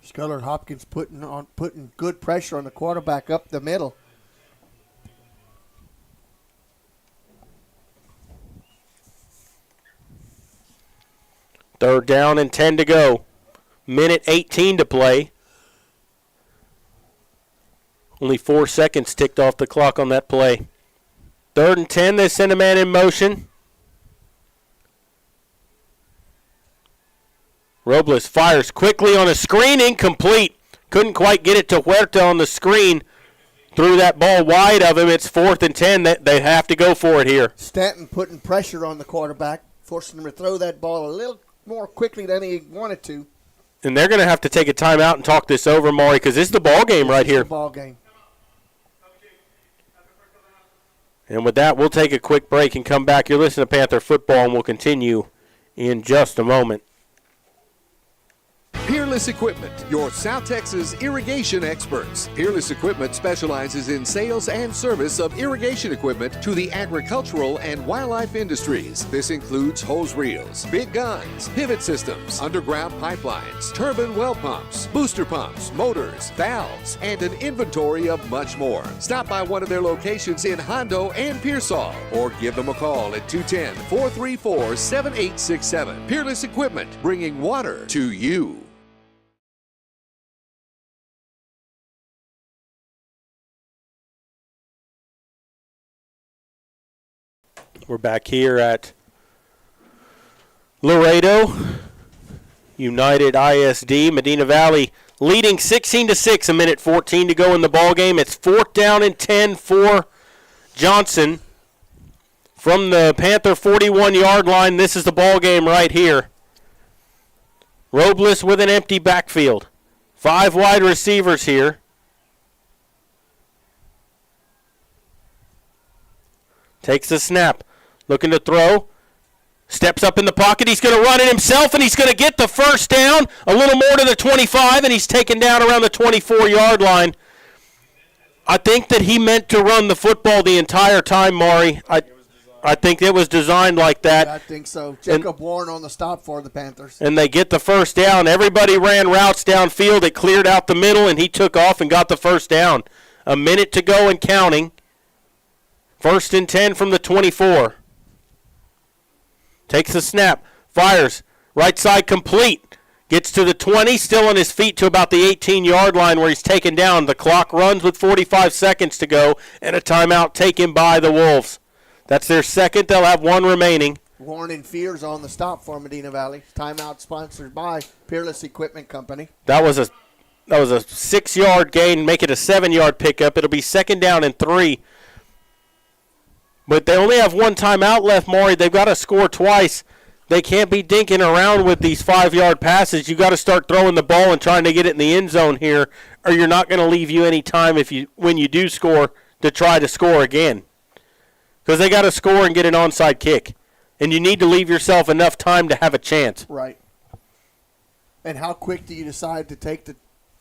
Sculler Hopkins putting good pressure on the quarterback up the middle. Third down and 10 to go. 1:18 to play. Only 4 seconds ticked off the clock on that play. 3rd and 10, they send a man in motion. Robles fires quickly on a screen, incomplete. Couldn't quite get it to Huerta on the screen. Threw that ball wide of him. It's 4th and 10. They have to go for it here. Stanton putting pressure on the quarterback, forcing him to throw that ball a little more quickly than he wanted to. And they're going to have to take a timeout and talk this over, Maury, because this is the ball game right here. Ball game. And with that, we'll take a quick break and come back. You're listening to Panther Football, and we'll continue in just a moment. Peerless Peerless Equipment, your South Texas irrigation experts. Peerless Equipment specializes in sales and service of irrigation equipment to the agricultural and wildlife industries. This includes hose reels, big guns, pivot systems, underground pipelines, turbine well pumps, booster pumps, motors, valves, and an inventory of much more. Stop by one of their locations in Hondo and Pearsall, or give them a call at 210-434-7867. Peerless Equipment, bringing water to you. We're back here at Laredo United ISD. Medina Valley leading 16-6, a minute 14 to go in the ball game. It's 4th down and 10 for Johnson from the Panther 41-yard line. This is the ball game right here. Robles with an empty backfield. 5 wide receivers here. Takes the snap. Looking to throw. Steps up in the pocket. He's going to run it himself, and he's going to get the first down. A little more to the 25, and he's taken down around the 24-yard line. I think that he meant to run the football the entire time, Maury. I think it was designed like that. I think so. Jacob Warren on the stop for the Panthers. And they get the first down. Everybody ran routes downfield. It cleared out the middle, and he took off and got the first down. A minute to go and counting. 1st and 10 from the 24. Takes the snap. Fires. Right side complete. Gets to the 20. Still on his feet to about the 18-yard line where he's taken down. The clock runs with 45 seconds to go, and a timeout taken by the Wolves. That's their second. They'll have one remaining. Warren and Fears on the stop for Medina Valley. Timeout sponsored by Peerless Equipment Company. That was a 6-yard gain. Make it a 7-yard pickup. It'll be 2nd down and 3. But they only have one timeout left, Maury. They've got to score twice. They can't be dinking around with these 5-yard passes. You got to start throwing the ball and trying to get it in the end zone here, or you're not going to leave you any time when you do score to try to score again. Because they got to score and get an onside kick. And you need to leave yourself enough time to have a chance. Right. And how quick do you decide to take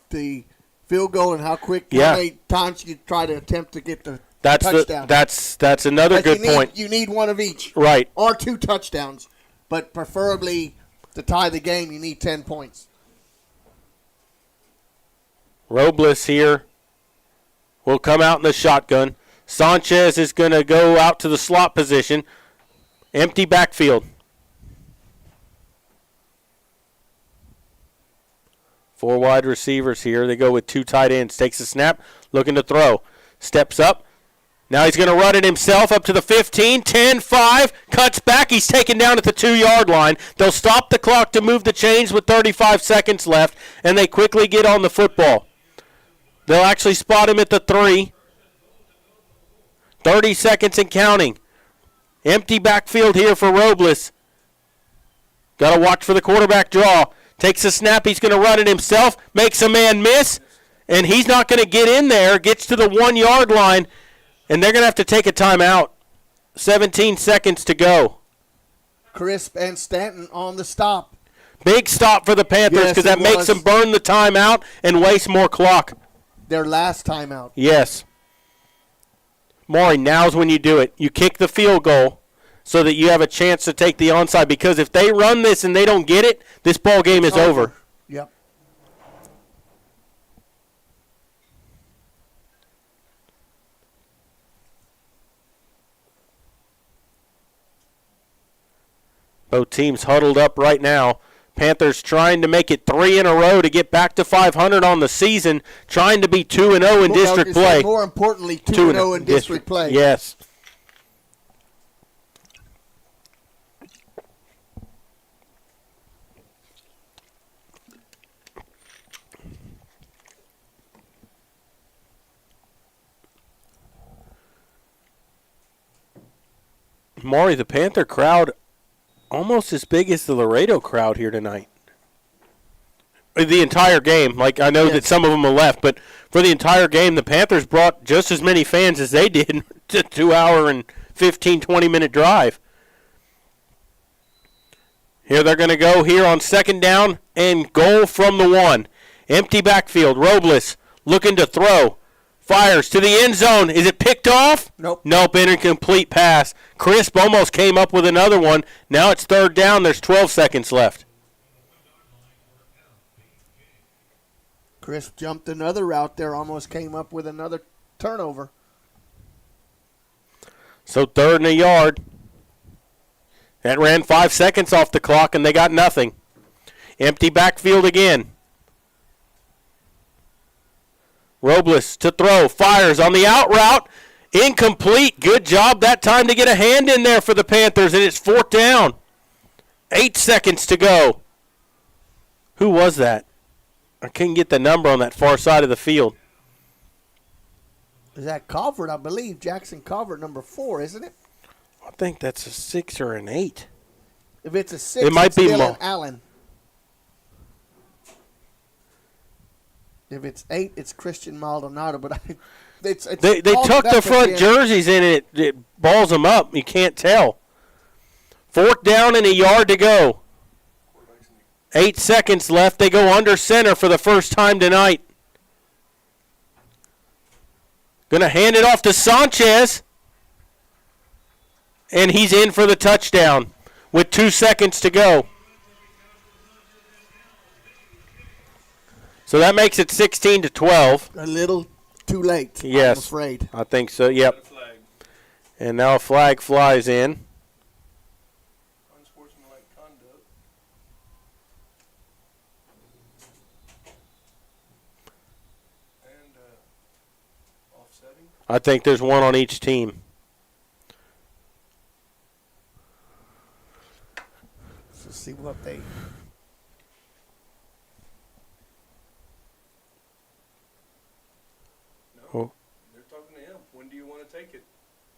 the field goal, and how many times you try to attempt to get the touchdown? That's another good point. You need one of each. Right. Or 2 touchdowns. But preferably to tie the game, you need 10 points. Robles here will come out in the shotgun. Sanchez is going to go out to the slot position. Empty backfield. 4 wide receivers here. They go with 2 tight ends. Takes a snap, looking to throw. Steps up. Now he's going to run it himself up to the 15, 10, 5, cuts back. He's taken down at the 2-yard line. They'll stop the clock to move the chains with 35 seconds left, and they quickly get on the football. They'll actually spot him at the 3. 30 seconds and counting. Empty backfield here for Robles. Got to watch for the quarterback draw. Takes a snap. He's going to run it himself. Makes a man miss, and he's not going to get in there. Gets to the 1-yard line. And they're going to have to take a timeout. 17 seconds to go. Crisp and Stanton on the stop. Big stop for the Panthers because that makes them burn the timeout and waste more clock. Their last timeout. Yes. Maury, now's when you do it. You kick the field goal so that you have a chance to take the onside, because if they run this and they don't get it, this ball game is over. Yep. Both teams huddled up right now. Panthers trying to make it 3 in a row to get back to 500 on the season, trying to be 2-0 in district play. More importantly, 2-0 in district play. Yes. Maury, the Panther crowd almost as big as the Laredo crowd here tonight. The entire game. Like, I know that some of them are left, but for the entire game, the Panthers brought just as many fans as they did to 2 hour and 15, 20-minute drive. Here they're going to go here on second down and goal from the 1. Empty backfield. Robles looking to throw. Fires to the end zone. Is it picked off? Nope. Nope, incomplete pass. Crisp almost came up with another one. Now it's third down. There's 12 seconds left. Chris jumped another route there, almost came up with another turnover. So 3rd and a yard. That ran 5 seconds off the clock, and they got nothing. Empty backfield again. Robles to throw. Fires on the out route. Incomplete. Good job that time to get a hand in there for the Panthers, and it's 4th down. 8 seconds to go. Who was that? I couldn't get the number on that far side of the field. Is that Calvert, I believe? Jackson Calvert, number 4, isn't it? I think that's a 6 or an 8. If it's a 6, it might be Dylan Allen. If it's 8, it's Christian Maldonado. But they took the front jerseys in and it balls them up. You can't tell. 4th down and a yard to go. 8 seconds left. They go under center for the first time tonight. Going to hand it off to Sanchez. And he's in for the touchdown with 2 seconds to go. So that makes it 16-12. A little too late, yes, I'm afraid. I think so, yep. And now a flag flies in. I think there's one on each team. Let's see what they... No, they're talking to him. When do you want to take it?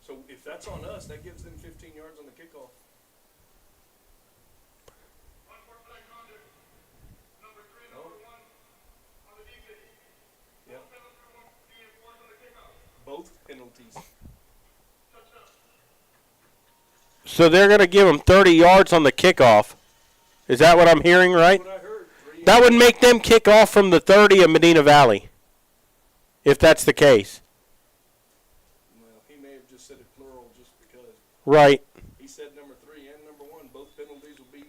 So if that's on us, that gives them 15 yards on the kickoff. Both penalties. So they're going to give them 30 yards on the kickoff. Is that what I'm hearing right? That's what I heard. That would make them kick off from the 30 of Medina Valley, if that's the case. Well, he may have just said it plural just because. Right. He said number 3 and number 1. Both penalties will be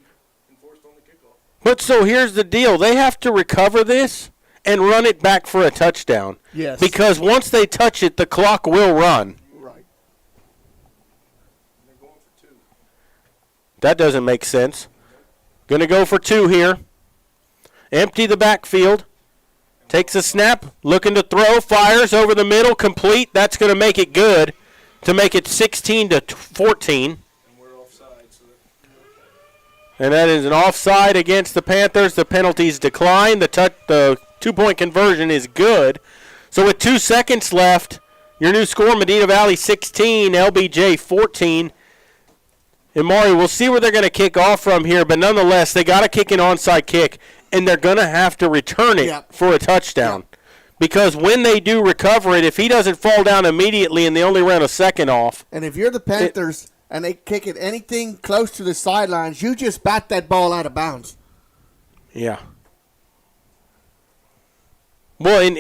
enforced on the kickoff. But so here's the deal. They have to recover this and run it back for a touchdown. Yes. Because once they touch it, the clock will run. Right. They're going for 2. That doesn't make sense. Going to go for 2 here. Empty the backfield. Takes a snap. Looking to throw. Fires over the middle. Complete. That's going to make it good to make it 16-14. And we're offside. And that is an offside against the Panthers. The penalties decline. The 2-point conversion is good. So with 2 seconds left, your new score, Medina Valley 16, LBJ 14. And Maury, we'll see where they're going to kick off from here, but nonetheless, they got to kick an onside kick, and they're going to have to return it for a touchdown. Because when they do recover it, if he doesn't fall down immediately and they only ran a second off. And if you're the Panthers and they kick it anything close to the sidelines, you just bat that ball out of bounds. Yeah. Well, and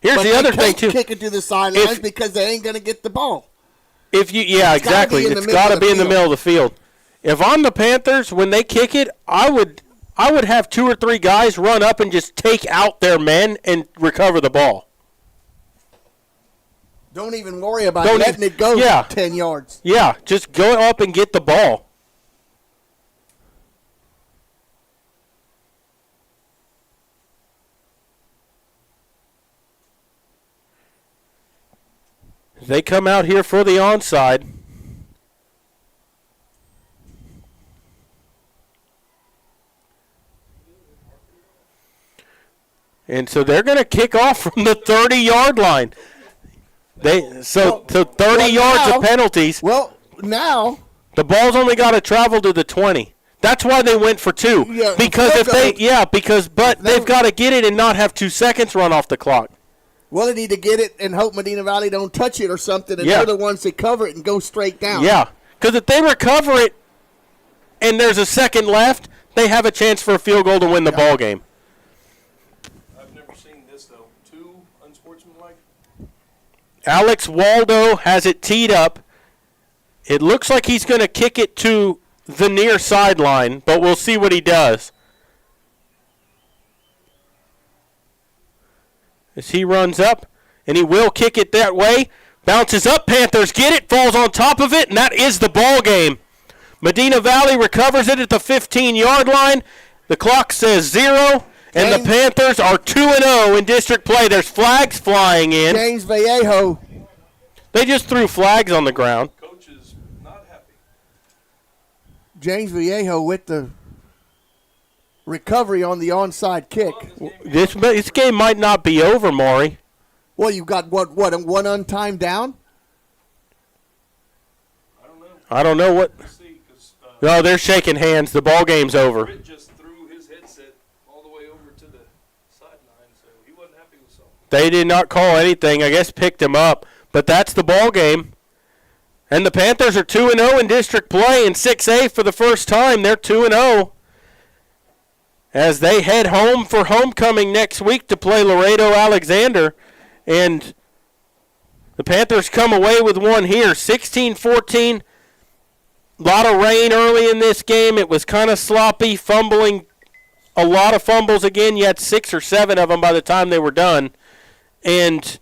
here's the other thing, too. They can't kick it to the sidelines because they ain't going to get the ball. Exactly. It's got to be in the middle of the field. If I'm the Panthers, when they kick it, I would have 2 or 3 guys run up and just take out their men and recover the ball. Don't even worry about letting it go 10 yards. Yeah, just go up and get the ball. They come out here for the onside. And so they're going to kick off from the 30-yard line. 30 yards of penalties. Well, now the ball's only got to travel to the 20. That's why they went for 2. Yeah, because they've got to get it and not have 2 seconds run off the clock. Well, they need to get it and hope Medina Valley don't touch it or something, and they're the ones that cover it and go straight down. Yeah, because if they recover it and there's a second left, they have a chance for a field goal to win the ball game. I've never seen this, though. Too unsportsmanlike. Alex Waldo has it teed up. It looks like he's going to kick it to the near sideline, but we'll see what he does. As he runs up, and he will kick it that way. Bounces up, Panthers get it, falls on top of it, and that is the ball game. Medina Valley recovers it at the 15-yard line. The clock says 0, and the Panthers are 2-0 in district play. There's flags flying in. James Vallejo. They just threw flags on the ground. Coach is not happy. James Vallejo with the recovery on the onside kick. This game might not be over, Maury. Well, you've got, what, one untimed down? I don't know what. No, they're shaking hands. The ball game's over. Britt just threw his headset all the way over to the sideline, so he wasn't happy with something. They did not call anything. I guess picked him up. But that's the ball game. And the Panthers are 2-0 in district play in 6A for the first time. They're 2-0 as they head home for homecoming next week to play Laredo Alexander. And the Panthers come away with one here, 16-14. A lot of rain early in this game. It was kind of sloppy, fumbling, a lot of fumbles again. You had 6 or 7 of them by the time they were done. And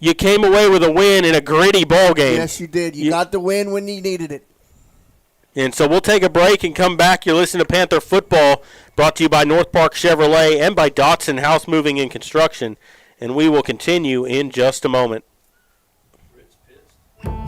you came away with a win in a gritty ball game. Yes, you did. You got the win when you needed it. And so we'll take a break and come back. You're listening to Panther Football, brought to you by North Park Chevrolet and by Dotson House Moving and Construction. And we will continue in just a moment.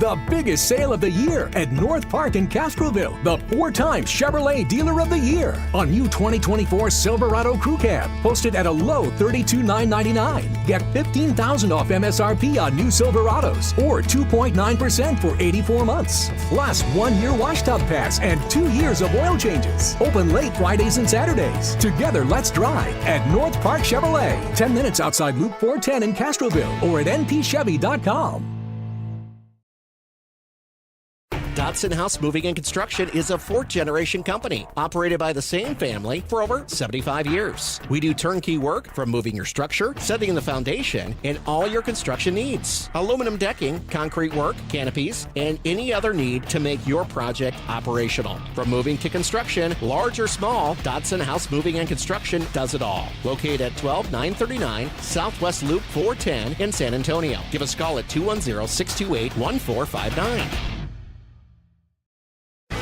The biggest sale of the year at North Park in Castroville. The 4-time Chevrolet Dealer of the Year. A new 2024 Silverado Crew Cab. Posted at a low $32,999. Get $15,000 off MSRP on new Silverados. Or 2.9% for 84 months. Plus 1-year wash tub pass and 2 years of oil changes. Open late Fridays and Saturdays. Together, let's drive at North Park Chevrolet. 10 minutes outside Loop 410 in Castroville. Or at npchevy.com. Dotson House Moving and Construction is a 4th-generation company operated by the same family for over 75 years. We do turnkey work from moving your structure, setting the foundation, and all your construction needs. Aluminum decking, concrete work, canopies, and any other need to make your project operational. From moving to construction, large or small, Dotson House Moving and Construction does it all. Located at 12939 Southwest Loop 410 in San Antonio. Give us a call at 210-628-1459.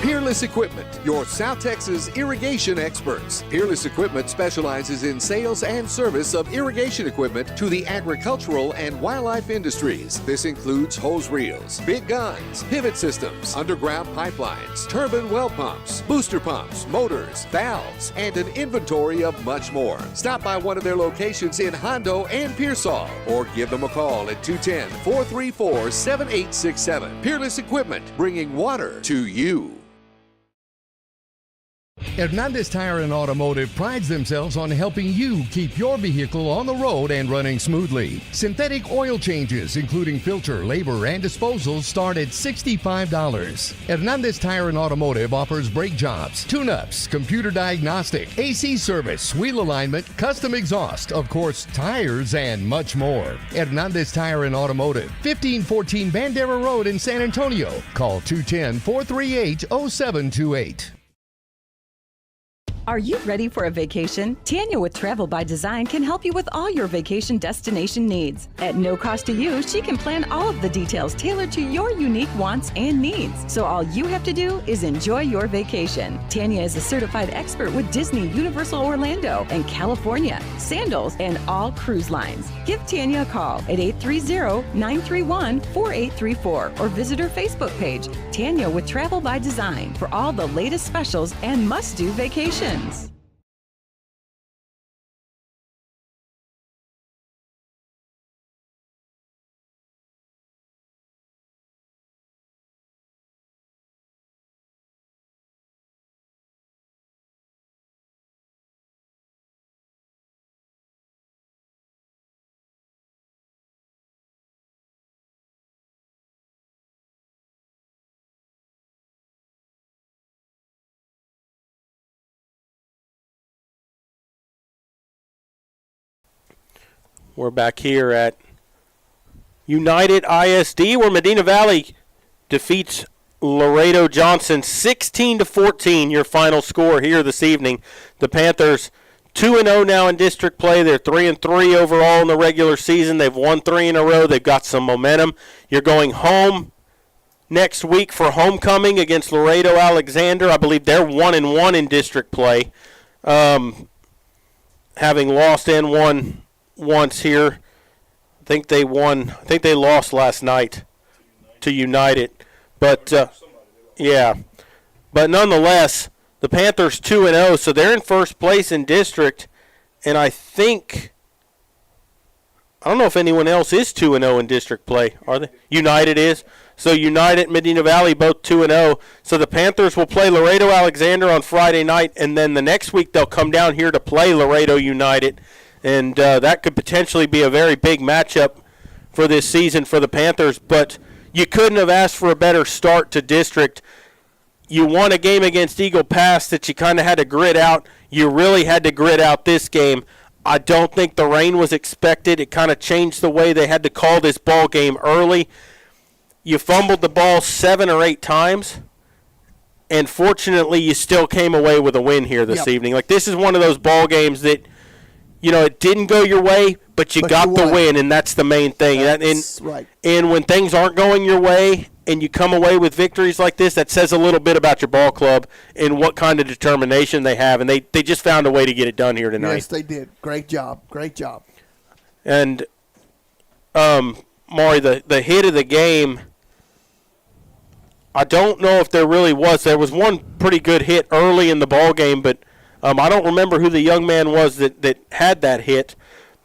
Peerless Equipment, your South Texas irrigation experts. Peerless Equipment specializes in sales and service of irrigation equipment to the agricultural and wildlife industries. This includes hose reels, big guns, pivot systems, underground pipelines, turbine well pumps, booster pumps, motors, valves, and an inventory of much more. Stop by one of their locations in Hondo and Pearsall or give them a call at 210-434-7867. Peerless Equipment, bringing water to you. Hernandez Tire and Automotive prides themselves on helping you keep your vehicle on the road and running smoothly. Synthetic oil changes, including filter, labor, and disposals, start at $65. Hernandez Tire and Automotive offers brake jobs, tune-ups, computer diagnostic, AC service, wheel alignment, custom exhaust, of course, tires, and much more. Hernandez Tire and Automotive, 1514 Bandera Road in San Antonio. Call 210-438-0728. Are you ready for a vacation? Tanya with Travel by Design can help you with all your vacation destination needs. At no cost to you, she can plan all of the details tailored to your unique wants and needs. So all you have to do is enjoy your vacation. Tanya is a certified expert with Disney, Universal Orlando, and California, Sandals, and all cruise lines. Give Tanya a call at 830-931-4834 or visit her Facebook page, Tanya with Travel by Design, for all the latest specials and must-do vacations. We're back here at United ISD, where Medina Valley defeats Laredo Johnson 16-14, your final score here this evening. The Panthers 2-0 now in district play. They're 3-3 overall in the regular season. They've won 3 in a row. They've got some momentum. You're going home next week for homecoming against Laredo Alexander. I believe they're 1-1 in district play, having lost and won once here. I think they lost last night to United. But, yeah. But nonetheless, the Panthers 2-0, so they're in first place in district. And I don't know if anyone else is 2-0 in district play. Are they? United is. So United, Medina Valley, both 2-0. So the Panthers will play Laredo Alexander on Friday night, and then the next week they'll come down here to play Laredo United. And that could potentially be a very big matchup for this season for the Panthers. But you couldn't have asked for a better start to district. You won a game against Eagle Pass that you kind of had to grit out. You really had to grit out this game. I don't think the rain was expected. It kind of changed the way they had to call this ball game early. You fumbled the ball 7 or 8 times, and fortunately you still came away with a win here this evening. Like, this is one of those ball games that, it didn't go your way, but you got the win, and that's the main thing. That's right. And when things aren't going your way and you come away with victories like this, that says a little bit about your ball club and what kind of determination they have. And they just found a way to get it done here tonight. Yes, they did. Great job. Great job. And, Maury, the hit of the game, I don't know if there really was. There was one pretty good hit early in the ball game, but I don't remember who the young man was that had that hit.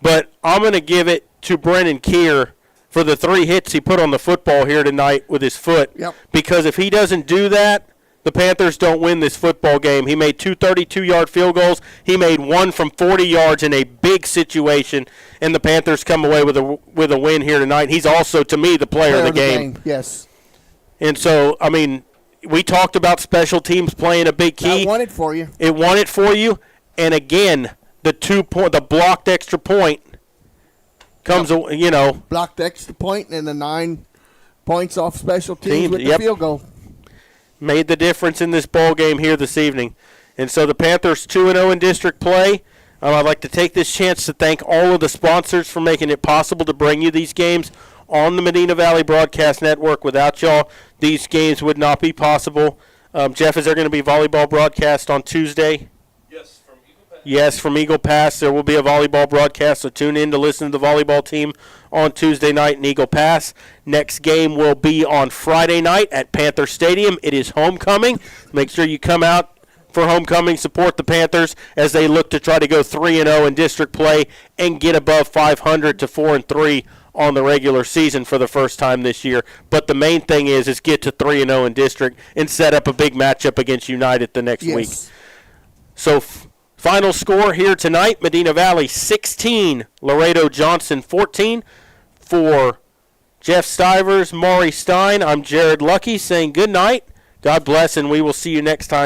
But I'm going to give it to Brennan Keir for the 3 hits he put on the football here tonight with his foot. Yep. Because if he doesn't do that, the Panthers don't win this football game. He made 2 32-yard field goals. He made 1 from 40 yards in a big situation, and the Panthers come away with a win here tonight. He's also, to me, the player of the game. Yes. And so, I mean, we talked about special teams playing a big key. That won it for you. It won it for you. And again, the blocked extra point comes, blocked extra point and the 9 points off special teams with the field goal. Made the difference in this ball game here this evening. And so the Panthers 2-0 in district play. I'd like to take this chance to thank all of the sponsors for making it possible to bring you these games on the Medina Valley Broadcast Network. Without y'all, these games would not be possible. Jeff, is there going to be volleyball broadcast on Tuesday? Yes, from Eagle Pass. There will be a volleyball broadcast, so tune in to listen to the volleyball team on Tuesday night in Eagle Pass. Next game will be on Friday night at Panther Stadium. It is homecoming. Make sure you come out for homecoming, support the Panthers as they look to try to go 3-0 in district play and get above 500 to 4-3 on the regular season for the first time this year. But the main thing is get to 3-0 in district and set up a big matchup against United the next week. So final score here tonight, Medina Valley 16, Laredo Johnson 14. For Jeff Stivers, Maury Stein, I'm Jared Lucky saying good night. God bless, and we will see you next time